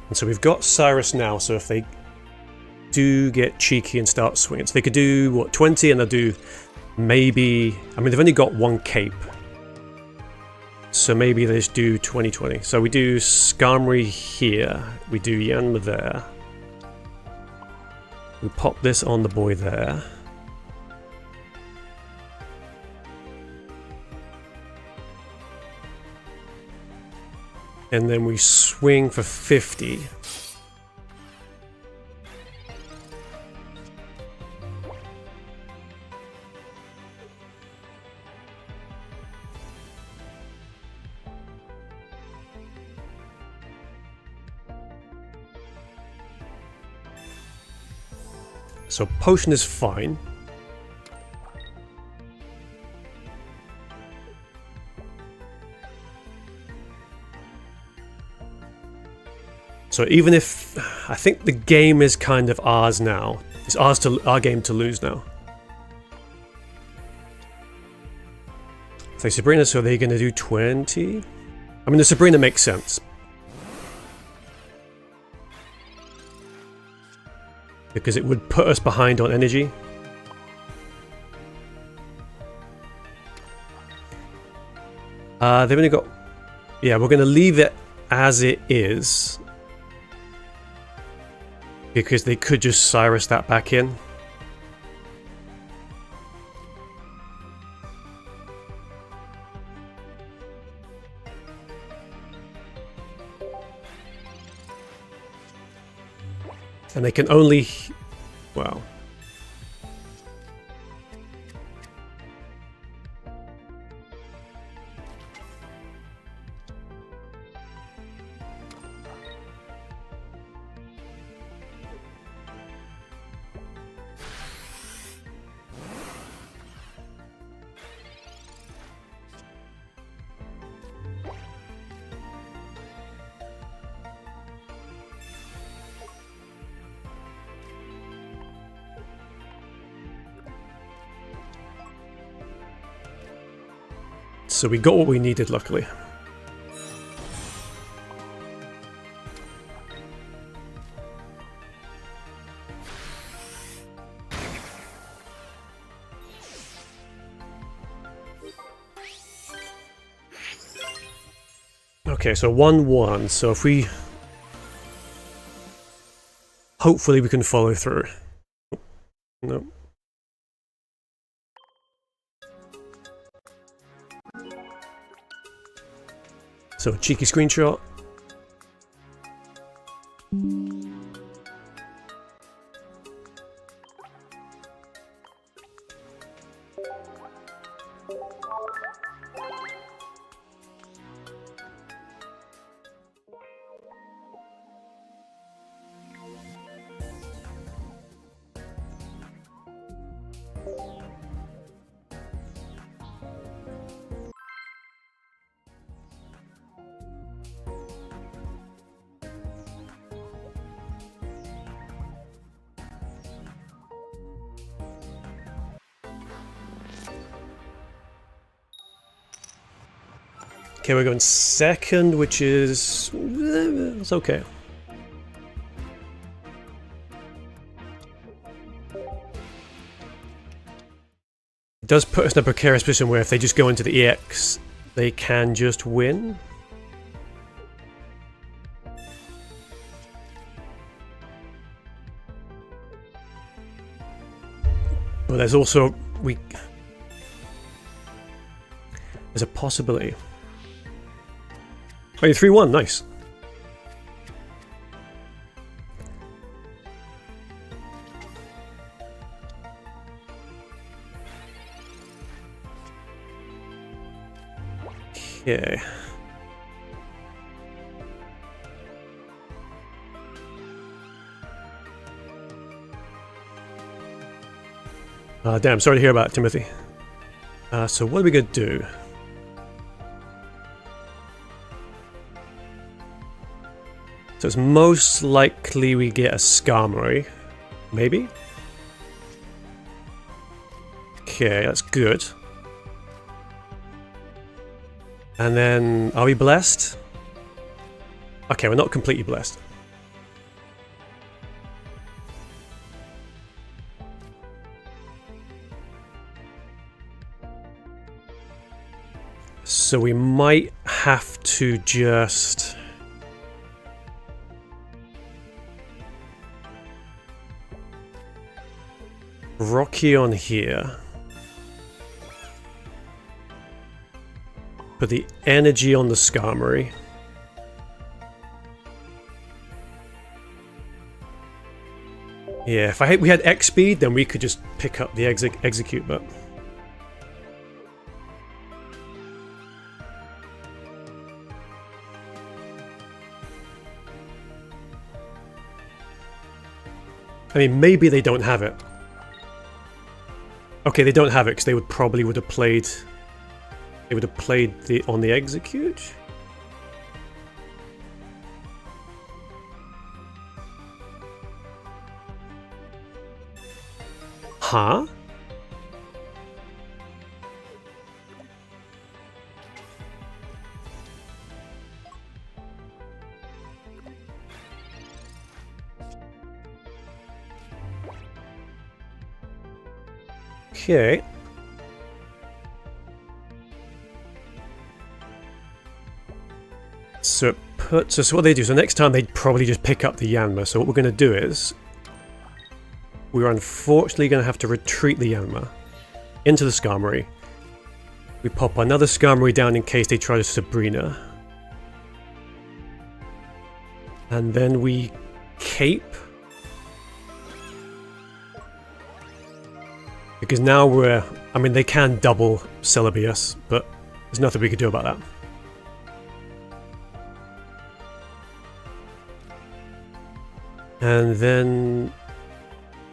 And so we've got Cyrus now, so if they do get cheeky and start swinging, so they could do, what, 20, and they'll do maybe... I mean, they've only got one cape. So maybe they just do 20-20. So we do Skarmory here, we do Yanmega there. We pop this on the boy there. And then we swing for 50. So potion is fine. So even if I think the game is kind of ours now, it's our game to lose now. So Sabrina, so are they going to do 20? I mean, the Sabrina makes sense. Because it would put us behind on energy. They've only got... Yeah, we're going to leave it as it is. Because they could just Cyrus that back in. And they can only... Well... So we got what we needed, luckily. Okay, so 1-1. So if we... Hopefully we can follow through. No. So, cheeky screenshot. Okay, we're going second, which is... it's okay. It does put us in a precarious position where if they just go into the EX, they can just win. But there's also... there's a possibility. Oh, you're 3-1, nice. Okay. Damn, sorry to hear about it, Timothy. So what are we gonna do? So it's most likely we get a Skarmory. Maybe? Okay, that's good. And then, are we blessed? Okay, we're not completely blessed. So we might have to just... Rocky on here. Put the energy on the Skarmory. Yeah, if we had X speed, then we could just pick up the execute, but... I mean, maybe they don't have it. Okay, they don't have it because they would have played. They would have played on the execute. Huh? Okay. So what they do, so next time they'd probably just pick up the Yanma. So what we're going to do is we're unfortunately going to have to retreat the Yanma into the Skarmory. We pop another Skarmory down in case they try to Sabrina. And then we cape. Because now we're... I mean, they can double Celebius, but there's nothing we could do about that. And then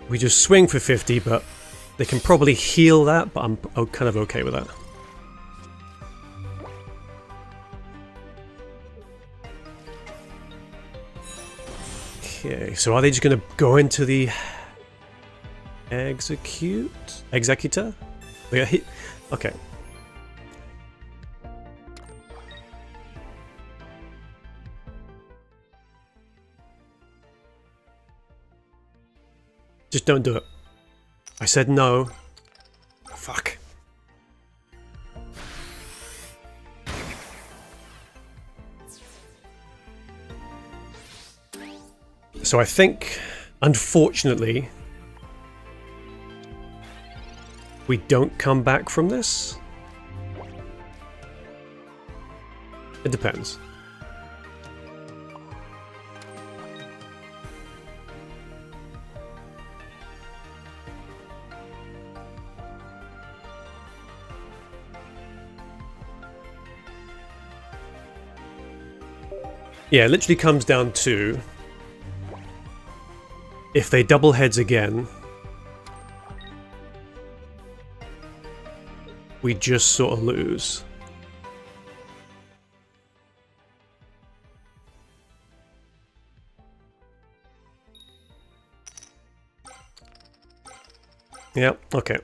we just swing for 50, but they can probably heal that, but I'm kind of okay with that. Okay, so are they just going to go into the... Executor? Okay. Just don't do it. I said no. Fuck. So I think, unfortunately, we don't come back from this. It depends. Yeah, it literally comes down to if they double heads again, we just sort of lose. Yeah, okay.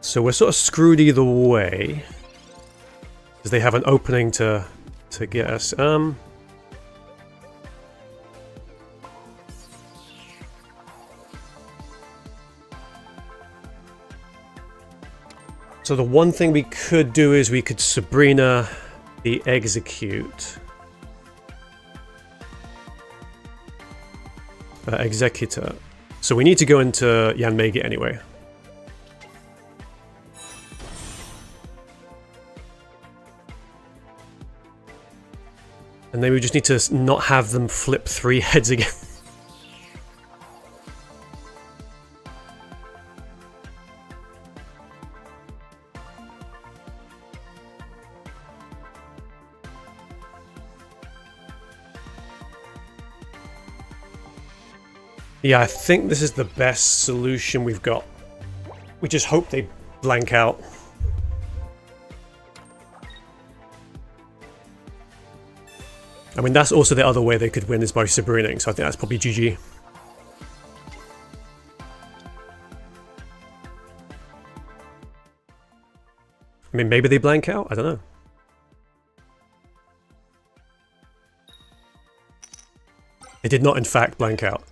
So we're sort of screwed either way, because they have an opening to get us. So the one thing we could do is we could Sabrina the Execute. Executor. So we need to go into Yanmega anyway. And then we just need to not have them flip 3 heads again. Yeah, I think this is the best solution we've got. We just hope they blank out. I mean, that's also the other way they could win is by Sabrinaing, so I think that's probably GG. I mean, maybe they blank out? I don't know. They did not, in fact, blank out.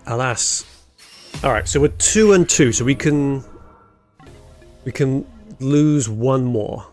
Alas. Alright, so we're 2 and 2, so we can lose one more.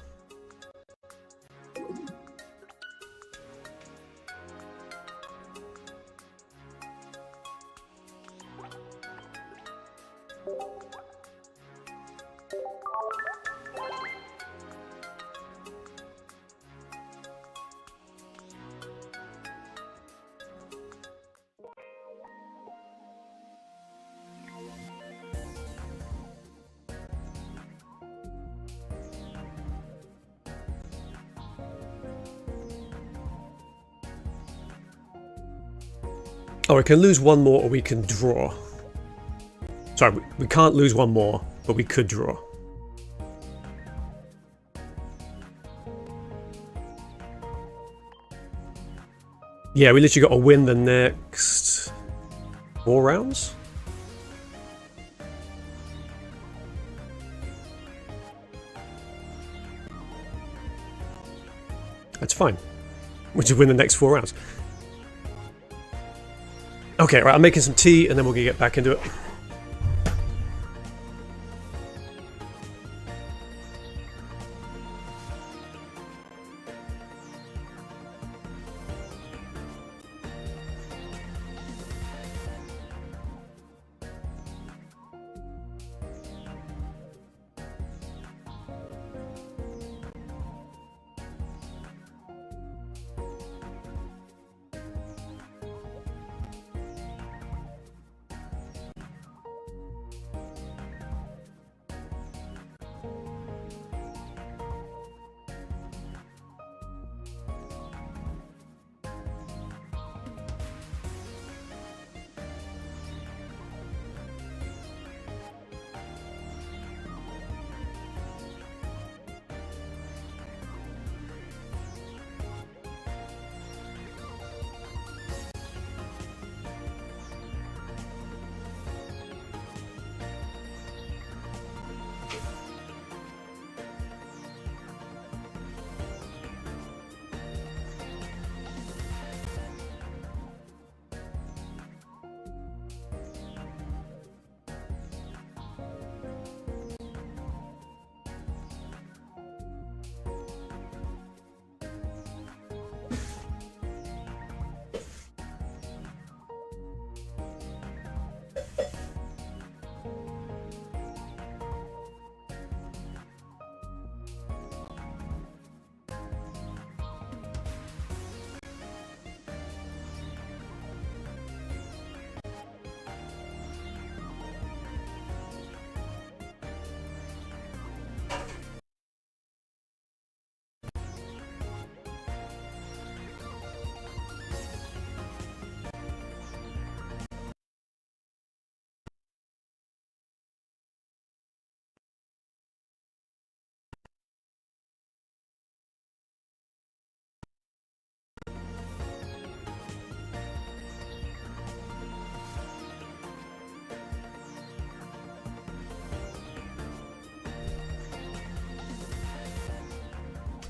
Oh, we can lose one more or we can draw. Sorry, we can't lose one more, but we could draw. Yeah, we literally got to win the next 4 rounds. That's fine. We just win the next 4 rounds. Okay, right, I'm making some tea and then we'll get back into it.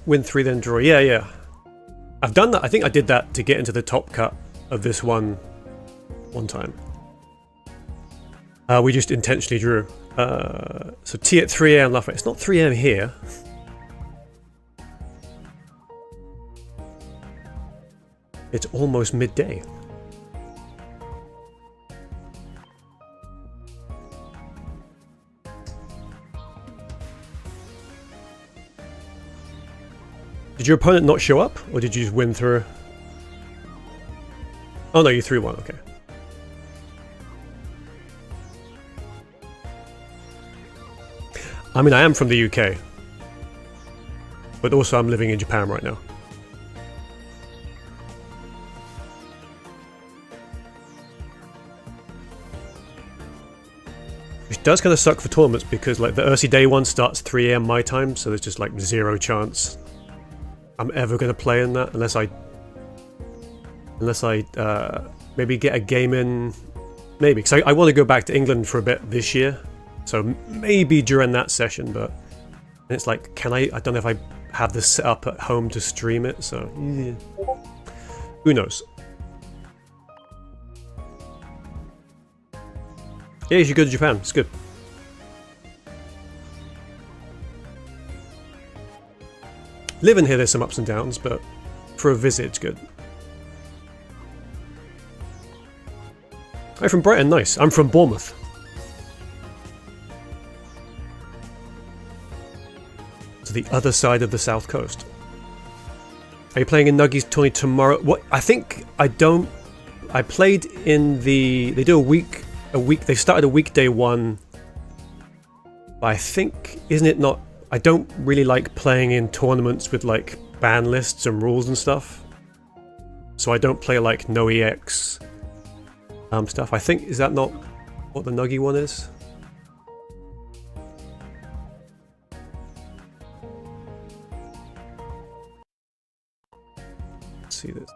win 3 then draw. Yeah. I've done that. I think I did that to get into the top cut of this one time. We just intentionally drew. So tea at 3 AM left. It's not 3 AM here. It's almost midday. Did your opponent not show up, or did you just win through? Oh no, you 3-1, okay. I mean, I am from the UK, but also I'm living in Japan right now. Which does kind of suck for tournaments, because like the Ursi Day one starts 3 AM my time, so there's just like 0 chance I'm ever going to play in that unless I maybe get a game in, maybe, because I want to go back to England for a bit this year, so maybe during that session. But it's like, I don't know if I have this set up at home to stream it, so yeah. Who knows. Yeah, you should go to Japan, it's good. Living here, there's some ups and downs, but for a visit, it's good. I'm from Brighton, nice. I'm from Bournemouth. To the other side of the south coast. Are you playing in Nuggies Tony tomorrow? What? I think I don't. I played in the. They do a week. They started a weekday one. But I think, isn't it not? I don't really like playing in tournaments with like ban lists and rules and stuff. So I don't play like no EX stuff. I think, is that not what the Nuggy one is? Let's see this.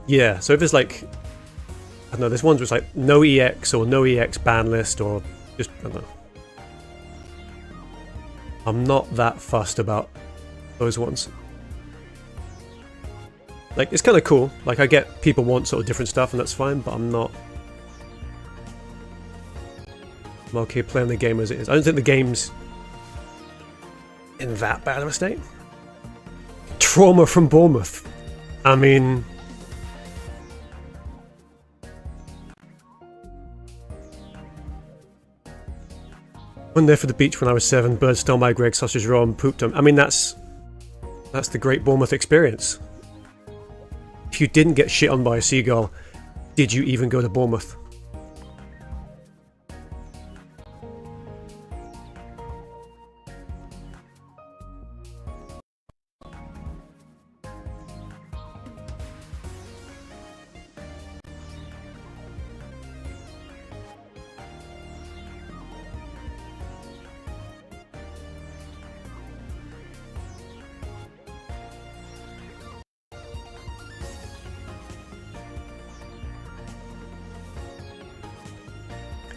Yeah, so if it's like, I don't know, there's ones where it's like no EX or no EX ban list, or just, I don't know. I'm not that fussed about those ones. Like, it's kind of cool. Like, I get people want sort of different stuff, and that's fine, but I'm not. I'm okay playing the game as it is. I don't think the game's in that bad of a state. Trauma from Bournemouth. I mean, went there for the beach when I was 7. Birds stole my Greg sausage roll and pooped them. I mean, that's the great Bournemouth experience. If you didn't get shit on by a seagull, did you even go to Bournemouth?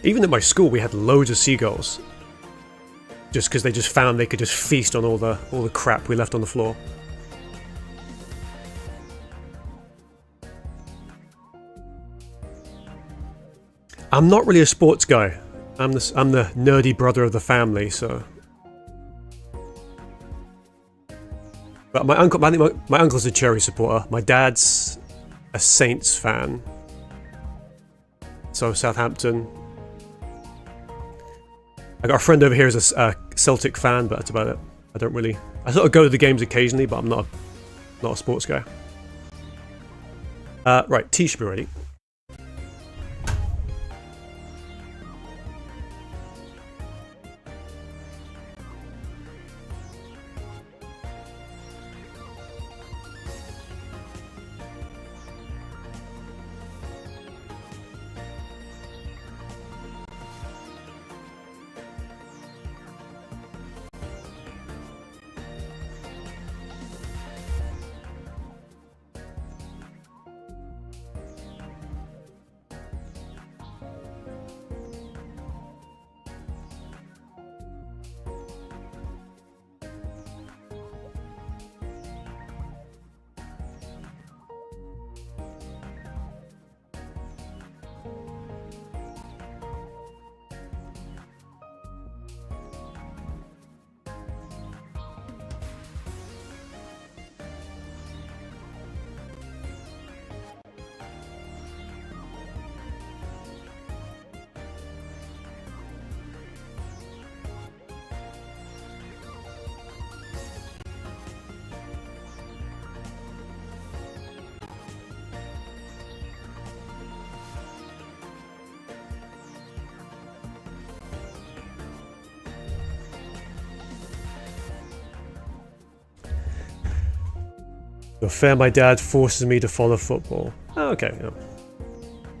Even at my school, we had loads of seagulls. Just because they just found they could just feast on all the crap we left on the floor. I'm not really a sports guy. I'm the nerdy brother of the family, so. But my uncle, I think my uncle's a Cherry supporter. My dad's a Saints fan. So Southampton. I got a friend over here who's a Celtic fan, but that's about it. I don't really. I sort of go to the games occasionally, but I'm not a sports guy. Right, tea should be ready. The affair my dad forces me to follow football. Oh, okay. Yeah.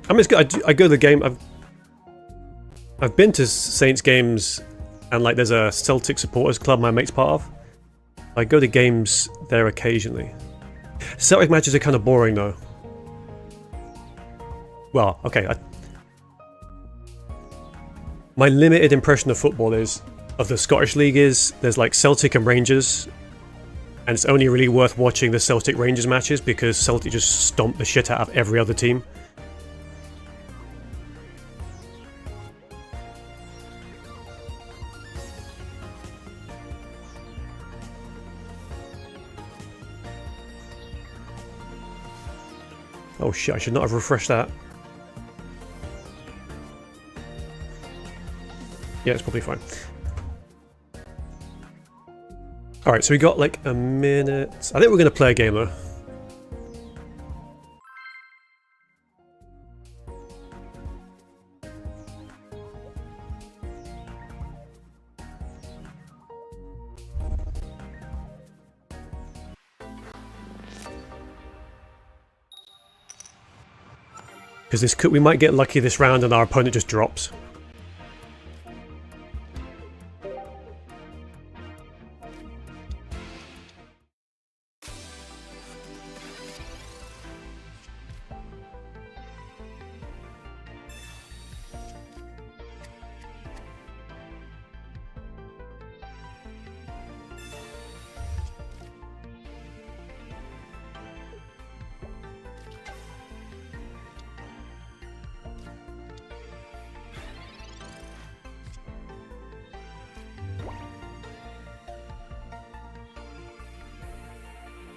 I mean, it's good. I go to the game. I've been to Saints games, and like there's a Celtic supporters club my mate's part of. I go to games there occasionally. Celtic matches are kind of boring though. Well, okay. My limited impression of football of the Scottish League is there's like Celtic and Rangers, and it's only really worth watching the Celtic Rangers matches because Celtic just stomp the shit out of every other team. Oh shit, I should not have refreshed that. Yeah, it's probably fine. Alright, so we got like a minute. I think we're going to play a game though. Because we might get lucky this round and our opponent just drops.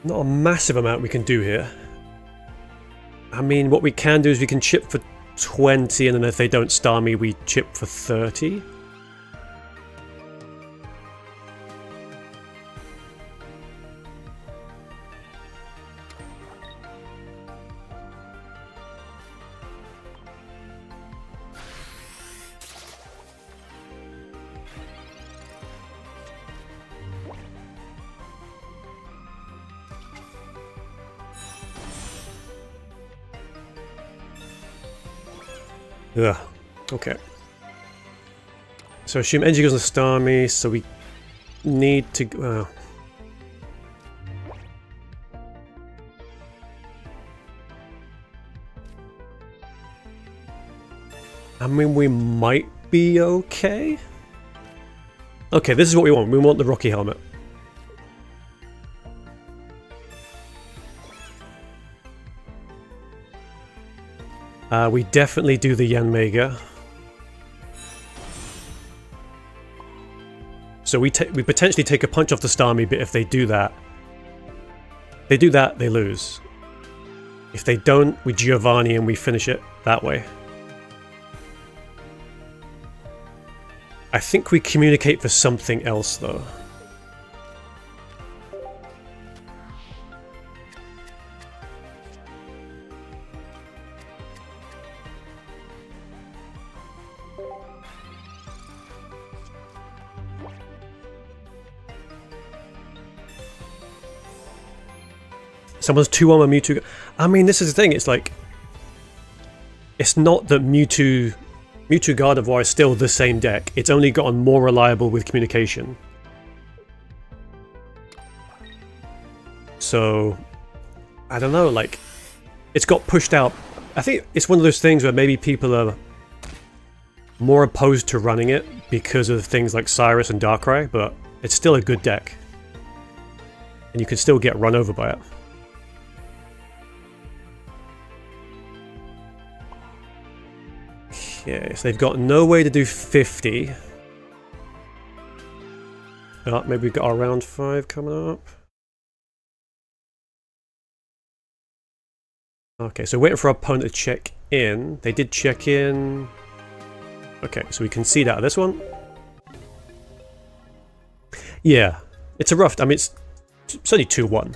Not a massive amount we can do here. I mean, what we can do is we can chip for 20, and then if they don't star me, we chip for 30. Ugh. Okay. So assume Engie goes to star me, so we need to... I mean, we might be okay. Okay, this is what we want. We want the Rocky Helmet. We definitely do the Yanmega. So we potentially take a punch off the Starmie, but if they do that, they lose. If they don't, we Giovanni and we finish it that way. I think we communicate for something else though. Someone's 2-1 Mewtwo. I mean, this is the thing. It's like, it's not that Mewtwo Gardevoir is still the same deck. It's only gotten more reliable with communication. So, I don't know. Like, it's got pushed out. I think it's one of those things where maybe people are more opposed to running it because of things like Cyrus and Darkrai, but it's still a good deck, and you can still get run over by it. Okay, so they've got no way to do 50. Oh, maybe we've got our round 5 coming up. Okay, so waiting for our opponent to check in. They did check in. Okay, so we concede out of this one. Yeah, it's a rough... I mean, it's only 2-1.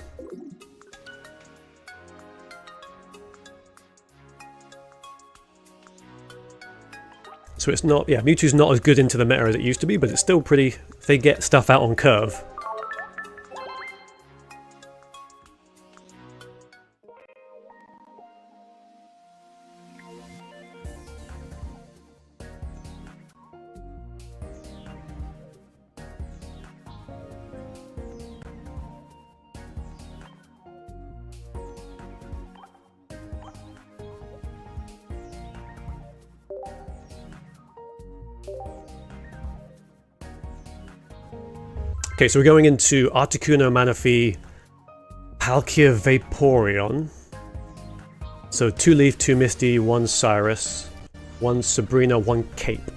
So it's not, yeah, Mewtwo's not as good into the meta as it used to be, but it's still pretty, they get stuff out on curve. Okay, so we're going into Articuno, Manaphy, Palkia, Vaporeon. So 2 Leaf, 2 Misty, 1 Cyrus, 1 Sabrina, 1 Cape.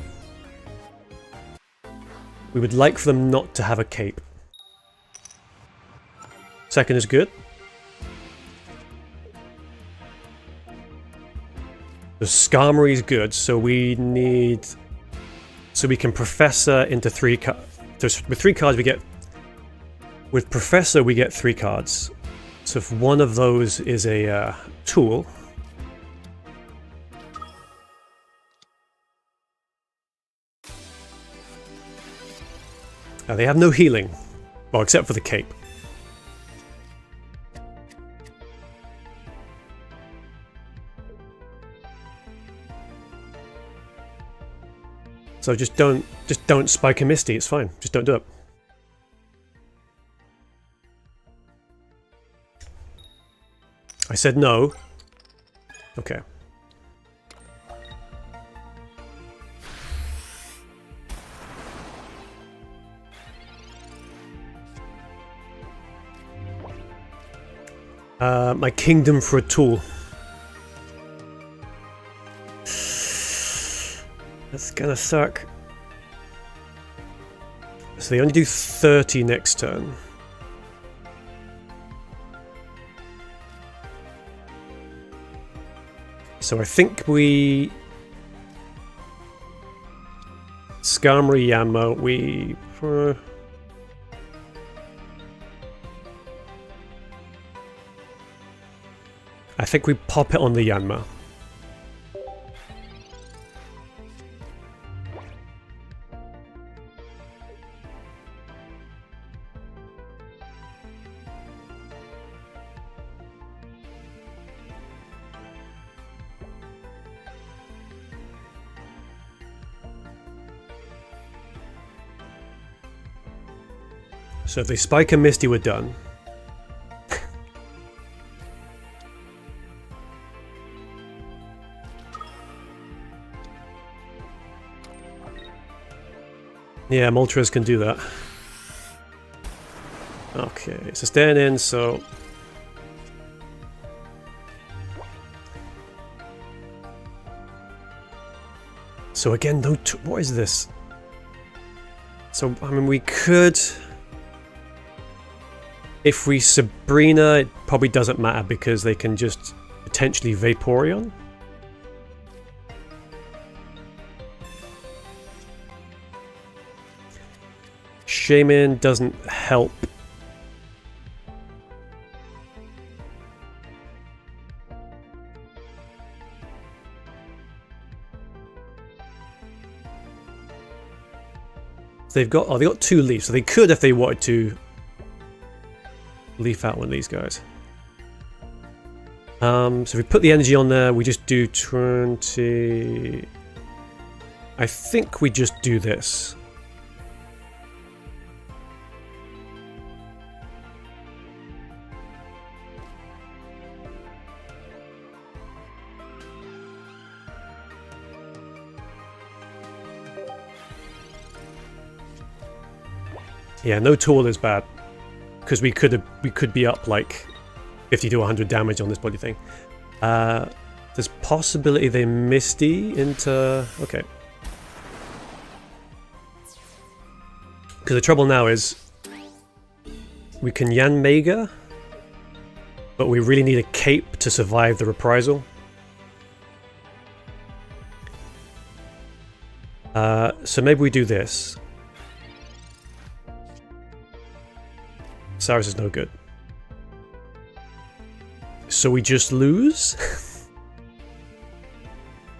We would like for them not to have a Cape. Second is good. The Skarmory is good, so we need... So we can Professor into 3 cards. With 3 cards we get... With Professor we get 3 cards. So if one of those is a tool... They have no healing. Well, except for the Cape. So just don't spike a Misty, it's fine. Just don't do it. I said no. Okay. My kingdom for a tool. That's gonna suck. So they only do 30 next turn. So I think we... Skarmory, Yanma, we... I think we pop it on the Yanma. So if they spike a Misty, we're done. Yeah, Moltres can do that. Okay, so staying in, so... So again, no what is this? So, I mean, we could... If we Sabrina, it probably doesn't matter because they can just potentially Vaporeon. Shaman doesn't help. They've got they got 2 leaves, so they could if they wanted to leaf out one of these guys. So if we put the energy on there, we just do 20. I think we just do this. Yeah, no tool is bad, because we could be up like 50 to 100 damage on this bloody thing. There's possibility they Misty into... Okay. Because the trouble now is we can Yanmega, but we really need a Cape to survive the reprisal. So maybe we do this. Cyrus is no good. So we just lose?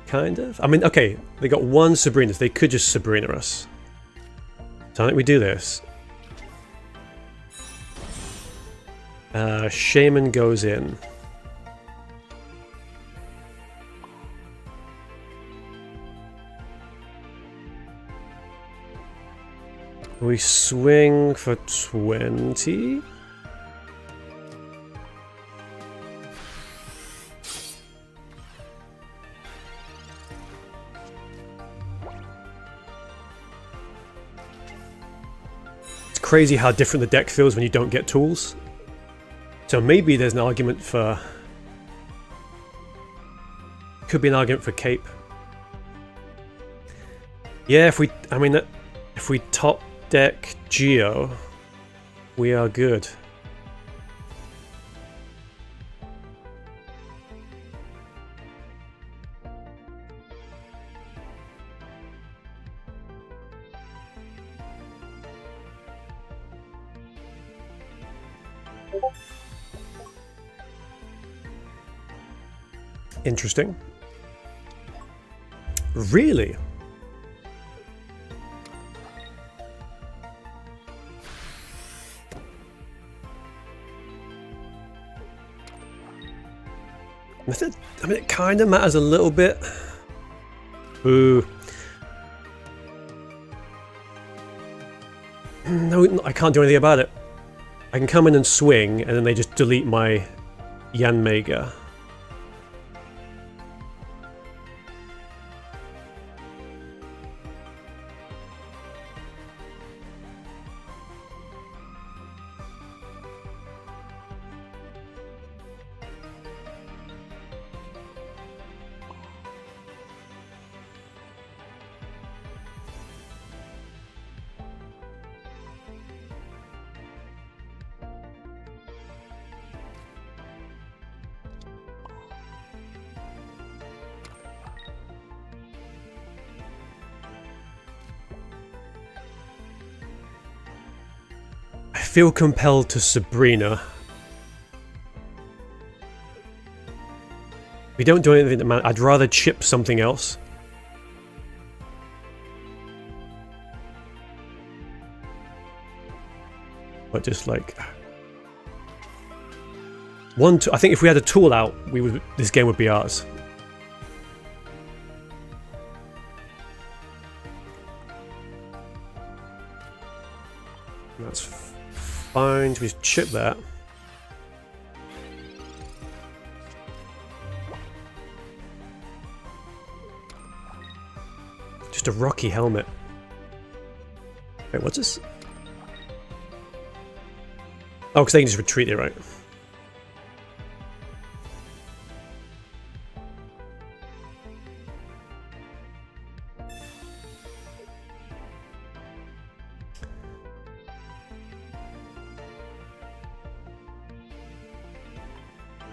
Kind of? I mean, okay, they got 1 Sabrina, so they could just Sabrina us. So I think we do this. Shaman goes in. We swing for 20. crazy how different the deck feels when you don't get tools. So maybe there's an argument for... Could be an argument for Cape. Yeah, if we top deck Geo, we are good. Interesting. Really? I mean, it kind of matters a little bit. Ooh. No, I can't do anything about it. I can come in and swing, and then they just delete my Yanmega. I feel compelled to Sabrina. We don't do anything that matters. I'd rather chip something else. But just like I think if we had a tool out, this game would be ours. That's fine. We chip that. Just a rocky helmet. Wait, what's this? Oh, because they can just retreat it, right?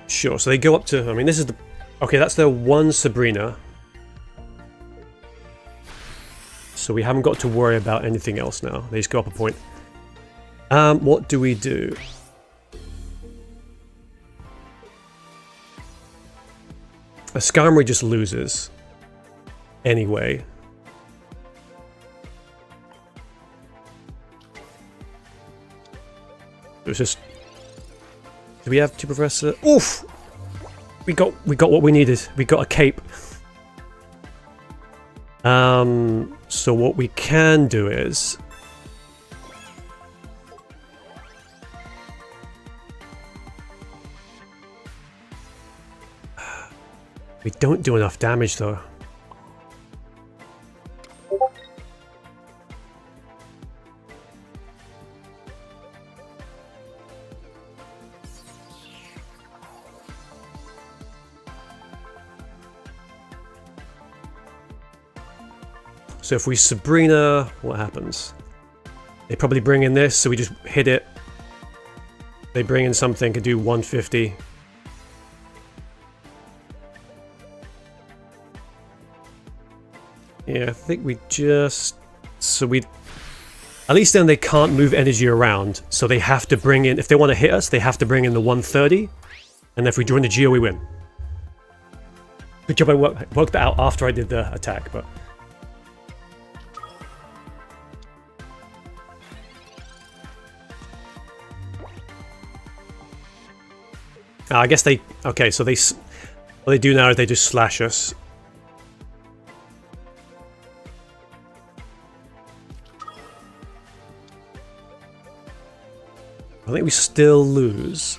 Sure, so they go up to... I mean, this is the... Okay, that's their one Sabrina. So we haven't got to worry about anything else now. They just go up a point. What do we do? A Skarmory just loses. Anyway. It was just... Do we have two Professor? Oof! We got what we needed. We got a cape. So what we can do is... We don't do enough damage though. So if we Sabrina, what happens? They probably bring in this, so we just hit it. They bring in something, could do 150. Yeah, I think we just... So we... At least then they can't move energy around, so they have to bring in... If they want to hit us, they have to bring in the 130. And if we join the Geo, we win. Good job I worked that out after I did the attack, but... I guess they... Okay, so they... What they do now is they just slash us. I think we still lose.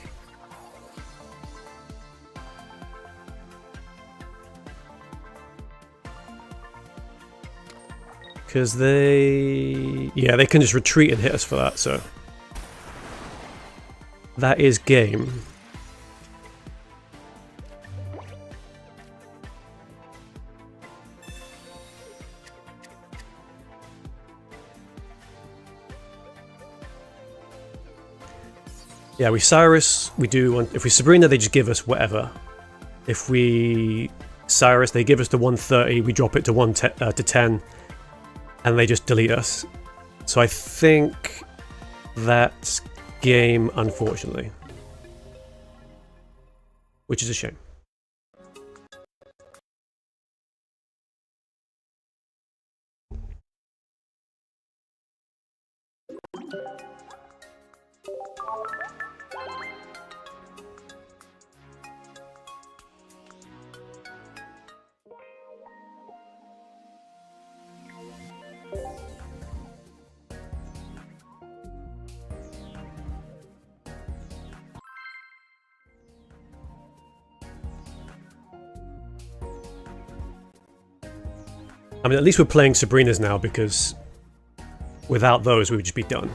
Because they... yeah, they can just retreat and hit us for that, so... that is game. Yeah, we Cyrus, we do one... if we Sabrina, they just give us whatever. If we Cyrus, they give us the 130, we drop it to 10, and they just delete us. So I think that's game, unfortunately. Which is a shame. I mean, at least we're playing Sabrinas now, because without those we would just be done.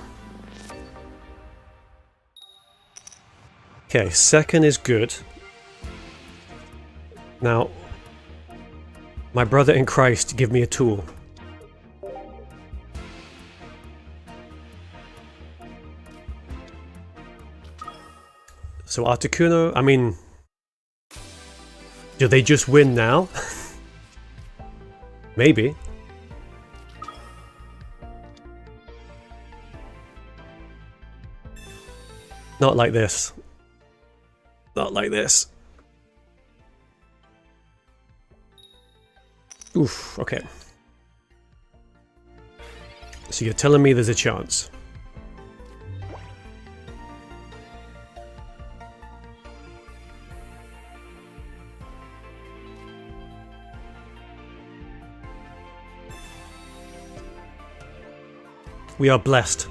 Okay, second is good. Now, my brother in Christ, give me a tool. So Articuno, I mean, do they just win now? Maybe. Not like this. Not like this. Oof, okay. So you're telling me there's a chance. We are blessed.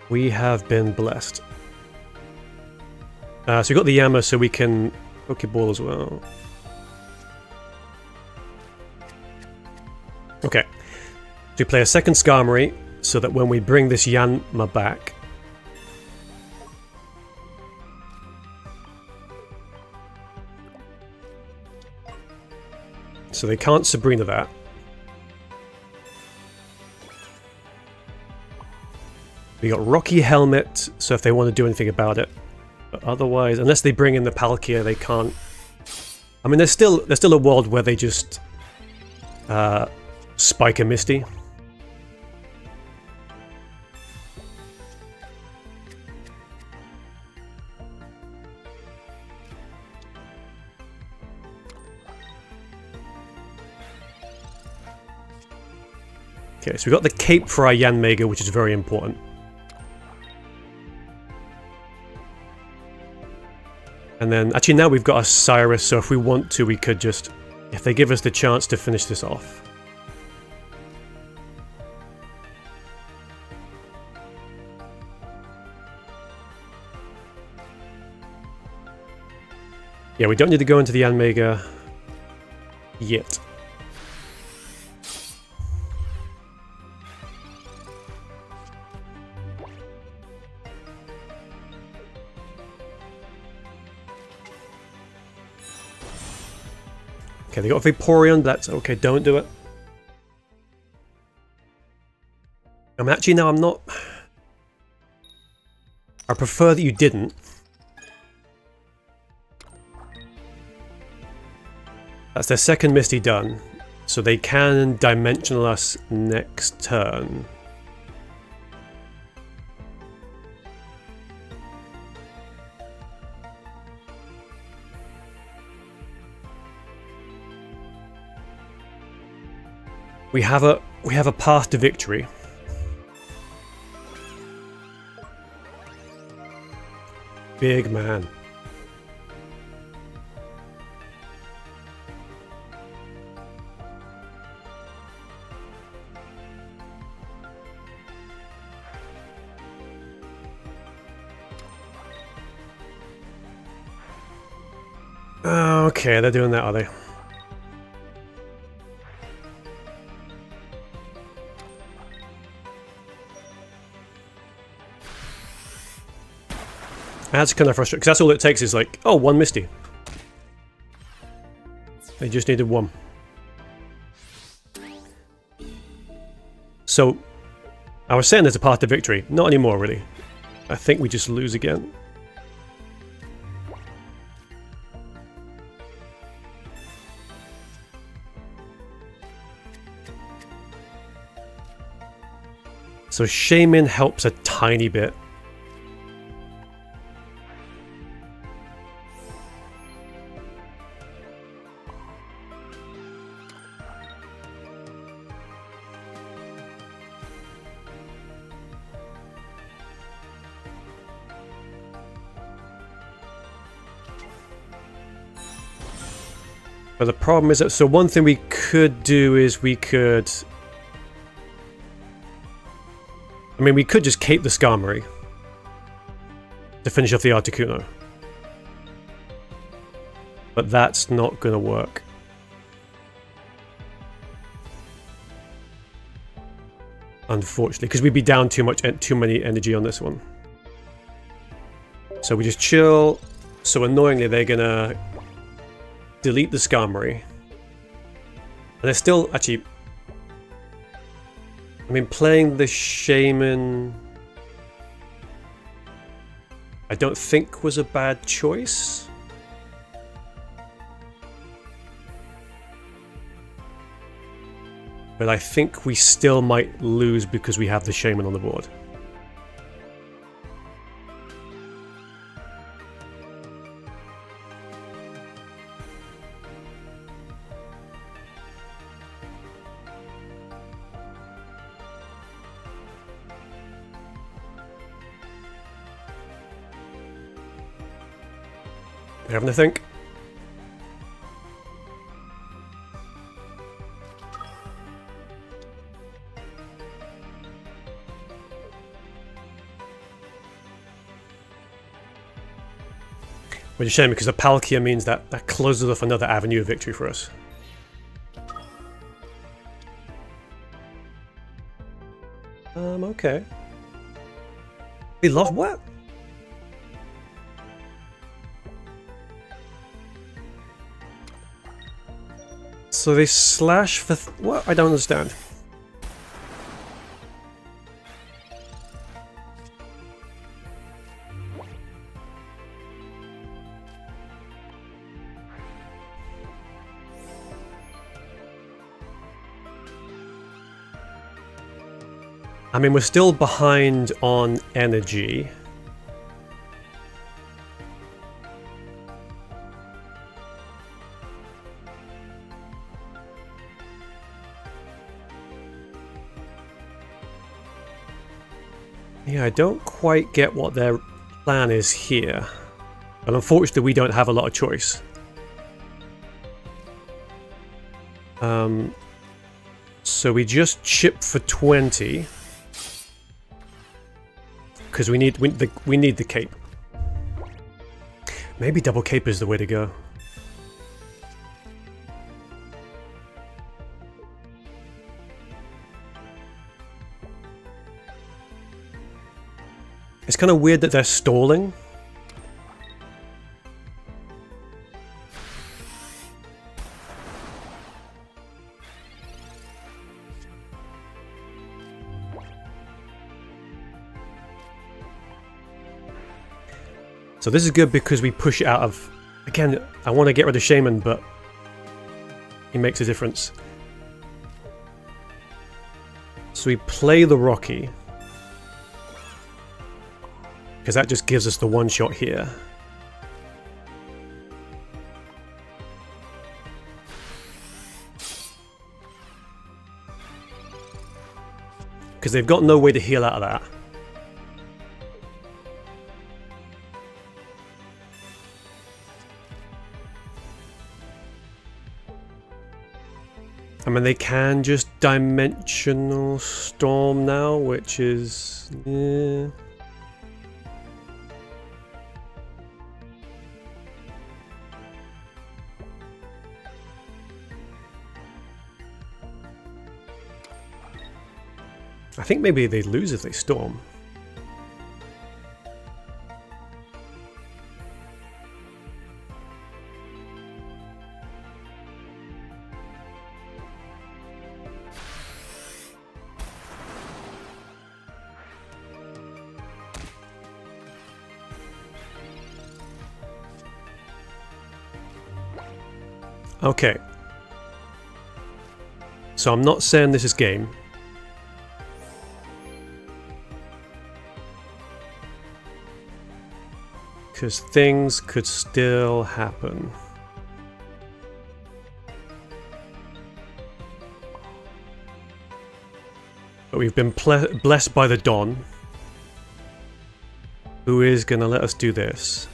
We have been blessed. So we got the Yama, so we can Pokeball as well. Okay. So we play a second Skarmory, so that when we bring this Yanma back... so they can't Sabrina that. We got Rocky Helmet, so if they want to do anything about it. But otherwise, unless they bring in the Palkia, they can't. I mean, there's still a world where they just spike a Misty. Okay, so we got the cape for our Yanmega, which is very important. And then, actually now we've got a Cyrus, so if we want to, we could just... if they give us the chance to finish this off. Yeah, we don't need to go into the Yanmega yet. Okay, they got Vaporeon, that's okay, don't do it. I mean, actually, no, I'm not... I prefer that you didn't. That's their second Misty done, so they can Dimensional us next turn. We have a path to victory. Big man. Okay, they're doing that, are they? That's kind of frustrating, because that's all it takes is like, oh, one Misty. They just needed one. So, I was saying there's a path to victory. Not anymore, really. I think we just lose again. So Shaman helps a tiny bit. But the problem is that, so one thing we could do is we could... I mean, we could just cape the Skarmory to finish off the Articuno. But that's not going to work. Unfortunately, because we'd be down too many energy on this one. So we just chill. So annoyingly, they're going to delete the Skarmory. And they're still actually... I mean, playing the Shaman... I don't think was a bad choice. But I think we still might lose because we have the Shaman on the board. Having to think. Which is a shame because the Palkia means that closes off another avenue of victory for us. Okay. We lost what? So they slash for... what? I don't understand. I mean, we're still behind on energy. Yeah, I don't quite get what their plan is here. But unfortunately, we don't have a lot of choice. So we just chip for 20. Because we need the cape. Maybe double cape is the way to go. It's kind of weird that they're stalling. So this is good because we push it out of... Again, I want to get rid of Shaman, but he makes a difference. So we play the Rocky. Because that just gives us the one shot here. Because they've got no way to heal out of that. I mean, they can just Dimensional Storm now, which is... yeah. I think maybe they lose if they Storm. Okay. So I'm not saying this is game. Because things could still happen. But we've been blessed by the Don, who is going to let us do this.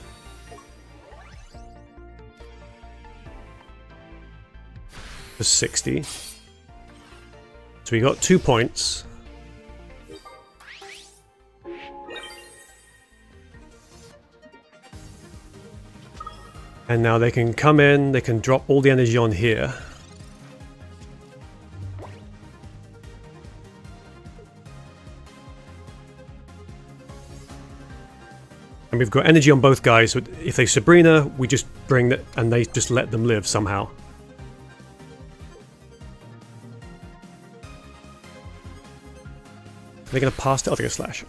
For 60. So we got 2 points. And now they can come in, they can drop all the energy on here. And we've got energy on both guys, so if they Sabrina, we just bring that and they just let them live somehow. They're going to pass it, I'll take a slash.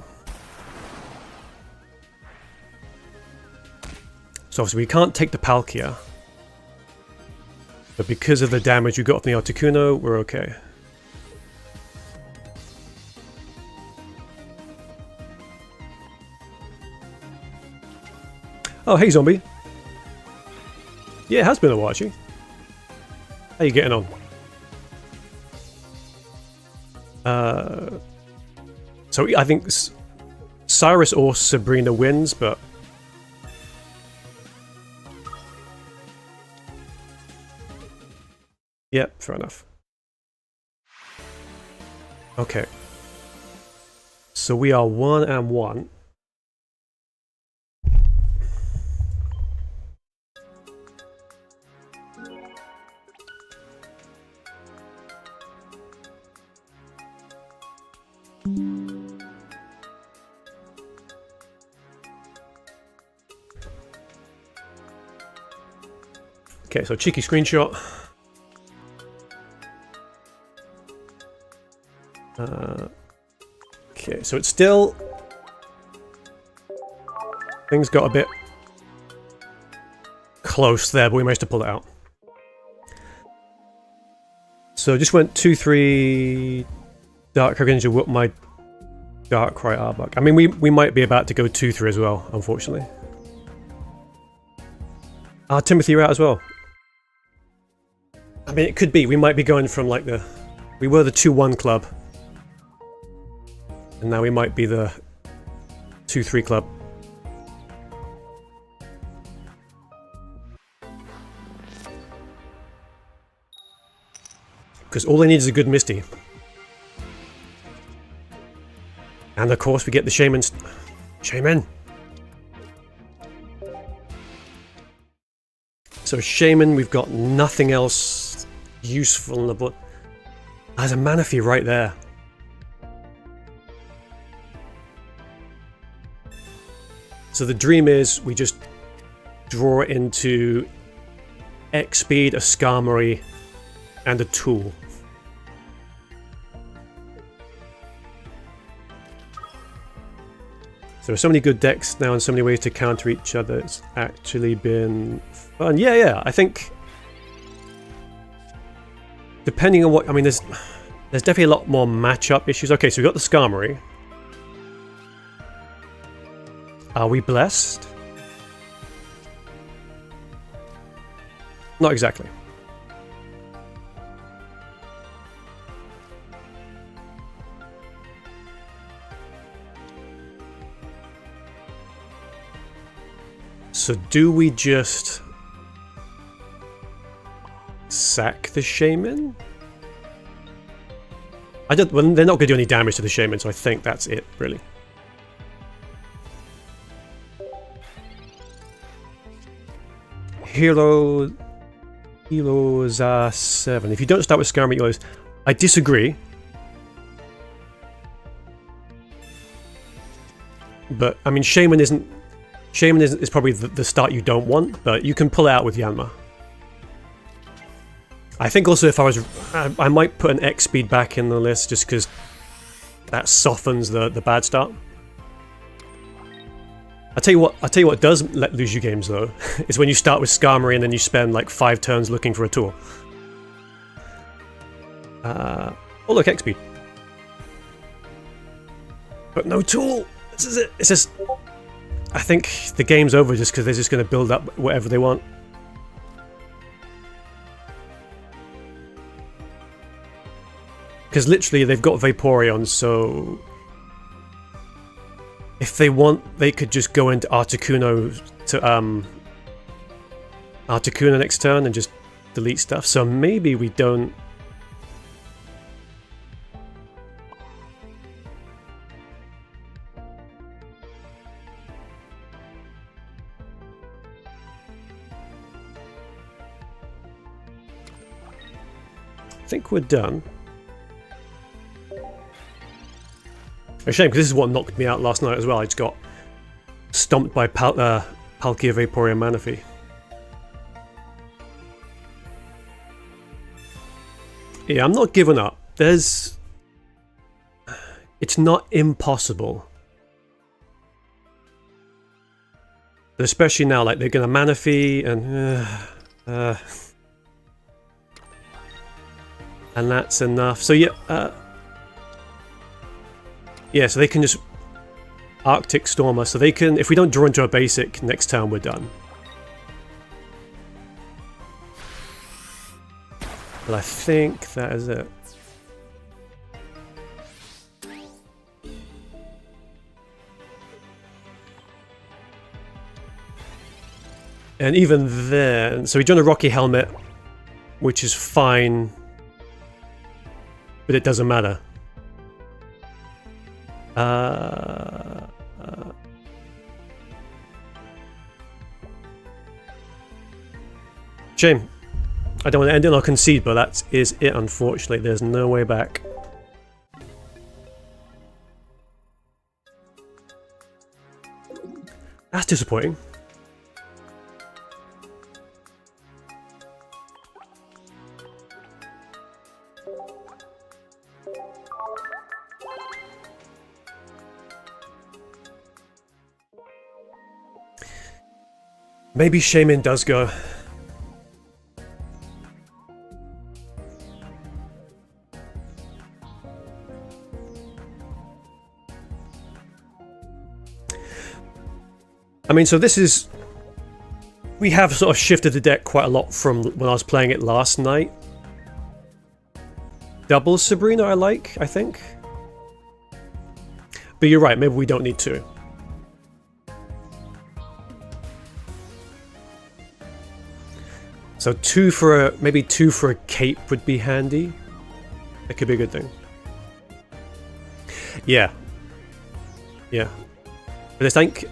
So obviously we can't take the Palkia. But because of the damage we got from the Articuno, we're okay. Oh, hey zombie. Yeah, it has been a while actually. How you getting on? So I think Cyrus or Sabrina wins, but... Yep, fair enough. Okay. So we are 1 and 1. Okay, so cheeky screenshot. Okay, so it's still... Things got a bit close there, but we managed to pull it out. So just went 2-3 Dark Greninja whooped my Darkrai Arbok. I mean, we might be about to go 2-3 as well, unfortunately. Ah, Timothy, you're out as well. I mean, it could be. We might be going from like the... We were the 2-1 club. And now we might be the 2-3 club. Because all they need is a good Misty. And of course we get the Shaman. Shaman! So Shaman, we've got nothing else useful in the book. There's a Manaphy right there. So the dream is we just draw it into X speed, a Skarmory, and a tool. So there are so many good decks now and so many ways to counter each other. It's actually been fun. Yeah, I think depending on what... I mean, there's definitely a lot more matchup issues. Okay, so we've got the Skarmory. Are we blessed? Not exactly. So do we just sack the Shaman? Well, they're not going to do any damage to the Shaman, so I think that's it, really. Heroes are 7. If you don't start with Skarmory, you lose. I disagree. But, I mean, Shaman is probably the start you don't want, but you can pull it out with Yanma. I think also if I might put an X speed back in the list just because that softens the bad start. I'll tell you what does let lose you games though, is when you start with Skarmory and then you spend like 5 turns looking for a tool. Oh look, XP. But no tool! This is it! It's just... I think the game's over just because they're just going to build up whatever they want. Because literally they've got Vaporeon, so... if they want, they could just go into Articuno to Articuno next turn and just delete stuff. So maybe we don't... I think we're done. A shame, because this is what knocked me out last night as well. I just got stomped by Palkia, Vaporeon, Manaphy. Yeah, I'm not giving up. It's not impossible. But especially now, like, they're going to Manaphy and that's enough. So yeah, yeah, so they can just Arctic Storm us. So they can, if we don't draw into a basic next turn, we're done. Well, I think that is it. And even then, so we joined a Rocky Helmet, which is fine, but it doesn't matter. Shame. I don't want to end it or concede, but that is it, unfortunately. There's no way back. That's disappointing. Maybe Shaman does go. I mean, so this is... we have sort of shifted the deck quite a lot from when I was playing it last night. Double Sabrina I think. But you're right, maybe we don't need to. So maybe two for a cape would be handy. That could be a good thing. Yeah. Yeah. But I think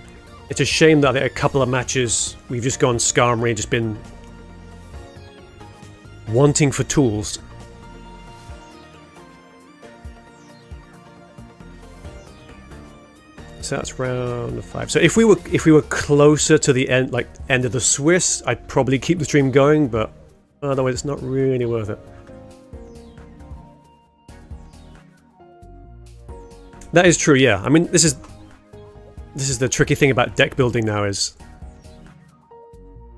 it's a shame that a couple of matches we've just gone Skarmory and just been wanting for tools. So that's round 5. So if we were closer to the end, like end of the Swiss, I'd probably keep the stream going, but otherwise it's not really worth it. That is true, yeah. I mean, this is the tricky thing about deck building now, is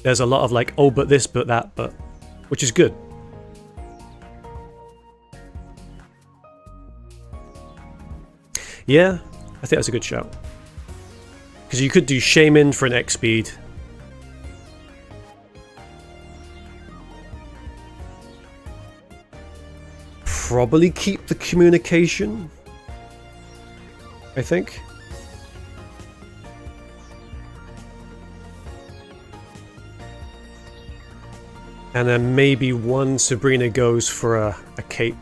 there's a lot of like, oh, but this, but that, but, which is good. Yeah, I think that's a good shout. Because you could do Shaman for an X speed. Probably keep the communication, I think. And then maybe one Sabrina goes for a cape.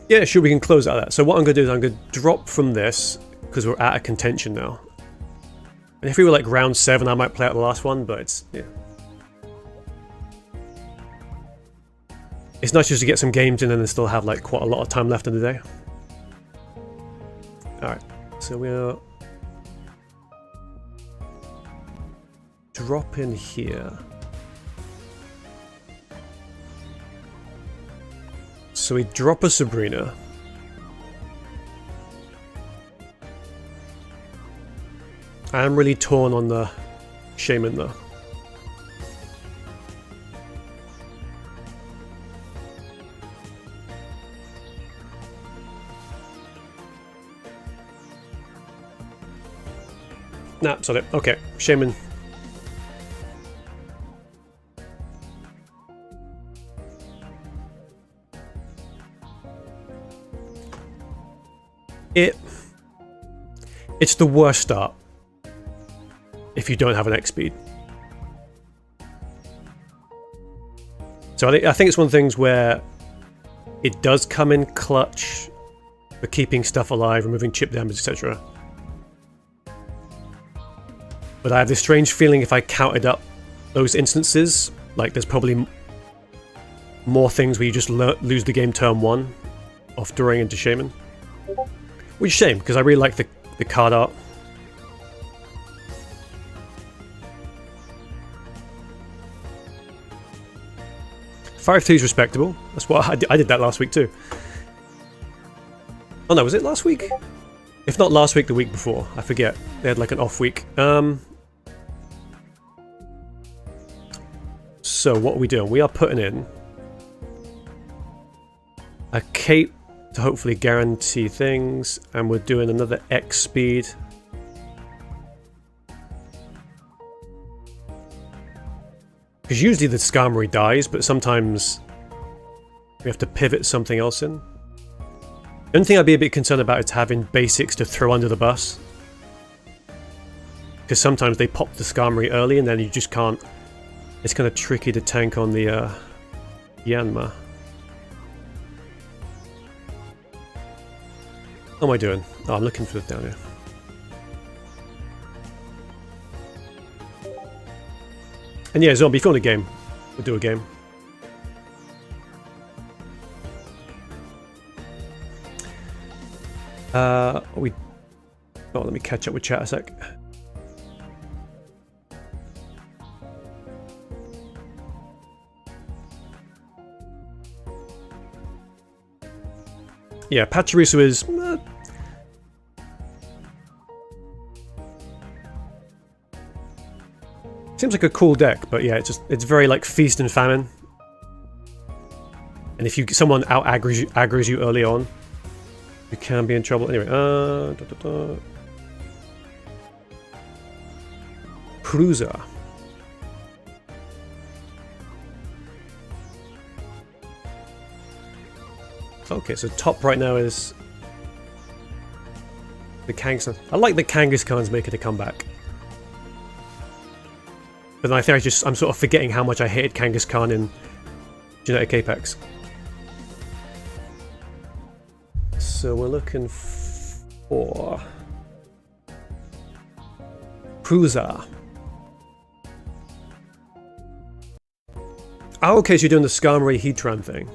Yeah, sure, we can close out that. So what I'm going to do is I'm going to drop from this, because we're out of contention now. And if we were like round 7, I might play out the last one, but it's, yeah. It's nice just to get some games in and then still have like quite a lot of time left in the day. Alright, so we'll drop in here. So we drop a Sabrina. I am really torn on the Shaman though. Nah, sold it. Okay, Shaman. It's the worst start if you don't have an X speed. So I think it's one of the things where it does come in clutch for keeping stuff alive, removing chip damage, etc. But I have this strange feeling if I counted up those instances, like there's probably more things where you just lose the game turn 1 off drawing into Shaman. Which is a shame, because I really like the card art. Five 2 is respectable. That's what I did that last week too. Oh no, was it last week? If not last week, the week before. I forget. They had like an off week. So what are we doing? We are putting in a cape to hopefully guarantee things, and we're doing another X speed. Because usually the Skarmory dies, but sometimes we have to pivot something else in. The only thing I'd be a bit concerned about is having basics to throw under the bus. Because sometimes they pop the Skarmory early and then you just can't. It's kind of tricky to tank on the Yanma. What am I doing? Oh, I'm looking for the down here. And yeah, Zombie, if you want a game, we'll do a game. Oh, let me catch up with chat a sec. Yeah, Pachirisu is... seems like a cool deck, but yeah, it's very like feast and famine. And if someone out aggroes you early on, you can be in trouble. Anyway, Cruiser. Okay, so top right now is the Kangaskhan. I like the Kangaskhan's making a comeback. But then I think I'm sort of forgetting how much I hated Kangaskhan in Genetic Apex. So we're looking for Cruiser. Oh, okay, so you're doing the Skarmory Heatran thing.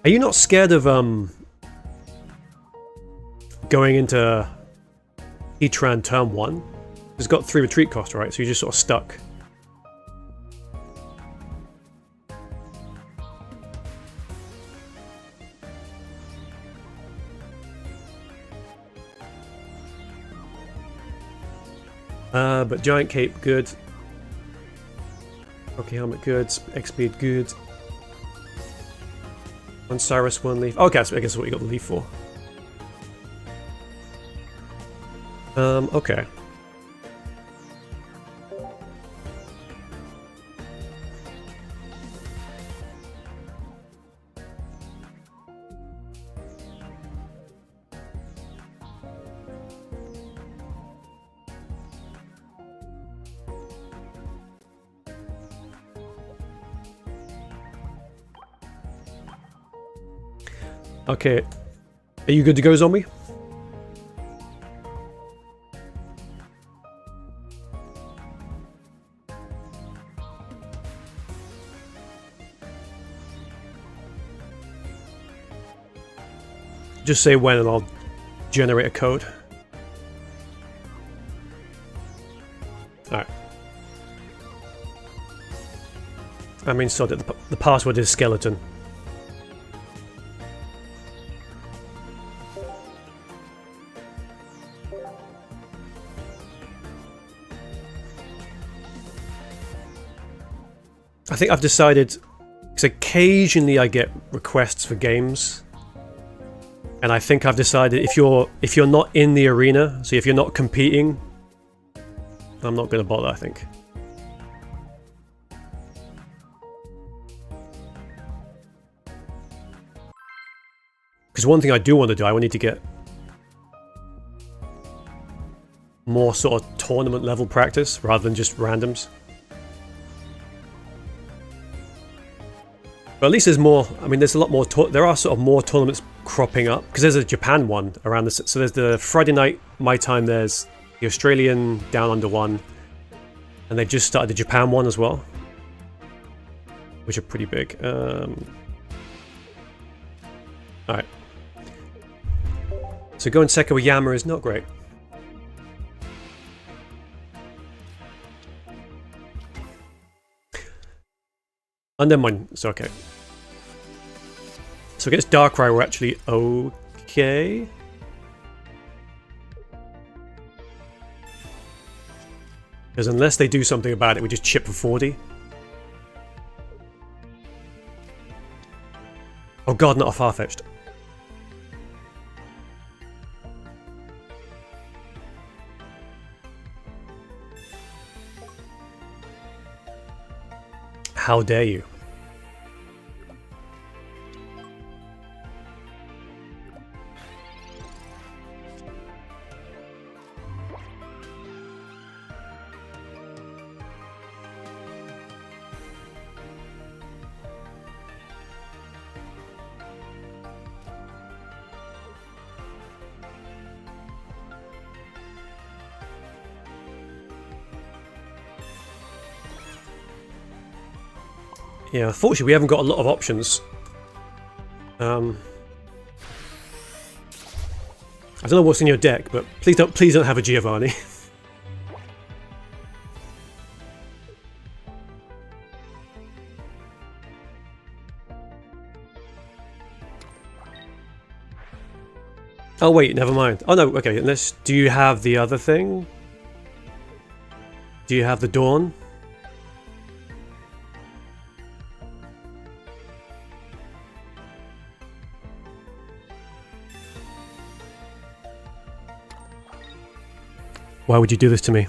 Are you not scared of going into Heatran turn 1? It's got 3 retreat cost, right? So you're just sort of stuck. But Giant Cape, good. Okay, Helmet, good. X Speed, good. One Cyrus, one Leaf. Okay, so I guess that's what you got the Leaf for. Okay. Okay, are you good to go, Zombie? Just say when and I'll generate a code. Alright. I mean, so that the password is skeleton. think I've decided, because occasionally I get requests for games, and I think I've decided if you're not in the arena, so if you're not competing, I'm not going to bother, I think. Because one thing I do want to do, I need to get more sort of tournament level practice rather than just randoms. But at least there's more. I mean, there's a lot more. There are sort of more tournaments cropping up because there's a Japan one around this. So there's the Friday night my time. There's the Australian Down Under one, and they've just started the Japan one as well, which are pretty big. All right. So going second with Yammer is not great. And then mine. It's okay. So against Darkrai, we're actually okay. Because unless they do something about it, we just chip for 40. Oh god, not a Farfetch'd. How dare you? Yeah, unfortunately we haven't got a lot of options. I don't know what's in your deck, but please don't have a Giovanni. Oh wait, never mind. Oh no, okay, unless... Do you have the other thing? Do you have the Dawn? Why would you do this to me?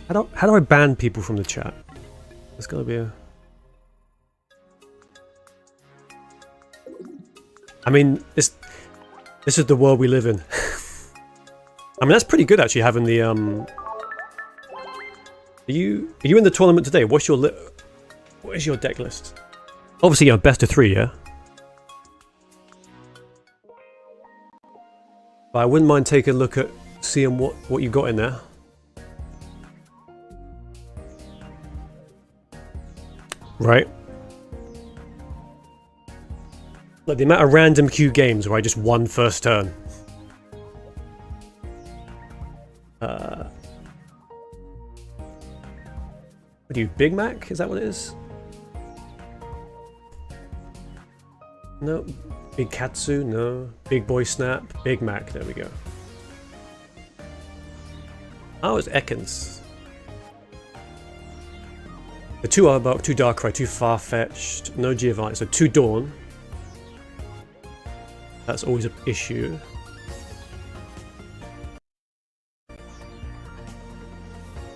How do I ban people from the chat? There's gotta be a... I mean, this is the world we live in. I mean, that's pretty good actually, having the Are you in the tournament today? What is your deck list? Obviously, you're best of 3, yeah? But I wouldn't mind taking a look at seeing what you got in there. Right. Like the amount of random queue games where I just won first turn. What do you, Big Mac? Is that what it is? No. Big Katsu? No. Big Boy Snap? Big Mac, there we go. Oh, it's Ekans. The 2 Arbok, 2 Darkrai, 2 Farfetch'd, no Giovanni, so 2 Dawn. That's always an issue.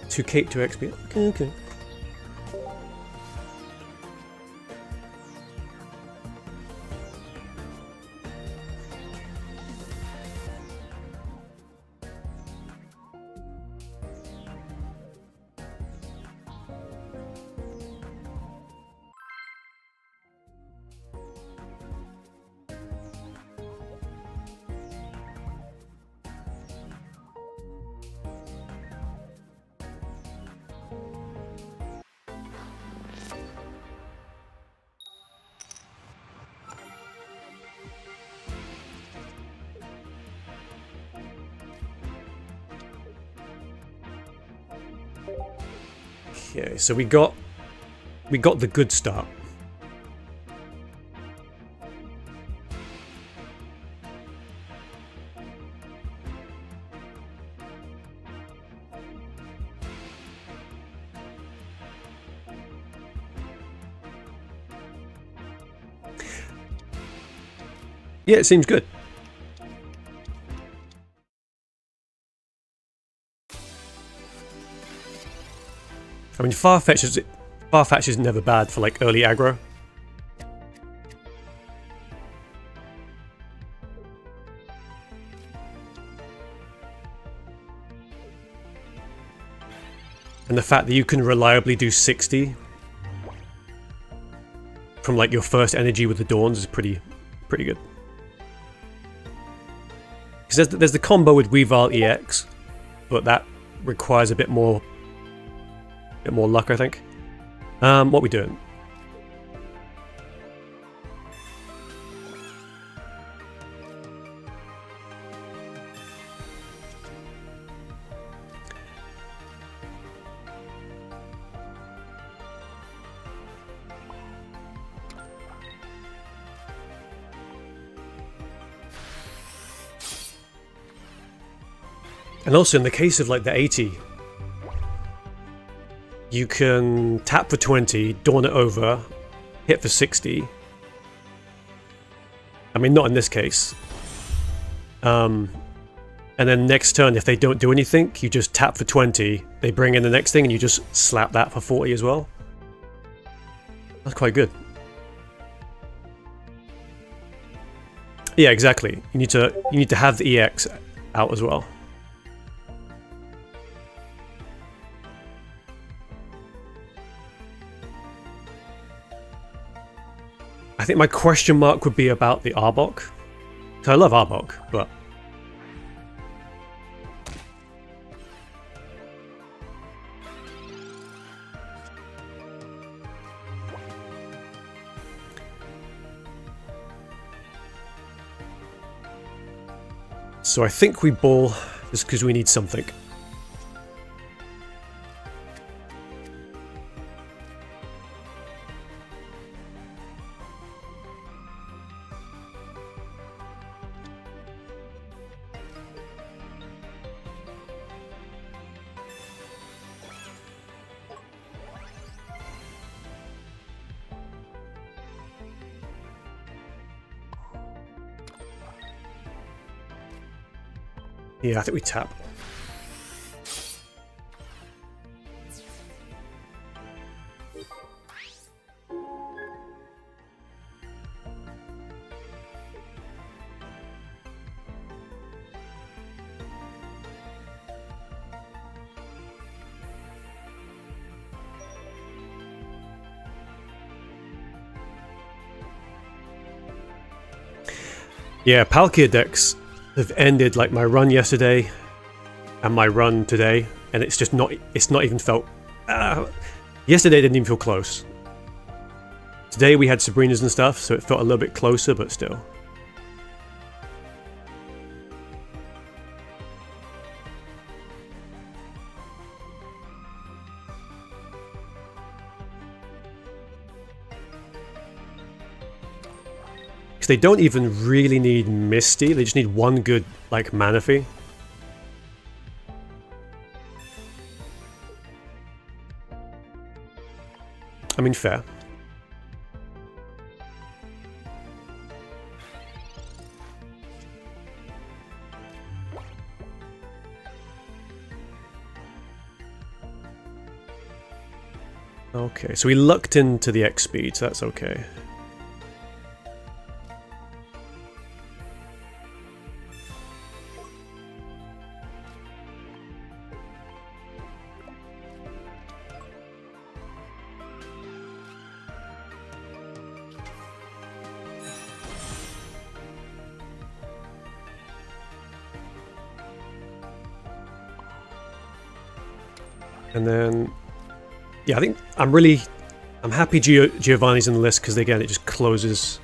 Two Cape, 2 XP. Okay. Okay, so we got the good start. Yeah, it seems good. I mean, Farfetch is never bad for like early aggro. And the fact that you can reliably do 60 from like your first energy with the Dawns is pretty good. Because there's the combo with Weavile EX, but that requires a bit more luck, I think. What we doing? And also in the case of like the 80, you can tap for 20, Dawn it over, hit for 60. I mean, not in this case. And then next turn, if they don't do anything, you just tap for 20, they bring in the next thing, and you just slap that for 40 as well. That's quite good. Yeah, exactly. You need to have the EX out as well. I think my question mark would be about the Arbok. So I love Arbok, but... So I think we ball just because we need something. Yeah, I think we tap. Yeah, Palkia decks have ended like my run yesterday and my run today, and it's just not even felt... yesterday didn't even feel close. Today we had Sabrina's and stuff, so it felt a little bit closer, but still. Because they don't even really need Misty, they just need one good, like, Manaphy. I mean, fair. Okay, so we lucked into the X speed, so that's okay. And then, yeah, I think I'm happy Giovanni's in the list because again, it just closes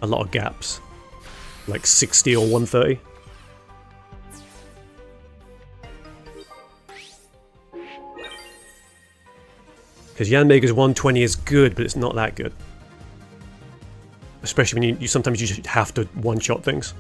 a lot of gaps, like 60 or 130. Because Yanmega's 120 is good, but it's not that good. Especially when you sometimes you just have to one-shot things.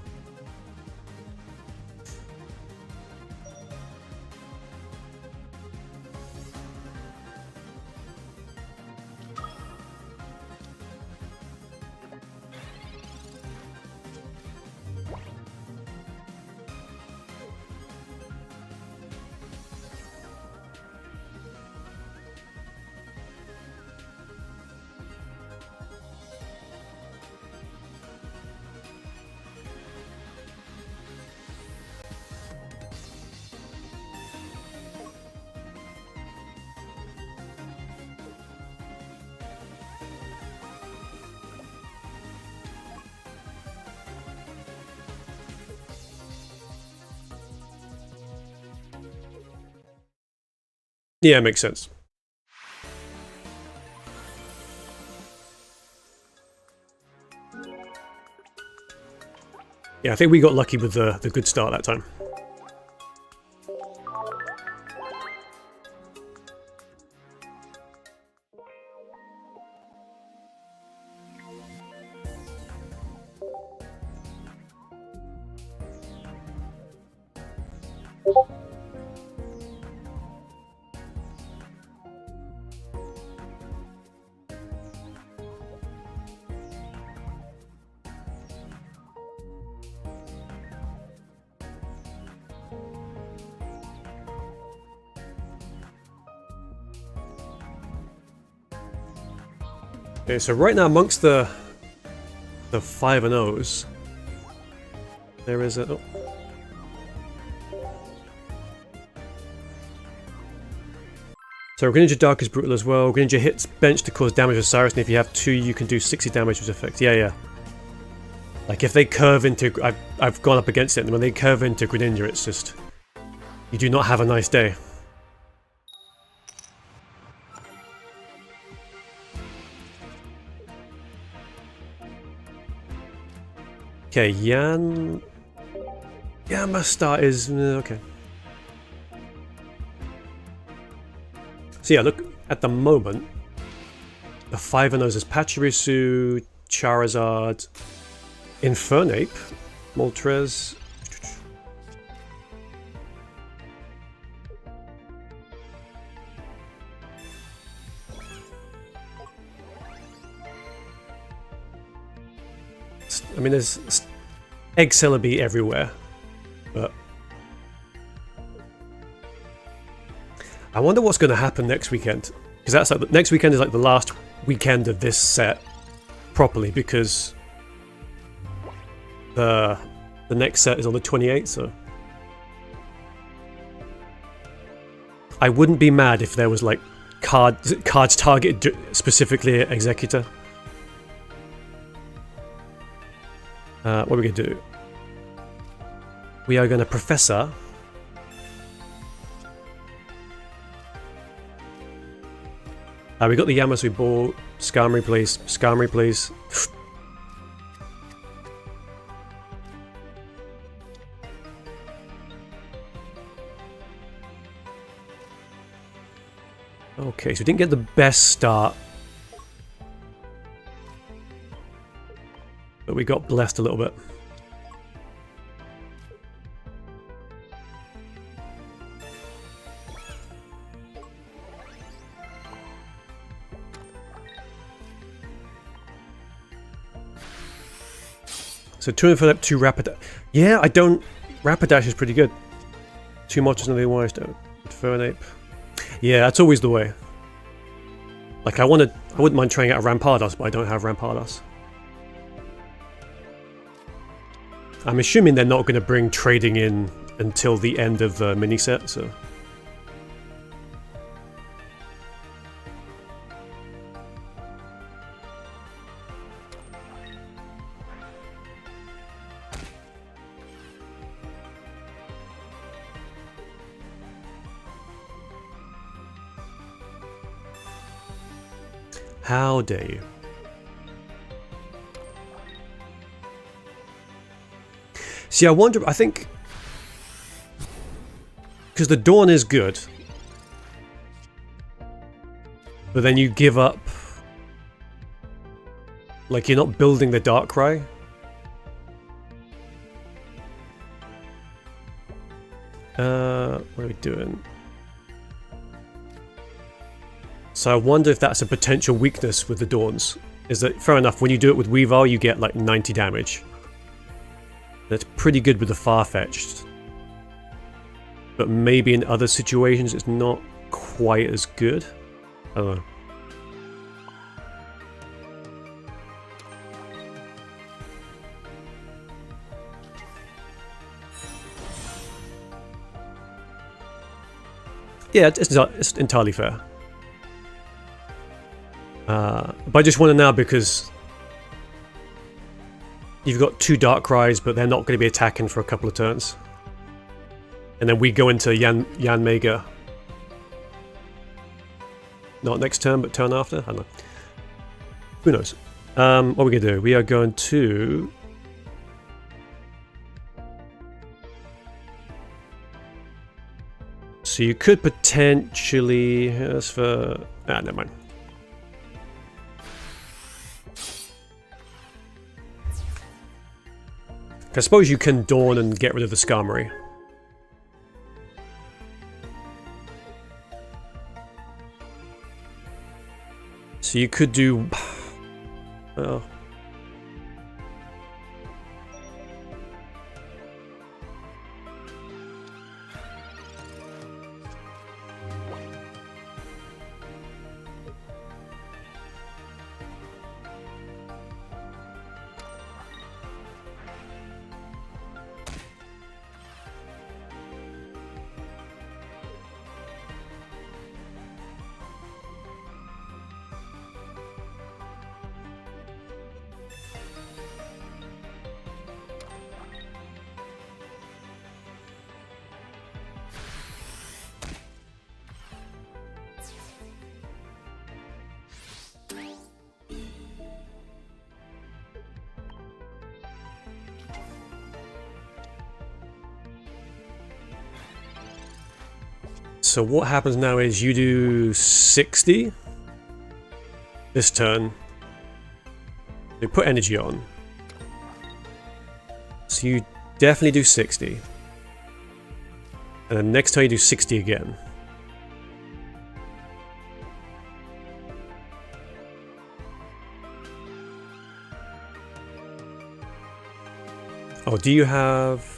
Yeah, it makes sense. Yeah, I think we got lucky with the good start that time. Okay, so right now amongst the 5 and O's, there is a... Oh. So Greninja Dark is brutal as well. Greninja hits bench to cause damage with Cyrus, and if you have 2, you can do 60 damage with effect. Yeah, yeah. Like if they curve into... I've gone up against it, and when they curve into Greninja, it's just... You do not have a nice day. Okay, Yamastar is... okay. So yeah, look, at the moment, the 5 and O's is Pachirisu, Charizard, Infernape, Moltres... I mean, there's Egg Celebi everywhere, but I wonder what's going to happen next weekend, because that's like next weekend is like the last weekend of this set properly, because the next set is on the 28th. So I wouldn't be mad if there was like cards targeted specifically at Executor. What are we going to do? We are going to Professor. We got the Yamasui Ball. Skarmory, please. Skarmory, please. Okay, so we didn't get the best start. But we got blessed a little bit. So 2 Infernape, 2 Rapidash. Yeah, I don't... Rapidash is pretty good. 2 Moltres and the wise don't. Infernape. Yeah, that's always the way. Like I wouldn't mind trying out a Rampardos, but I don't have Rampardos. I'm assuming they're not going to bring trading in until the end of the mini set, so... How dare you? See, I wonder, I think... Because the Dawn is good. But then you give up... Like, you're not building the Darkrai. What are we doing? So I wonder if that's a potential weakness with the Dawns. Is that, fair enough, when you do it with Weavile, you get like 90 damage. That's pretty good with the Farfetch'd. But maybe in other situations it's not quite as good. I don't know. Yeah, it's entirely fair. But I just want to know because you've got 2 Darkrai's, but they're not going to be attacking for a couple of turns. And then we go into Yanmega. Not next turn, but turn after? I don't know. Who knows? What are we going to do? We are going to... So you could potentially... As for... never mind. I suppose you can Dawn and get rid of the Skarmory. So you could do... Well... So what happens now is you do 60 this turn. You put energy on. So you definitely do 60. And then next turn you do 60 again. Oh, do you have...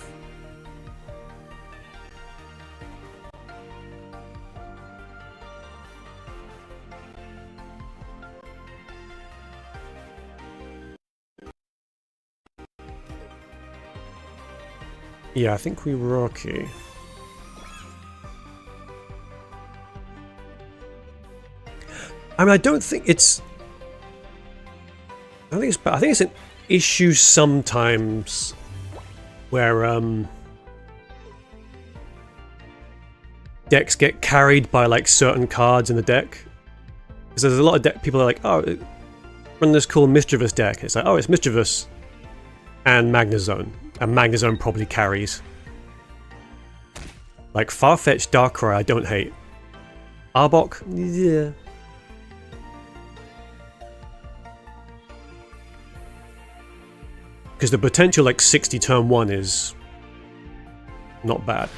Yeah, I think we were okay. I mean, I don't think it's... I think it's an issue sometimes where decks get carried by like certain cards in the deck. Because there's a lot of people are like, oh, run this cool Mischievous deck. It's like, oh, it's Mischievous and Magnezone. And Magnezone probably carries. Like Farfetch'd Darkrai I don't hate. Arbok? Yeah. Because the potential like 60 turn 1 is not bad.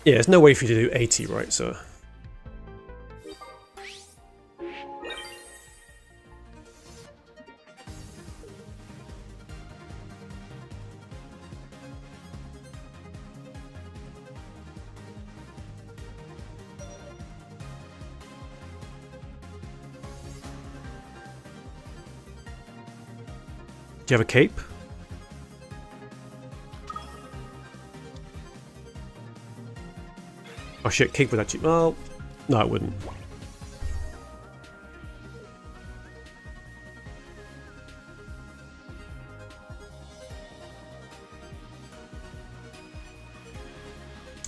Yeah, there's no way for you to do 80, right, so... Do you have a cape? Oh shit, cape would actually... Well, no it wouldn't.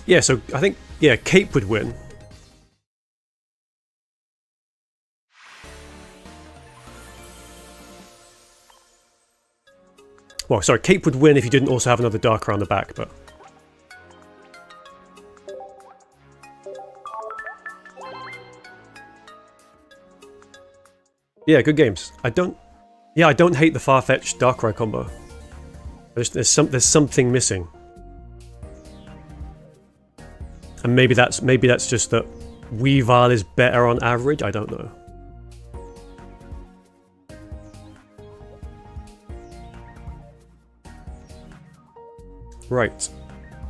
Yeah, so I think, yeah, cape would win. Well, sorry, cape would win if you didn't also have another Darkrai on the back, but... Yeah, good games. I don't hate the Farfetch'd Darkrai combo. There's something missing. And maybe that's just that Weavile is better on average, I don't know. Right,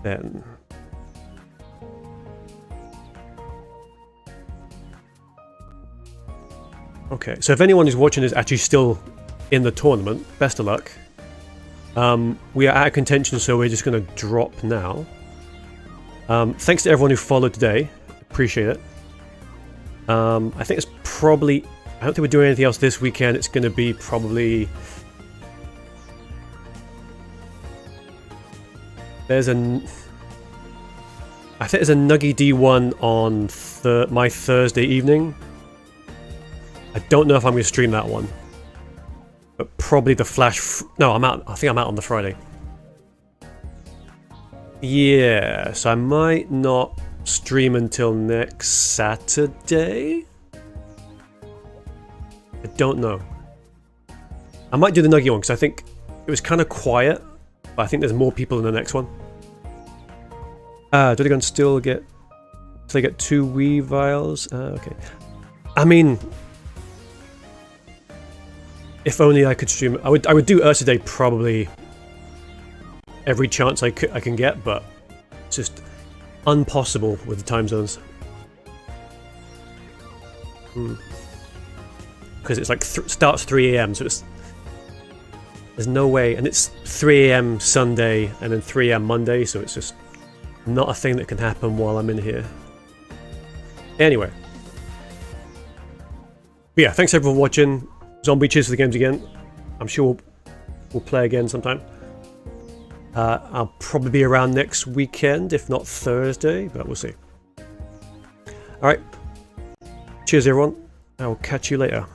then. Okay, so if anyone who's watching is actually still in the tournament, best of luck. We are out of contention, so we're just going to drop now. Thanks to everyone who followed today. Appreciate it. I think it's probably... I don't think we're doing anything else this weekend. It's going to be probably... There's a... I think there's a Nuggy D1 on my Thursday evening. I don't know if I'm going to stream that one. But probably the Flash... No, I'm out. I think I'm out on the Friday. Yeah, so I might not stream until next Saturday? I don't know. I might do the Nuggy one, because I think it was kind of quiet. But I think there's more people in the next one. Do they still get... Do they get 2 Weaviles? Okay. I mean... If only I could stream... I would do Ursa Day probably every chance I can get, but it's just impossible with the time zones. Because it's like starts 3 AM, so there's no way, and it's 3 AM Sunday and then 3 AM Monday, so it's just not a thing that can happen while I'm in here. Anyway. But yeah, thanks everyone for watching. Zombie, cheers for the games again. I'm sure we'll play again sometime. I'll probably be around next weekend, if not Thursday, but we'll see. Alright. Cheers everyone. I will catch you later.